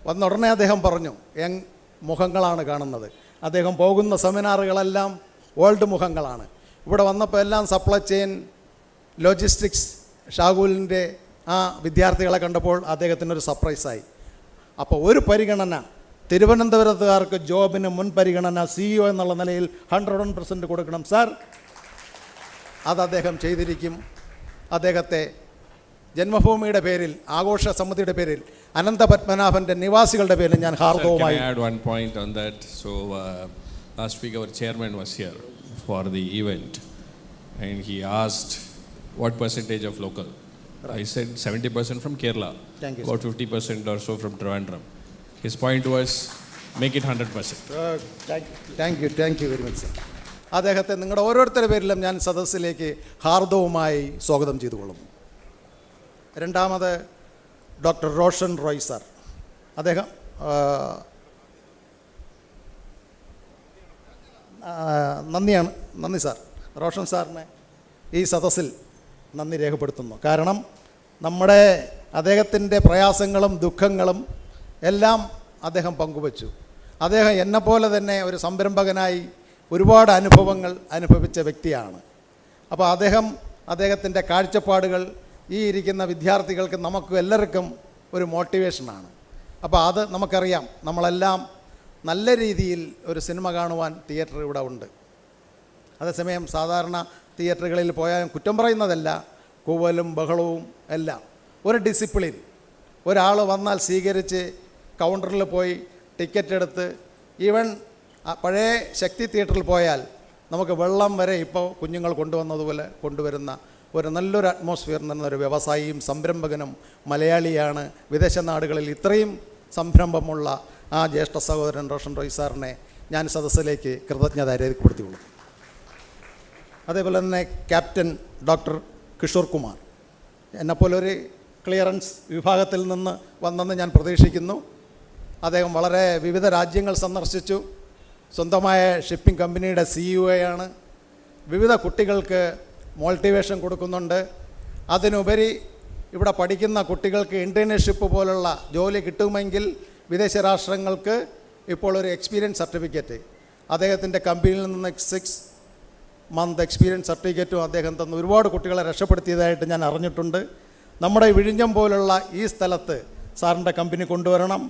J: വന്ന ഉടനെ അദ്ദേഹം പറഞ്ഞു, യങ് മുഖങ്ങളാണ് കാണുന്നത്. അദ്ദേഹം പോകുന്ന സെമിനാറുകളെല്ലാം ഓൾഡ് മുഖങ്ങളാണ്. ഇവിടെ വന്നപ്പോൾ എല്ലാം സപ്ലൈ ചെയിൻ ലോജിസ്റ്റിക്സ് ഷാഗുലിൻ്റെ ആ വിദ്യാർത്ഥികളെ കണ്ടപ്പോൾ അദ്ദേഹത്തിനൊരു സർപ്രൈസായി. അപ്പോൾ ഒരു പരിഗണന തിരുവനന്തപുരത്തുകാർക്ക് ജോബിന് മുൻ പരിഗണന CEO എന്നുള്ള നിലയിൽ 100% കൊടുക്കണം സാർ. അത് അദ്ദേഹം ചെയ്തിരിക്കും. അദ്ദേഹത്തെ ജന്മഭൂമിയുടെ പേരിൽ, ആഘോഷ സമിതിയുടെ പേരിൽ, അനന്തപത്മനാഭൻ്റെ നിവാസികളുടെ പേരിൽ ഞാൻ ഹാർദവുമായി.
D: Can I add one point on that? So last week our chairman was here for the event and he asked what percentage of local. I said 70% from Kerala,
J: Thank you,
D: about 50% or so from Trivandrum. His point was make it 100%.
J: Thank you very much sir. അദ്ദേഹത്തെ നിങ്ങളുടെ ഓരോരുത്തരുടെ പേരിലും ഞാൻ സദസ്സിലേക്ക് ഹാർദവുമായി സ്വാഗതം ചെയ്തുകൊള്ളുന്നു. രണ്ടാമത് doctor Roshan Roy sir. അദ്ദേഹം നന്ദി സാർ. റോഷൻ സാറിനെ ഈ സദസ്സിൽ നന്ദി രേഖപ്പെടുത്തുന്നു. കാരണം നമ്മുടെ അദ്ദേഹത്തിൻ്റെ പ്രയാസങ്ങളും ദുഃഖങ്ങളും എല്ലാം അദ്ദേഹം പങ്കുവച്ചു. അദ്ദേഹം എന്നെപ്പോലെ തന്നെ ഒരു സംരംഭകനായി ഒരുപാട് അനുഭവങ്ങൾ അനുഭവിച്ച വ്യക്തിയാണ്. അപ്പോൾ അദ്ദേഹത്തിൻ്റെ കാഴ്ചപ്പാടുകൾ ഈ ഇരിക്കുന്ന വിദ്യാർത്ഥികൾക്ക് നമുക്ക് എല്ലാവർക്കും ഒരു മോട്ടിവേഷനാണ്. അപ്പോൾ അത് നമുക്കറിയാം, നമ്മളെല്ലാം നല്ല രീതിയിൽ ഒരു സിനിമ കാണുവാൻ തിയേറ്റർ ഇവിടെ ഉണ്ട്. അതേസമയം സാധാരണ തിയേറ്ററുകളിൽ പോയാൽ കുറ്റം പറയുന്നതല്ല, കൂവലും ബഹളവും എല്ലാം. ഒരു ഡിസിപ്ലിൻ, ഒരാൾ വന്നാൽ സ്വീകരിച്ച് കൗണ്ടറിൽ പോയി ടിക്കറ്റ് എടുത്ത്, ഈവൻ പഴയ ശക്തി തിയേറ്ററിൽ പോയാൽ നമുക്ക് വെള്ളം വരെ ഇപ്പോൾ കുഞ്ഞുങ്ങൾ കൊണ്ടുവന്നതുപോലെ കൊണ്ടുവരുന്ന ഒരു നല്ലൊരു അറ്റ്മോസ്ഫിയർ നിന്നൊരു വ്യവസായിയും സംരംഭകനും മലയാളിയാണ്. വിദേശ നാടുകളിൽ ഇത്രയും സംരംഭമുള്ള ആ ജ്യേഷ്ഠ സഹോദരൻ റോഷൻ റോയ് സാറിനെ ഞാൻ സദസ്സിലേക്ക് കൃതജ്ഞത രേഖപ്പെടുത്തിയുള്ളൂ. അതേപോലെ തന്നെ ക്യാപ്റ്റൻ ഡോക്ടർ കിഷോർ കുമാർ എന്നെപ്പോലെ ഒരു ക്ലിയറൻസ് വിഭാഗത്തിൽ നിന്ന് വന്നെന്ന് ഞാൻ പ്രതീക്ഷിക്കുന്നു. അദ്ദേഹം വളരെ വിവിധ രാജ്യങ്ങൾ സന്ദർശിച്ചു. സ്വന്തമായ ഷിപ്പിംഗ് കമ്പനിയുടെ CEO ആണ്. വിവിധ കുട്ടികൾക്ക് മോട്ടിവേഷൻ കൊടുക്കുന്നുണ്ട്. അതിനുപരി ഇവിടെ പഠിക്കുന്ന കുട്ടികൾക്ക് ഇൻറ്റേൺഷിപ്പ് പോലുള്ള ജോലി കിട്ടുമെങ്കിൽ വിദേശ രാഷ്ട്രങ്ങൾക്ക് ഇപ്പോൾ ഒരു എക്സ്പീരിയൻസ് സർട്ടിഫിക്കറ്റ് അദ്ദേഹത്തിൻ്റെ കമ്പനിയിൽ നിന്ന് 6 month എക്സ്പീരിയൻസ് സർട്ടിഫിക്കറ്റും അദ്ദേഹം തന്നു. ഒരുപാട് കുട്ടികളെ രക്ഷപ്പെടുത്തിയതായിട്ട് ഞാൻ അറിഞ്ഞിട്ടുണ്ട്. നമ്മുടെ വിഴിഞ്ഞം പോലുള്ള ഈ സ്ഥലത്ത് സാറിൻ്റെ കമ്പനി കൊണ്ടുവരണം.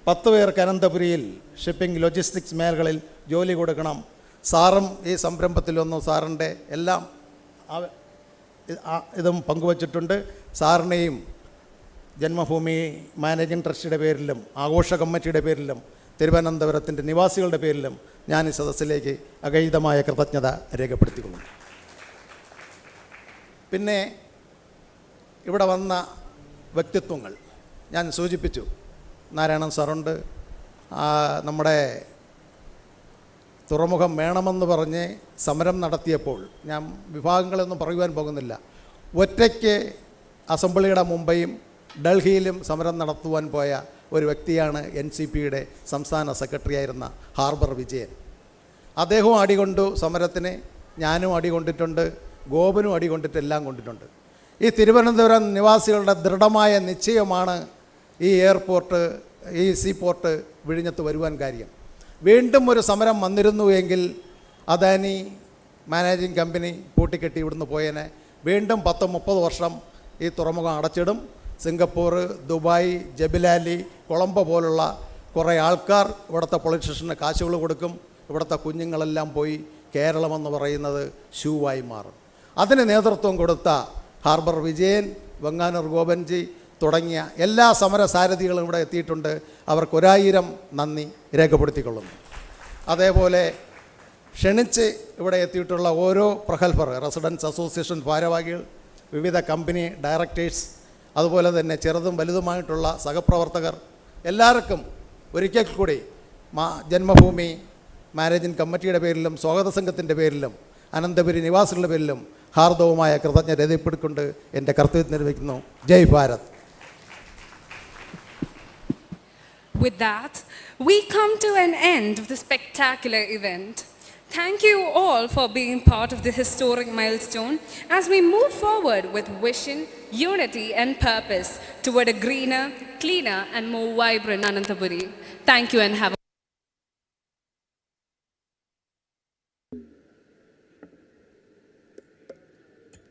J: 10 പേർക്ക് അനന്തപുരിയിൽ ഷിപ്പിംഗ് ലോജിസ്റ്റിക്സ് മേഖലകളിൽ ജോലി കൊടുക്കണം. സാറും ഈ സംരംഭത്തിലൊന്നും സാറിൻ്റെ എല്ലാം ഇതും പങ്കുവച്ചിട്ടുണ്ട്. സാറിനെയും ജന്മഭൂമി മാനേജിംഗ് ട്രസ്റ്റിയുടെ പേരിലും ആഘോഷ കമ്മിറ്റിയുടെ പേരിലും തിരുവനന്തപുരത്തിൻ്റെ നിവാസികളുടെ പേരിലും ഞാൻ ഈ സദസ്സിലേക്ക് അഗൈതമായ കൃതജ്ഞത രേഖപ്പെടുത്തിക്കൊള്ളുന്നു. പിന്നെ ഇവിടെ വന്ന വ്യക്തിത്വങ്ങൾ ഞാൻ സൂചിപ്പിച്ചു. നാരായണൻ സാറുണ്ട്. നമ്മുടെ തുറമുഖം വേണമെന്ന് പറഞ്ഞ് സമരം നടത്തിയപ്പോൾ, ഞാൻ വിഭാഗങ്ങളൊന്നും പറയുവാൻ പോകുന്നില്ല, ഒറ്റയ്ക്ക് അസംബ്ലിയുടെ മുംബൈയും ഡൽഹിയിലും സമരം നടത്തുവാൻ പോയ ഒരു വ്യക്തിയാണ് NCPയുടെ സംസ്ഥാന സെക്രട്ടറി ആയിരുന്ന ഹാർബർ വിജയൻ. അദ്ദേഹവും അടികൊണ്ടു സമരത്തിന്, ഞാനും അടികൊണ്ടിട്ടുണ്ട്, ഗോപനും അടികൊണ്ടിട്ട് എല്ലാം കൊണ്ടിട്ടുണ്ട്. ഈ തിരുവനന്തപുരം നിവാസികളുടെ ദൃഢമായ നിശ്ചയമാണ് ഈ എയർപോർട്ട്, ഈ സീപോർട്ട് വിഴിഞ്ഞത്ത് വരുവാൻ കാര്യം. വീണ്ടും ഒരു സമരം വന്നിരുന്നു എങ്കിൽ അദാനി മാനേജിംഗ് കമ്പനി പൂട്ടിക്കെട്ടി ഇവിടുന്ന് പോയേനെ. വീണ്ടും 10-30 വർഷം ഈ തുറമുഖം അടച്ചിടും. സിംഗപ്പൂർ, ദുബായ്, ജബിലാലി, കൊളംബോ പോലുള്ള കുറേ ആൾക്കാർ ഇവിടുത്തെ പൊളിറ്റീഷ്യന് കാശുകൾ കൊടുക്കും. ഇവിടുത്തെ കുഞ്ഞുങ്ങളെല്ലാം പോയി കേരളമെന്ന് പറയുന്നത് ഷൂവായി മാറും. അതിന് നേതൃത്വം കൊടുത്ത ഹാർബർ വിജയൻ, വെങ്ങാനൂർ ഗോപൻജി തുടങ്ങിയ എല്ലാ സമരസാരഥികളും ഇവിടെ എത്തിയിട്ടുണ്ട്. അവർക്ക് 1000 നന്ദി രേഖപ്പെടുത്തിക്കൊള്ളുന്നു. അതേപോലെ ക്ഷണിച്ച് ഇവിടെ എത്തിയിട്ടുള്ള ഓരോ പ്രഗത്ഭർ, റെസിഡൻസ് അസോസിയേഷൻ ഭാരവാഹികൾ, വിവിധ കമ്പനി ഡയറക്ടേഴ്സ്, അതുപോലെ തന്നെ ചെറുതും വലുതുമായിട്ടുള്ള സഹപ്രവർത്തകർ, എല്ലാവർക്കും ഒരിക്കൽ കൂടി ജന്മഭൂമി മാനേജിംഗ് കമ്മിറ്റിയുടെ പേരിലും സ്വാഗത സംഘത്തിൻ്റെ പേരിലും അനന്തപുരി നിവാസികളുടെ പേരിലും ഹാർദവുമായ കൃതജ്ഞത രേഖപ്പെടുത്തിക്കൊണ്ട് എൻ്റെ കർത്തവ്യം നിർവഹിക്കുന്നു. ജയ് Bharat.
B: With that, we come to an end of the spectacular event. Thank you all for being part of this historic milestone as we move forward with vision, unity and purpose toward a greener, cleaner and more vibrant Anantapuri. Thank you and have a